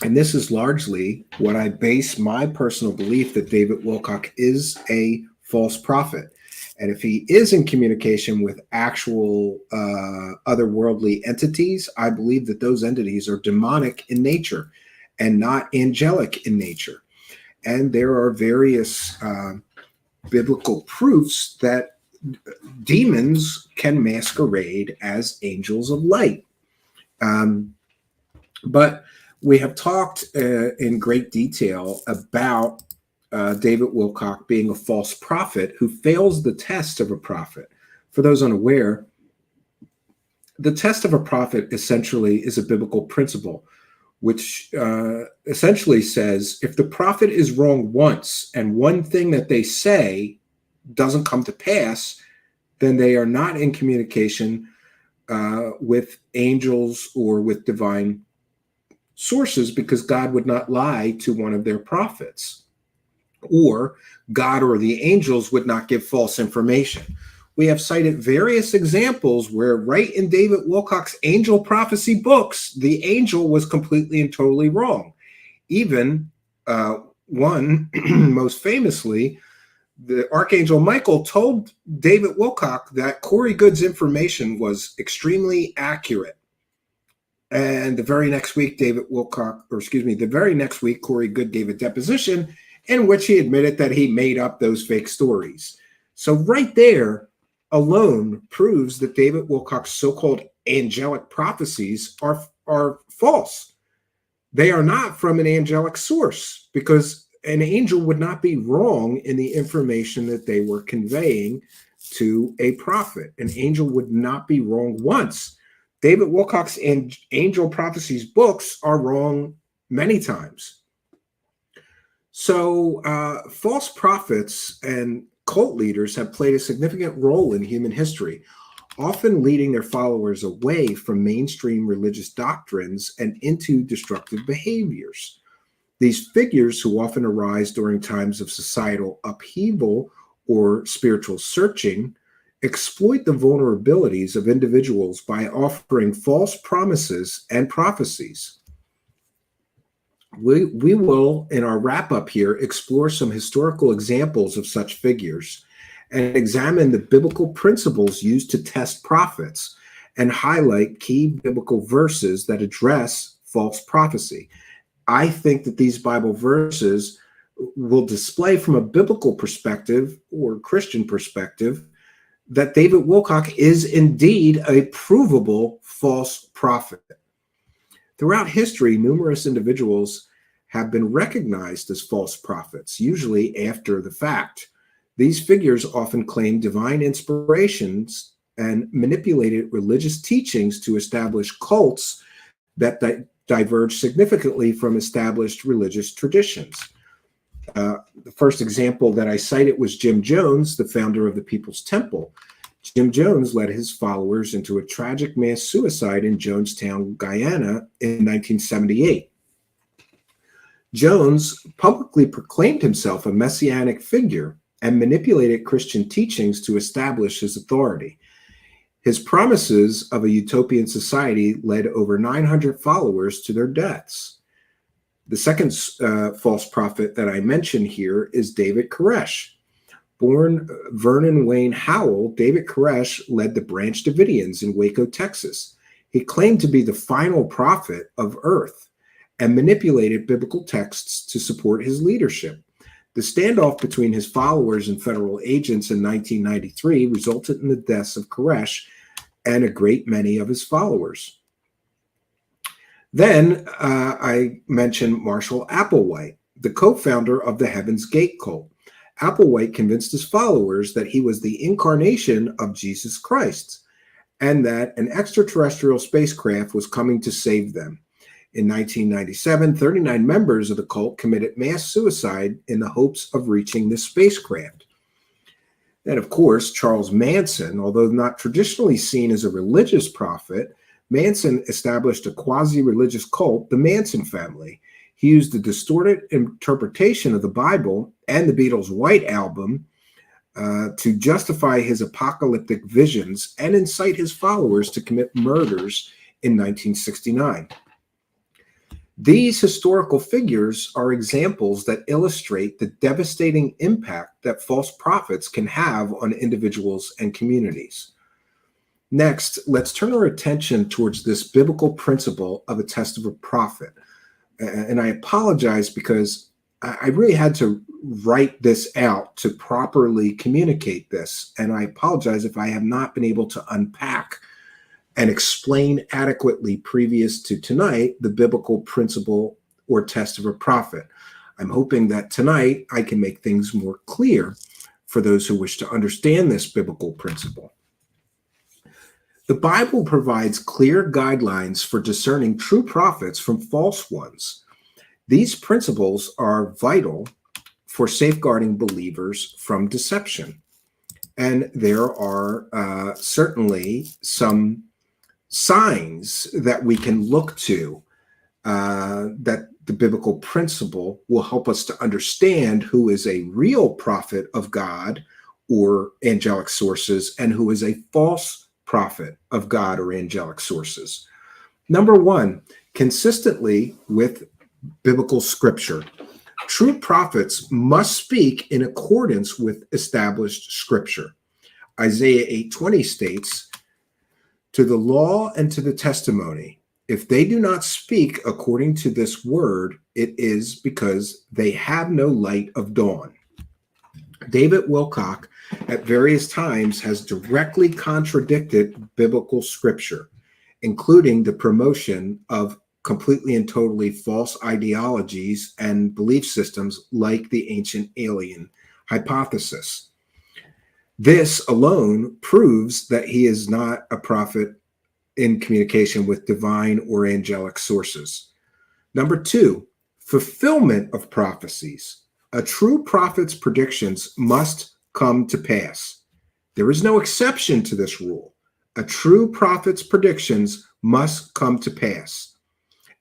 S4: And this is largely what I base my personal belief that David Wilcock is a false prophet. And if he is in communication with actual otherworldly entities, I believe that those entities are demonic in nature and not angelic in nature. And there are various biblical proofs that demons can masquerade as angels of light. But we have talked in great detail about David Wilcock being a false prophet who fails the test of a prophet. For those unaware, the test of a prophet essentially is a biblical principle, which essentially says if the prophet is wrong once and one thing that they say doesn't come to pass, then they are not in communication with angels or with divine sources, because God would not lie to one of their prophets, or God or the angels would not give false information. We have cited various examples where right in David Wilcock's angel prophecy books, the angel was completely and totally wrong. Even one, most famously, the Archangel Michael told David Wilcock that Corey Good's information was extremely accurate. And the very next week, the very next week, Corey Good gave a deposition in which he admitted that he made up those fake stories. So right there alone proves that David Wilcock's so-called angelic prophecies are false. They are not from an angelic source, because an angel would not be wrong in the information that they were conveying to a prophet. An angel would not be wrong once. David Wilcock's angel prophecies books are wrong many times. So false prophets and cult leaders have played a significant role in human history, often leading their followers away from mainstream religious doctrines and into destructive behaviors. These figures, who often arise during times of societal upheaval or spiritual searching, exploit the vulnerabilities of individuals by offering false promises and prophecies. We will, in our wrap-up here, explore some historical examples of such figures and examine the biblical principles used to test prophets and highlight key biblical verses that address false prophecy. I think that these Bible verses will display from a biblical perspective or Christian perspective that David Wilcock is indeed a provable false prophet. Throughout history, numerous individuals have been recognized as false prophets, usually after the fact. These figures often claim divine inspirations and manipulated religious teachings to establish cults that diverge significantly from established religious traditions. The first example that I cited was Jim Jones, the founder of the People's Temple. Jim Jones led his followers into a tragic mass suicide in Jonestown, Guyana in 1978. Jones publicly proclaimed himself a messianic figure and manipulated Christian teachings to establish his authority. His promises of a utopian society led over 900 followers to their deaths. The second false prophet that I mentioned here is David Koresh. Born Vernon Wayne Howell, David Koresh led the Branch Davidians in Waco, Texas. He claimed to be the final prophet of Earth and manipulated biblical texts to support his leadership. The standoff between his followers and federal agents in 1993 resulted in the deaths of Koresh and a great many of his followers. Then I mentioned Marshall Applewhite, the co-founder of the Heaven's Gate cult. Applewhite convinced his followers that he was the incarnation of Jesus Christ and that an extraterrestrial spacecraft was coming to save them. In 1997, 39 members of the cult committed mass suicide in the hopes of reaching this spacecraft. And of course, Charles Manson, although not traditionally seen as a religious prophet, Manson established a quasi-religious cult, the Manson family. He used a distorted interpretation of the Bible and the Beatles' White Album to justify his apocalyptic visions and incite his followers to commit murders in 1969. These historical figures are examples that illustrate the devastating impact that false prophets can have on individuals and communities. Next, let's turn our attention towards this biblical principle of a test of a prophet. And I apologize because I really had to write this out to properly communicate this. And I apologize if I have not been able to unpack and explain adequately previous to tonight the biblical principle or test of a prophet. I'm hoping that tonight I can make things more clear for those who wish to understand this biblical principle. The Bible provides clear guidelines for discerning true prophets from false ones. These principles are vital for safeguarding believers from deception. And there are certainly some signs that we can look to that the biblical principle will help us to understand who is a real prophet of God or angelic sources and who is a false prophet of God or angelic sources. Number one, consistently with biblical scripture, true prophets must speak in accordance with established scripture. Isaiah 8:20 states, "To the law and to the testimony, if they do not speak according to this word, it is because they have no light of dawn." David Wilcock at various times has directly contradicted biblical scripture, including the promotion of completely and totally false ideologies and belief systems like the ancient alien hypothesis. This alone proves that he is not a prophet in communication with divine or angelic sources. Number two, fulfillment of prophecies. A true prophet's predictions must come to pass. There is no exception to this rule. A true prophet's predictions must come to pass.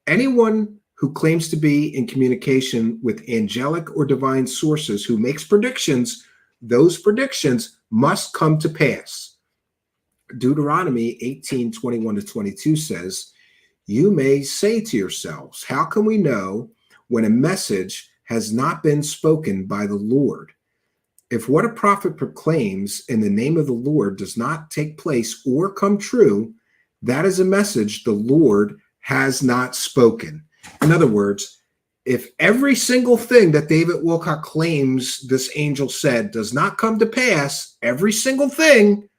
S4: Anyone who claims to be in communication with angelic or divine sources who makes predictions, those predictions must come to pass. Deuteronomy 18:21-22 says, "You may say to yourselves, how can we know when a message has not been spoken by the Lord? If what a prophet proclaims in the name of the Lord does not take place or come true, that is a message the Lord has not spoken." In other words, if every single thing that David Wilcock claims this angel said does not come to pass, every single thing,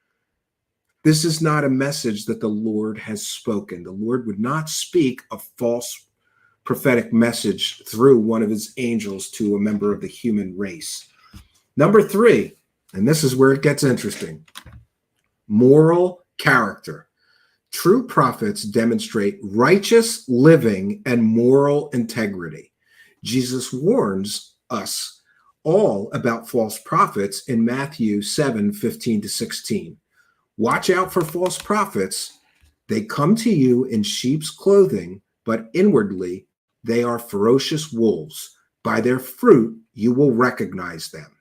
S4: this is not a message that the Lord has spoken. The Lord would not speak a false prophetic message through one of his angels to a member of the human race. Number three, and this is where it gets interesting, moral character. True prophets demonstrate righteous living and moral integrity. Jesus warns us all about false prophets in Matthew 7:15-16. Watch out for false prophets. They come to you in sheep's clothing, but inwardly they are ferocious wolves. By their fruit you will recognize them.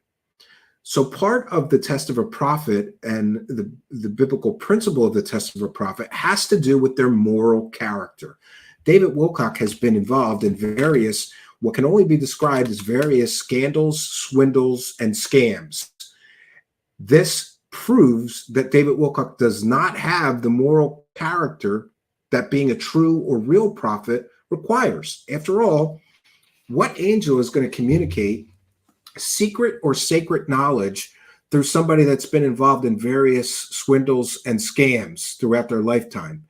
S4: So part of the test of a prophet and the biblical principle of the test of a prophet has to do with their moral character. David Wilcock has been involved in various, what can only be described as various scandals, swindles, and scams. This proves that David Wilcock does not have the moral character that being a true or real prophet requires. After all, what angel is going to communicate secret or sacred knowledge through somebody that's been involved in various swindles and scams throughout their lifetime?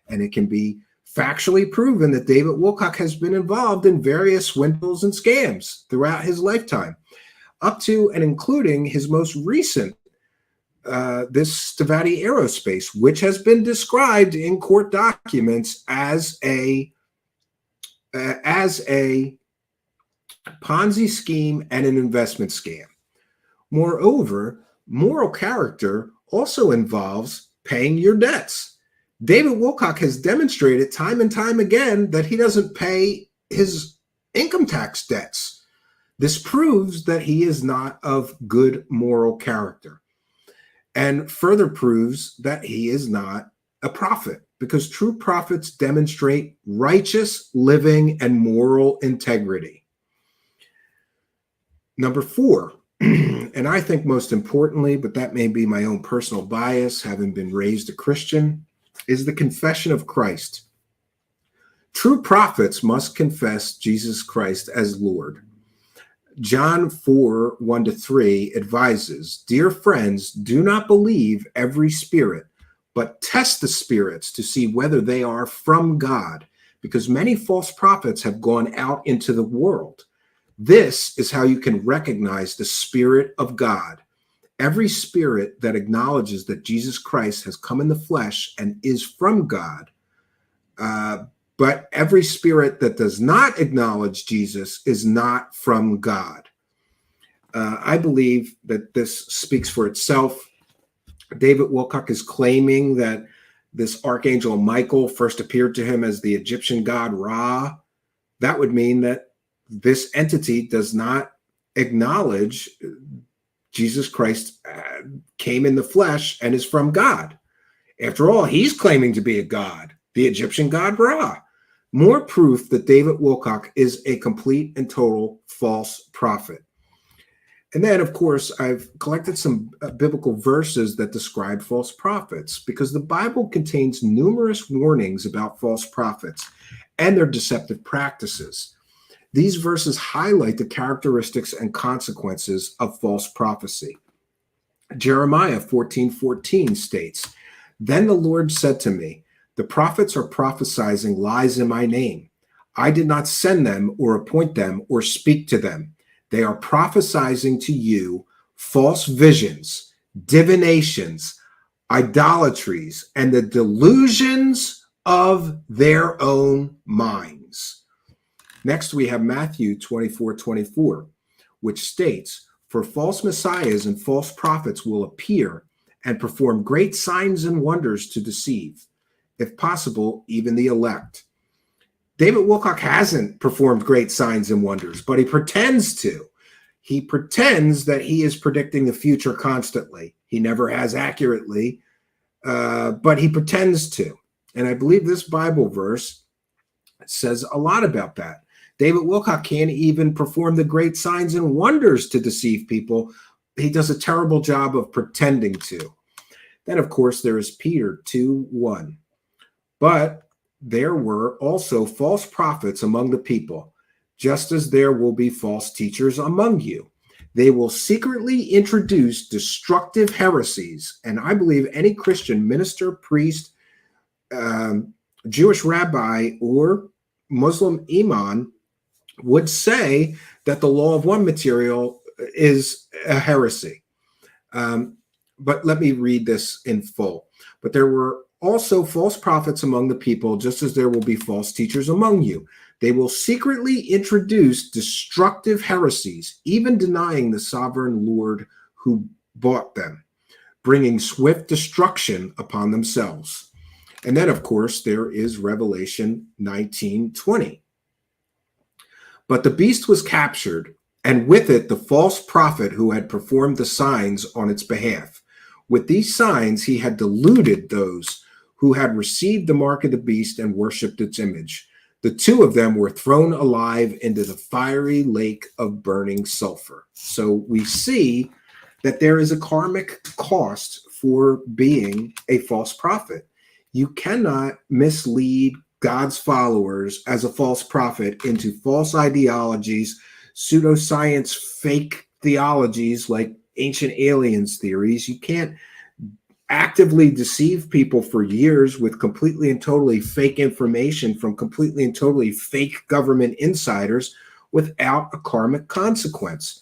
S4: And it can be factually proven that David Wilcock has been involved in various swindles and scams throughout his lifetime, up to and including his most recent, this Stavati Aerospace, which has been described in court documents as a Ponzi scheme and an investment scam. Moreover, moral character also involves paying your debts. David Wilcock has demonstrated time and time again that he doesn't pay his income tax debts. This proves that he is not of good moral character, and further proves that he is not a prophet, because true prophets demonstrate righteous living and moral integrity. Number 4, and I think most importantly, but that may be my own personal bias, having been raised a Christian, is the confession of Christ. True prophets must confess Jesus Christ as Lord. John 4:1-3 advises, "Dear friends, do not believe every spirit, but test the spirits to see whether they are from God, because many false prophets have gone out into the world. This is how you can recognize the Spirit of God. Every spirit that acknowledges that Jesus Christ has come in the flesh and is from God, but every spirit that does not acknowledge Jesus is not from God." I believe that this speaks for itself. David Wilcock is claiming that this archangel Michael first appeared to him as the Egyptian god Ra. That would mean that this entity does not acknowledge Jesus Christ came in the flesh and is from God. After all, he's claiming to be a god, the Egyptian god Ra. More proof that David Wilcock is a complete and total false prophet. And then, of course, I've collected some biblical verses that describe false prophets, because the Bible contains numerous warnings about false prophets and their deceptive practices. These verses highlight the characteristics and consequences of false prophecy. Jeremiah 14:14 states, "Then the Lord said to me, the prophets are prophesying lies in my name. I did not send them or appoint them or speak to them. They are prophesying to you false visions, divinations, idolatries, and the delusions of their own minds." Next, we have Matthew 24:24, which states, "For false messiahs and false prophets will appear and perform great signs and wonders to deceive, if possible, even the elect." David Wilcock hasn't performed great signs and wonders, but he pretends to. He pretends that he is predicting the future constantly. He never has accurately, but he pretends to. And I believe this Bible verse says a lot about that. David Wilcock can't even perform the great signs and wonders to deceive people. He does a terrible job of pretending to. Then, of course, there is Peter 2:1. "But there were also false prophets among the people, just as there will be false teachers among you. They will secretly introduce destructive heresies." And I believe any Christian minister, priest, Jewish rabbi, or Muslim imam would say that the law of one material is a heresy. But let me read this in full. "But there were also false prophets among the people, just as there will be false teachers among you. They will secretly introduce destructive heresies, even denying the sovereign Lord who bought them, bringing swift destruction upon themselves." And then, of course, there is Revelation 19:20. "But the beast was captured, and with it the false prophet who had performed the signs on its behalf. With these signs he had deluded those who had received the mark of the beast and worshipped its image. The two of them were thrown alive into the fiery lake of burning sulfur." So we see that there is a karmic cost for being a false prophet. You cannot mislead God's followers as a false prophet into false ideologies, pseudoscience, fake theologies like ancient aliens theories. You can't actively deceive people for years with completely and totally fake information from completely and totally fake government insiders without a karmic consequence.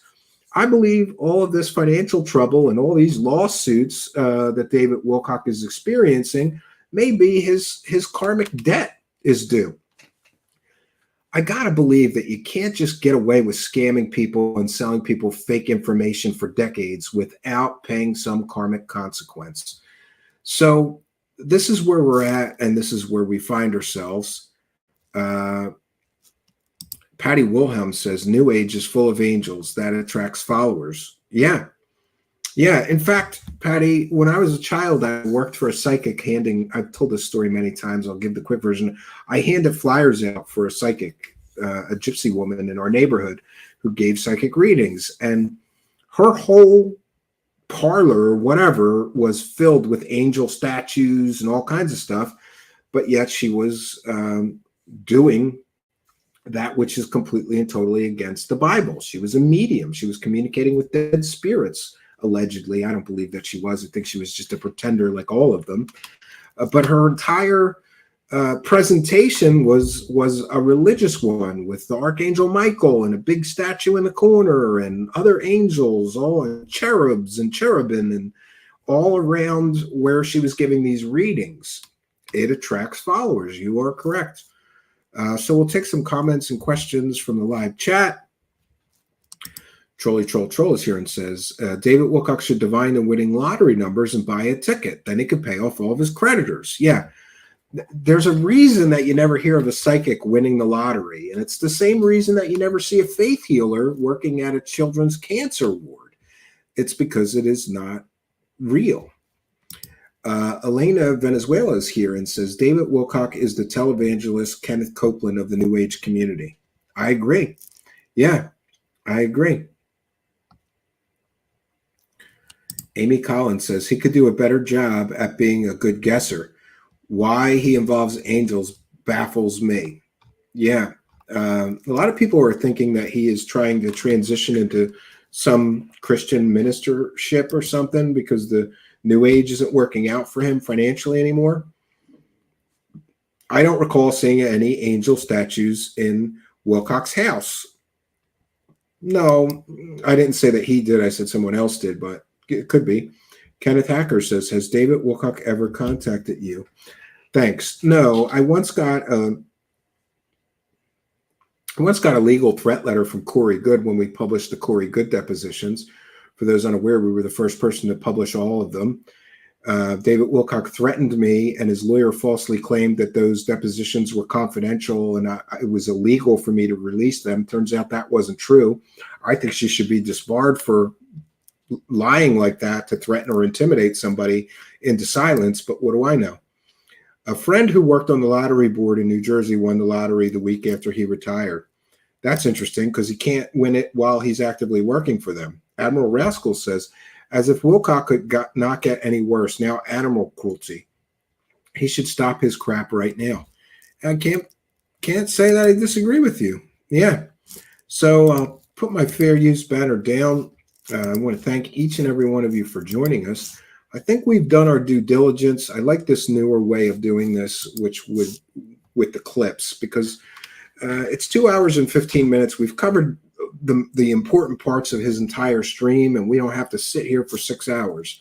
S4: I believe all of this financial trouble and all these lawsuits that David Wilcock is experiencing may be his karmic debt is due. I gotta believe that you can't just get away with scamming people and selling people fake information for decades without paying some karmic consequence. So this is where we're at, and this is where we find ourselves. Patty Wilhelm says, New Age is full of angels. That attracts followers. Yeah. Yeah. In fact, Patty, when I was a child, I worked for a psychic I've told this story many times. I'll give the quick version. I handed flyers out for a psychic, a gypsy woman in our neighborhood who gave psychic readings. And her whole parlor or whatever was filled with angel statues and all kinds of stuff. But yet she was doing that which is completely and totally against the Bible. She was a medium. She was communicating with dead spirits, allegedly. I don't believe that she was. I think she was just a pretender like all of them. But her entire presentation was a religious one with the Archangel Michael and a big statue in the corner and other angels, all cherubs and cherubim and all around where she was giving these readings. It attracts followers. You are correct. So we'll take some comments and questions from the live chat. Trolly Troll is here and says, David Wilcock should divine the winning lottery numbers and buy a ticket. Then he could pay off all of his creditors. Yeah. There's a reason that you never hear of a psychic winning the lottery. And it's the same reason that you never see a faith healer working at a children's cancer ward. It's because it is not real. Elena Venezuela is here and says, David Wilcock is the televangelist Kenneth Copeland of the New Age community. I agree. Yeah, I agree. Amy Collins says he could do a better job at being a good guesser. Why he involves angels baffles me. Yeah. A lot of people are thinking that he is trying to transition into some Christian ministership or something because the New Age isn't working out for him financially anymore. I don't recall seeing any angel statues in Wilcock's house. No, I didn't say that he did. I said someone else did, but it could be. Kenneth Hacker says, has David Wilcock ever contacted you? Thanks. No, I once got a legal threat letter from Corey Good when we published the Corey Good depositions. For those unaware, we were the first person to publish all of them. David Wilcock threatened me, and his lawyer falsely claimed that those depositions were confidential and it was illegal for me to release them. Turns out that wasn't true. I think she should be disbarred for lying like that to threaten or intimidate somebody into silence. But what do I know? A friend who worked on the lottery board in New Jersey won the lottery the week after he retired. That's interesting because he can't win it while he's actively working for them. Admiral Rascal says, as if Wilcock could not get any worse, now animal cruelty. He should stop his crap right now. I can't say that I disagree with you. Yeah. So I'll put my fair use banner down. I want to thank each and every one of you for joining us. I think we've done our due diligence. I like this newer way of doing this, which would with the clips, because it's 2 hours and 15 minutes. We've covered the important parts of his entire stream, and we don't have to sit here for 6 hours.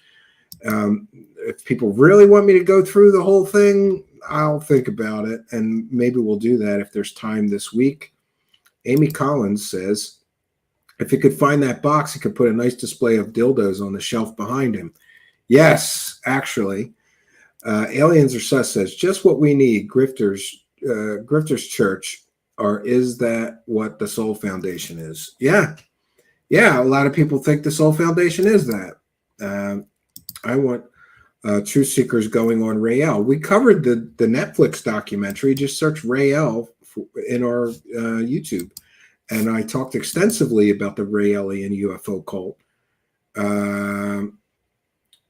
S4: If people really want me to go through the whole thing, I'll think about it, and maybe we'll do that if there's time this week. Amy Collins says, if he could find that box, he could put a nice display of dildos on the shelf behind him. Yes, actually. Aliens Are Sus says, just what we need, Grifters Church. Or is that what the Soul Foundation is? Yeah. Yeah, a lot of people think the Soul Foundation is that. I want Truth Seekers going on Rael. We covered the Netflix documentary. Just search Rael in our YouTube. And I talked extensively about the Raelian UFO cult.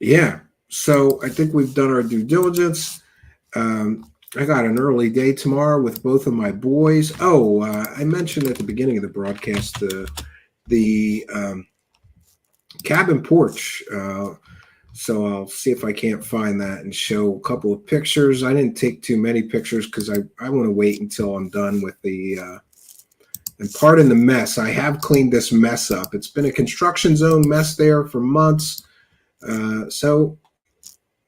S4: Yeah, so I think we've done our due diligence. I got an early day tomorrow with both of my boys. Oh, I mentioned at the beginning of the broadcast the cabin porch. So I'll see if I can't find that and show a couple of pictures. I didn't take too many pictures because I want to wait until I'm done with the and pardon the mess. I have cleaned this mess up. It's been a construction zone mess there for months. So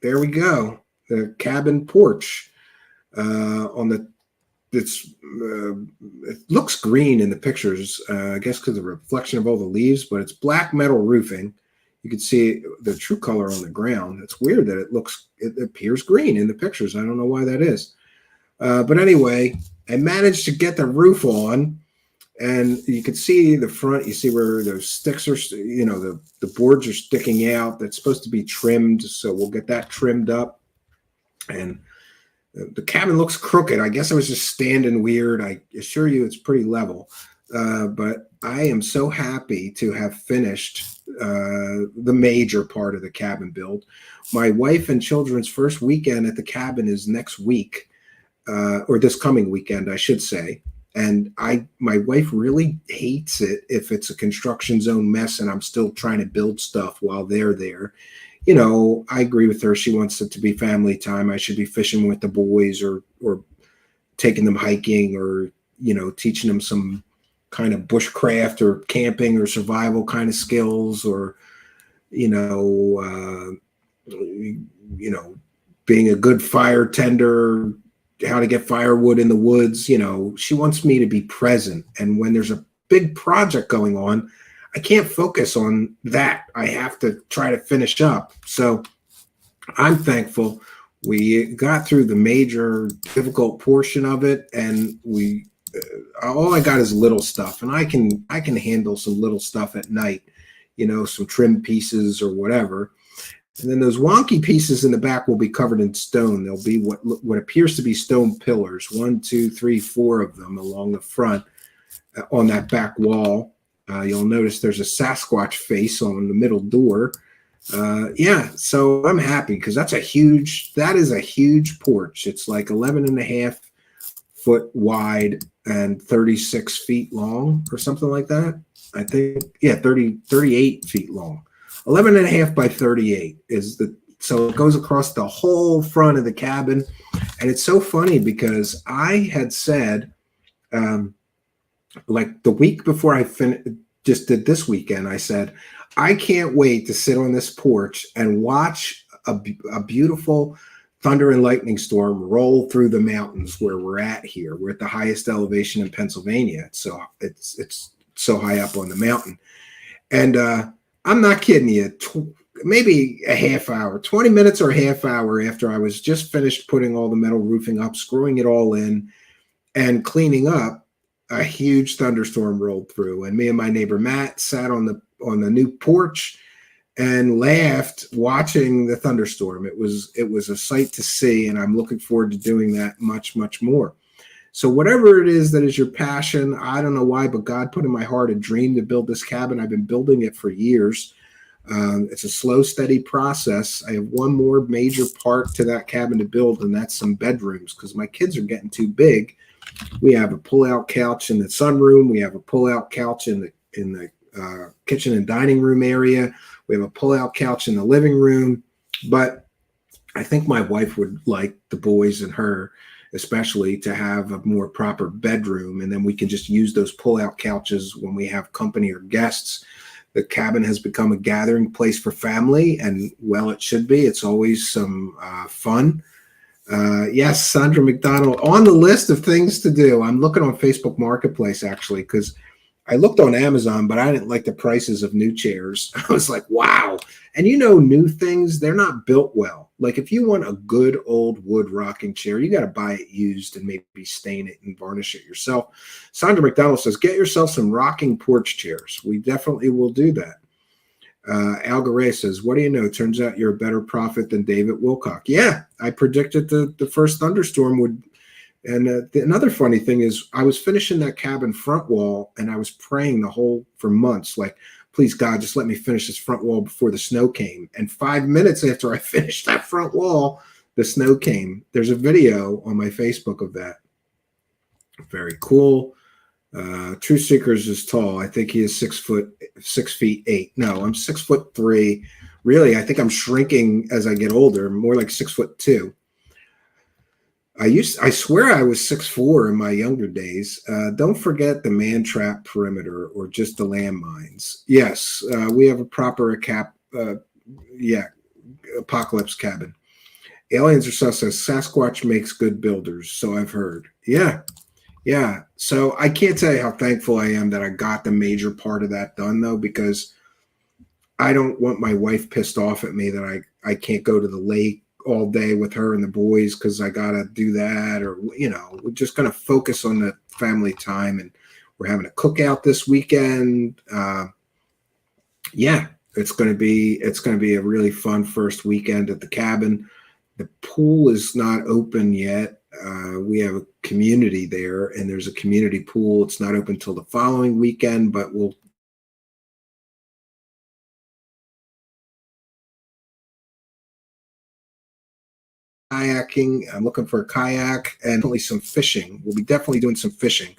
S4: there we go. The cabin porch on the it looks green in the pictures, I guess because of the reflection of all the leaves, but it's black metal roofing. You can see the true color on the ground. It's weird that it appears green in the pictures. I don't know why that is. But anyway, I managed to get the roof on, and you can see the front. You see where those sticks are, the boards are sticking out. That's supposed to be trimmed. So we'll get that trimmed up. And the cabin looks crooked. I guess I was just standing weird. I assure you it's pretty level. But I am so happy to have finished the major part of the cabin build. My wife and children's first weekend at the cabin is next week, or this coming weekend, I should say. And my wife really hates it if it's a construction zone mess and I'm still trying to build stuff while they're there. I agree with her. She wants it to be family time. I should be fishing with the boys or taking them hiking or, teaching them some kind of bushcraft or camping or survival kind of skills or, being a good fire tender, how to get firewood in the woods. She wants me to be present. And when there's a big project going on, I can't focus on that. I have to try to finish up. So I'm thankful we got through the major difficult portion of it, and all I got is little stuff, and I can handle some little stuff at night, some trim pieces or whatever. And then those wonky pieces in the back will be covered in stone. There'll be what appears to be stone pillars, 1, 2, 3, 4 of them along the front on that back wall. You'll notice there's a Sasquatch face on the middle door. So I'm happy because that is a huge porch. It's like 11.5 foot wide and 36 feet long or something like that. I think, 38 feet long. 11.5 by 38 so it goes across the whole front of the cabin. And it's so funny because I had said, like the week before I just did this weekend, I said, I can't wait to sit on this porch and watch a beautiful thunder and lightning storm roll through the mountains where we're at here. We're at the highest elevation in Pennsylvania. So it's so high up on the mountain. And I'm not kidding you. Maybe a half hour, 20 minutes or a half hour after I was just finished putting all the metal roofing up, screwing it all in and cleaning up, a huge thunderstorm rolled through, and me and my neighbor Matt sat on the new porch and laughed watching the thunderstorm. It was a sight to see, and I'm looking forward to doing that much, much more. So whatever it is that is your passion, I don't know why, but God put in my heart a dream to build this cabin. I've been building it for years. It's a slow, steady process. I have one more major part to that cabin to build, and that's some bedrooms because my kids are getting too big. We have a pull-out couch in the sunroom. We have a pull-out couch in the kitchen and dining room area. We have a pull-out couch in the living room. But I think my wife would like the boys and her especially to have a more proper bedroom, and then we can just use those pull-out couches when we have company or guests. The cabin has become a gathering place for family, and well, it should be. It's always some fun. Yes, Sandra McDonald on the list of things to do. I'm looking on Facebook Marketplace actually because I looked on Amazon, but I didn't like the prices of new chairs. I was like, wow. And new things, they're not built well. Like if you want a good old wood rocking chair, you got to buy it used and maybe stain it and varnish it yourself. Sandra McDonald says, get yourself some rocking porch chairs. We definitely will do that. Al Garay says, what do you know? Turns out you're a better prophet than David Wilcock. Yeah, I predicted the first thunderstorm would. And another funny thing is I was finishing that cabin front wall and I was praying for months, like, please God, just let me finish this front wall before the snow came. And 5 minutes after I finished that front wall, the snow came. There's a video on my Facebook of that. Very cool. True Seekers is tall. I think he is 6'8". No, I'm 6'3". Really, I think I'm shrinking as I get older. More like 6'2". I swear I was 6'4" in my younger days. Don't forget the man trap perimeter or just the landmines. Yes, we have a proper apocalypse cabin. Aliens are sus as Sasquatch makes good builders, so I've heard. Yeah. So I can't tell you how thankful I am that I got the major part of that done, though, because I don't want my wife pissed off at me that I can't go to the lake all day with her and the boys because I got to do that, or, we're just going to focus on the family time. And we're having a cookout this weekend. It's going to be a really fun first weekend at the cabin. The pool is not open yet. We have a community there, and there's a community pool. It's not open till the following weekend, but we'll kayaking. I'm looking for a kayak and definitely some fishing. We'll be definitely doing some fishing.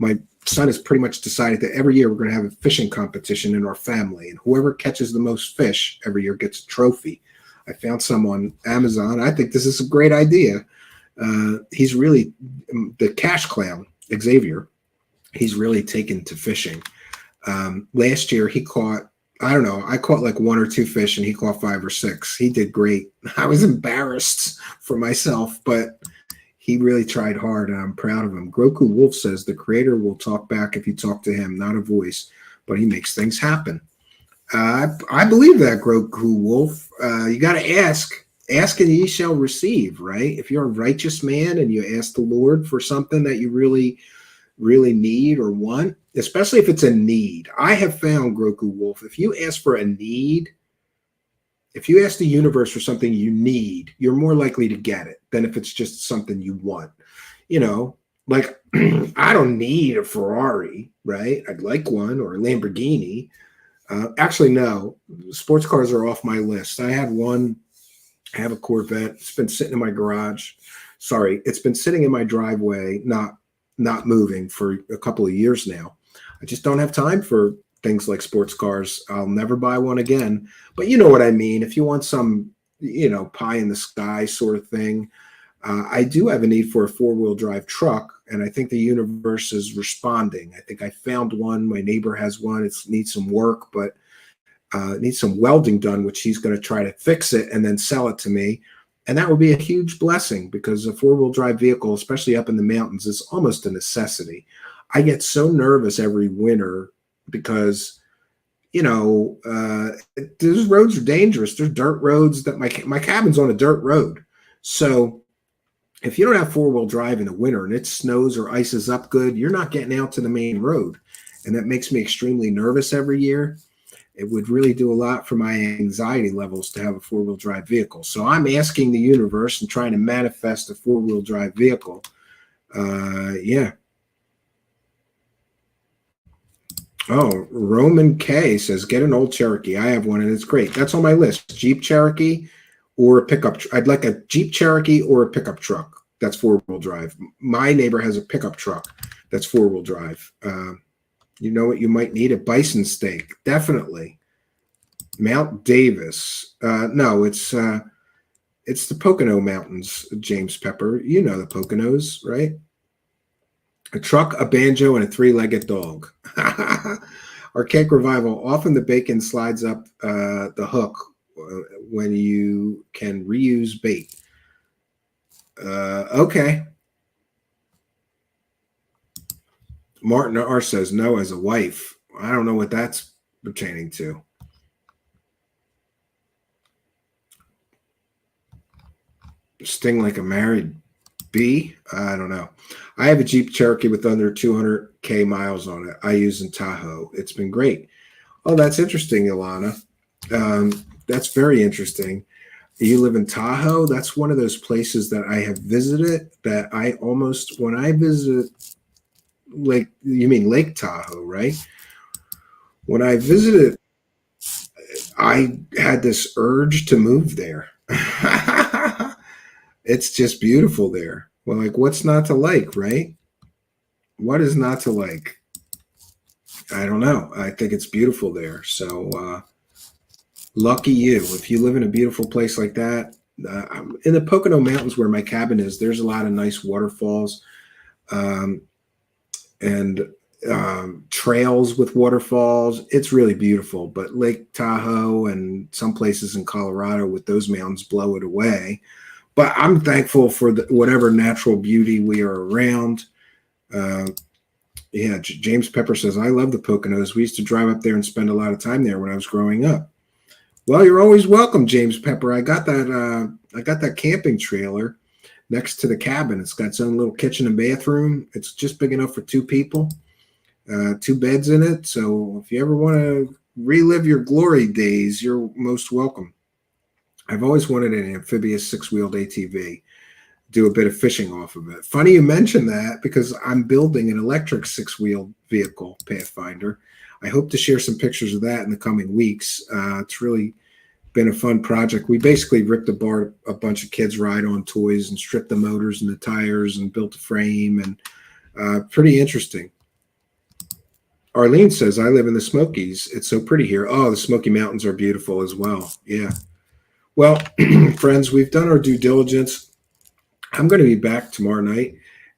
S4: My son has pretty much decided that every year we're going to have a fishing competition in our family, and whoever catches the most fish every year gets a trophy. I found some on Amazon. I think this is a great idea. He's really the cash clown, Xavier. He's really taken to fishing. Last year he caught, I caught like 1 or 2 fish, and he caught 5 or 6. He did great. I was embarrassed for myself, but he really tried hard, and I'm proud of him. Groku Wolf says the creator will talk back if you talk to him, not a voice, but he makes things happen. I believe that, Groku Wolf. You got to ask and ye shall receive, right? If you're a righteous man and you ask the Lord for something that you really, really need or want, especially if it's a need. I have found, Groku Wolf, if you ask for a need, if you ask the universe for something you need, you're more likely to get it than if it's just something you want. Like I don't need a Ferrari, right? I'd like one, or a Lamborghini. Actually, no, sports cars are off my list. I had one. I have a Corvette. It's been sitting in my garage. Sorry, it's been sitting in my driveway, not moving for a couple of years now. I just don't have time for things like sports cars. I'll never buy one again. But you know what I mean. If you want some, pie in the sky sort of thing, I do have a need for a 4-wheel drive truck, and I think the universe is responding. I think I found one. My neighbor has one. It needs some work, but it needs some welding done, which he's going to try to fix it and then sell it to me. And that would be a huge blessing, because a 4-wheel drive vehicle, especially up in the mountains, is almost a necessity. I get so nervous every winter because, those roads are dangerous. There's dirt roads that my cabin's on a dirt road. So if you don't have 4-wheel drive in the winter and it snows or ices up good, you're not getting out to the main road. And that makes me extremely nervous every year. It would really do a lot for my anxiety levels to have a 4-wheel drive vehicle. So I'm asking the universe and trying to manifest a 4-wheel drive vehicle. Oh, Roman K says, get an old Cherokee. I have one, and it's great. That's on my list. Jeep Cherokee or a pickup. I'd like a Jeep Cherokee or a pickup truck. That's 4-wheel drive. My neighbor has a pickup truck that's 4-wheel drive. You know what you might need? A bison steak. Definitely. Mount Davis. No, it's the Pocono Mountains, James Pepper. You know the Poconos, right? A truck, a banjo, and a 3-legged dog. Archaic Revival. Often the bacon slides up the hook when you can reuse bait. Okay. Martin R says no as a wife. I don't know what that's pertaining to. Sting like a married bee? I don't know. I have a Jeep Cherokee with under 200K miles on it. I use in Tahoe. It's been great. Oh, that's interesting, Ilana. That's very interesting. You live in Tahoe? That's one of those places that I have visited that I almost, when I visited, you mean Lake Tahoe, right? When I visited, I had this urge to move there. It's just beautiful there. Well, like, what's not to like, right? What is not to like? I don't know. I think it's beautiful there. So, lucky you. If you live in a beautiful place like that, in the Pocono Mountains where my cabin is, there's a lot of nice waterfalls um, and trails with waterfalls. It's really beautiful. But Lake Tahoe and some places in Colorado with those mountains blow it away. But I'm thankful for whatever natural beauty we are around. Yeah, James Pepper says, I love the Poconos. We used to drive up there and spend a lot of time there when I was growing up. Well, you're always welcome, James Pepper. I got that camping trailer next to the cabin. It's got its own little kitchen and bathroom. It's just big enough for 2 people, 2 beds in it. So if you ever want to relive your glory days, you're most welcome. I've always wanted an amphibious 6-wheeled ATV. Do a bit of fishing off of it. Funny you mention that because I'm building an electric 6-wheeled vehicle, Pathfinder. I hope to share some pictures of that in the coming weeks. It's really been a fun project. We basically ripped apart a bunch of kids' ride-on toys and stripped the motors and the tires and built a frame, and pretty interesting. Arlene says, I live in the Smokies. It's so pretty here. Oh, the Smoky Mountains are beautiful as well. Yeah. Well, friends, we've done our due diligence. I'm going to be back tomorrow night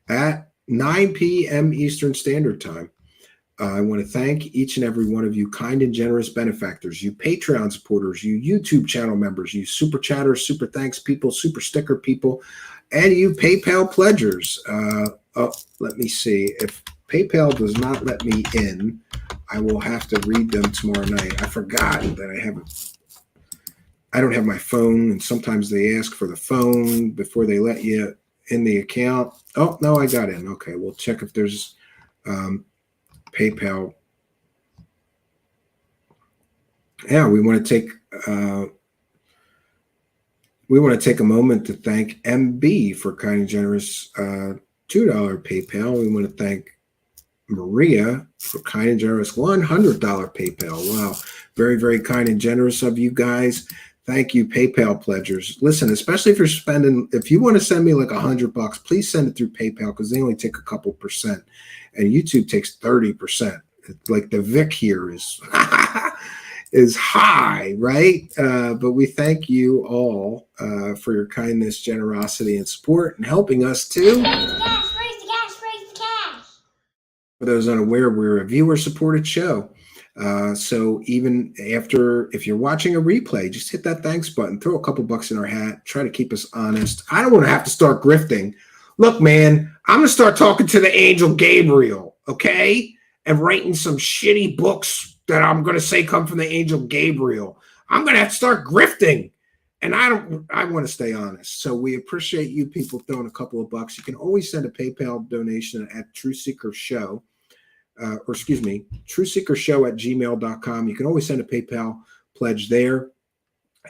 S4: at 9 p.m. Eastern Standard Time. I want to thank each and every one of you kind and generous benefactors, you Patreon supporters, you YouTube channel members, you super chatters, super thanks people, super sticker people, and you PayPal pledgers. Let me see. If PayPal does not let me in, I will have to read them tomorrow night. I forgot that I don't have my phone, and sometimes they ask for the phone before they let you in the account. Oh, no, I got in. Okay, we'll check if there's PayPal. Yeah, we want to take a moment to thank MB for kind and generous $2 PayPal. We want to thank Maria for kind and generous $100 PayPal. Wow, very, very kind and generous of you guys. Thank you, PayPal pledgers. Listen, especially if you want to send me like $100, please send it through PayPal because they only take a couple percent, and YouTube takes 30%. Like the VIC here is is high, right? But we thank you all for your kindness, generosity, and support, and helping us too.
S5: Raise the cash, raise the cash, raise the cash.
S4: For those unaware, we're a viewer-supported show. So even if you're watching a replay, just hit that thanks button, throw a couple bucks in our hat, try to keep us honest. I don't want to have to start grifting. Look, man, I'm going to start talking to the angel Gabriel, okay? And writing some shitty books that I'm going to say come from the angel Gabriel. I'm going to have to start grifting. And I want to stay honest. So we appreciate you people throwing a couple of bucks. You can always send a PayPal donation at TrueSeeker Show. TrueSeekerShow@gmail.com. You can always send a PayPal pledge there.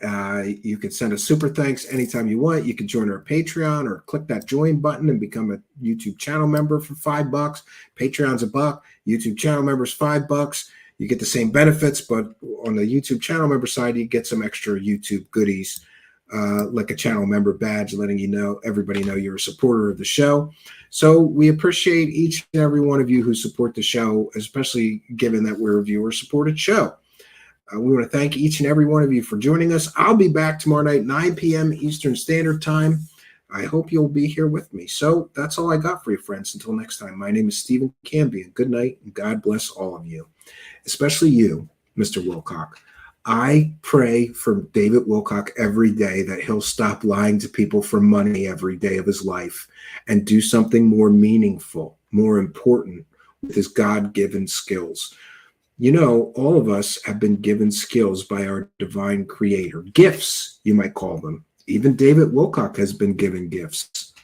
S4: You can send a super thanks anytime you want. You can join our Patreon or click that join button and become a YouTube channel member for $5. Patreon's $1. YouTube channel members $5. You get the same benefits, but on the YouTube channel member side, you get some extra YouTube goodies, like a channel member badge, letting everybody know you're a supporter of the show. So we appreciate each and every one of you who support the show, especially given that we're a viewer-supported show. We want to thank each and every one of you for joining us. I'll be back tomorrow night, 9 p.m. Eastern Standard Time. I hope you'll be here with me. So that's all I got for you, friends. Until next time, my name is Stephen Cambion. Good night, and God bless all of you, especially you, Mr. Wilcock. I pray for David Wilcock every day that he'll stop lying to people for money every day of his life and do something more meaningful, more important with his God-given skills. You know, all of us have been given skills by our divine creator, gifts, you might call them. Even David Wilcock has been given gifts.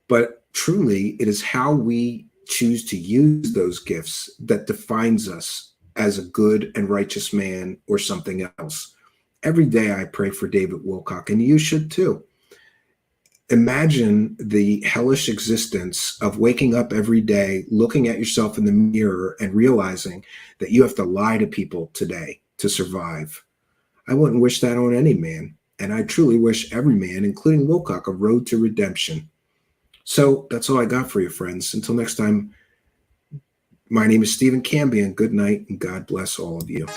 S4: But truly, it is how we choose to use those gifts that defines us as a good and righteous man or something else. Every day I pray for David Wilcock, and you should too. imagine the hellish existence of waking up every day, looking at yourself in the mirror and realizing that you have to lie to people today to survive. I wouldn't wish that on any man. And I truly wish every man, including Wilcock, a road to redemption. So that's all I got for you, friends. Until next time, my name is Stephen Cambion. Good night, and God bless all of you.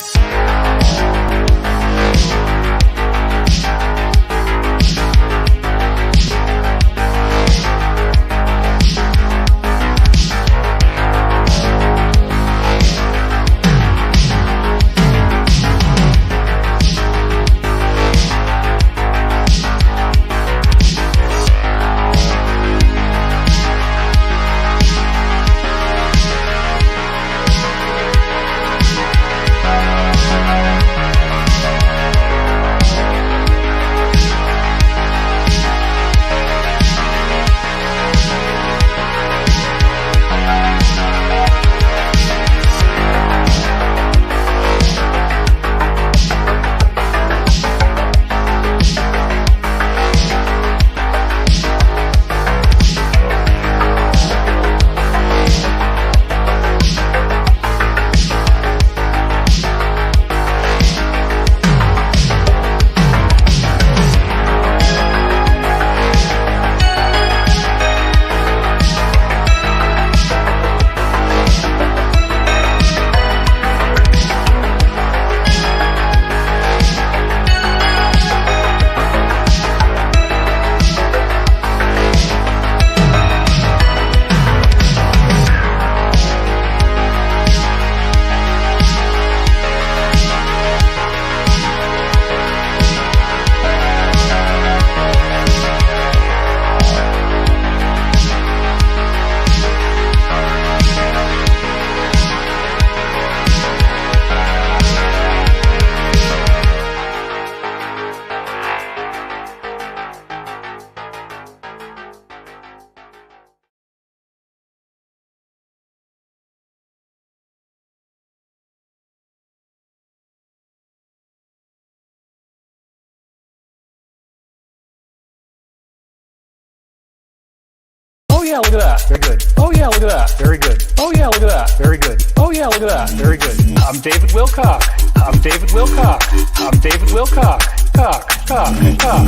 S2: Oh yeah, look at that. Very good. Oh yeah, look at that. Very good. Oh yeah, look at that. Very good. Oh yeah, look at that. Very good. I'm David Wilcock. I'm David Wilcock. I'm David Wilcock. Cock, cock, cock.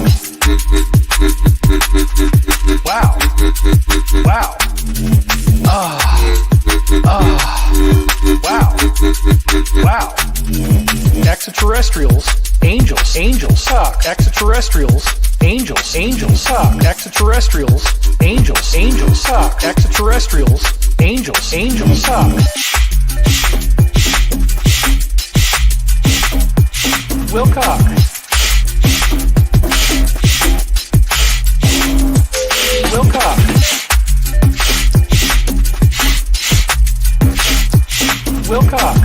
S2: Wow. Wow. Wow. Wow. Extraterrestrials, angels, angels, suck. Extraterrestrials, angels, angels, suck. Extraterrestrials, angels, angels, suck. Extraterrestrials, angels, angels, suck. Wilcock. Wilcock. Wilcock.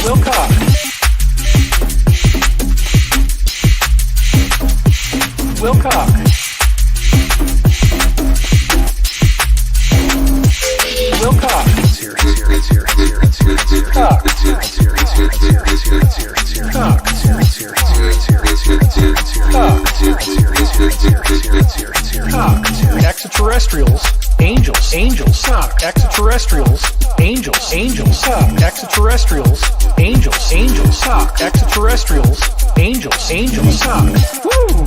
S2: Wilcock. Wilcock. Wilcock. It's here, it's here, it's here, it's here, it's here, it's here. Cock. It's here, it's here, it's here, it's here, it's here, it's here, it's here. Cock. It's here, it's here, it's here, it's here, it's here, it's here, it's here. Cock. It's here, it's here, it's here, it's here, it's here, it's here, it's here. Cock. It's here. Extraterrestrials, angels, angels, suck. Extraterrestrials, angels, angels, suck. Extraterrestrials, angels, angels, suck. Extraterrestrials, angels, angels, suck. Woo!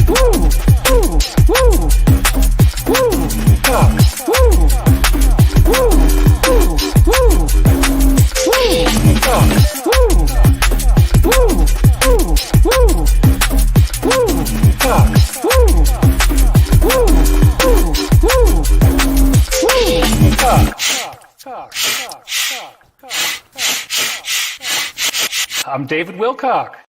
S2: Woo! Woo! Woo! Woo! Cock. Woo! Woo! Woo! Woo! Woo! Cock. Woo! Woo! Woo! Woo! Woo! Cock. Woo! Woo! Woo! Woo! Woo! Cock. Cock. Cock. Cock. I'm David Wilcock.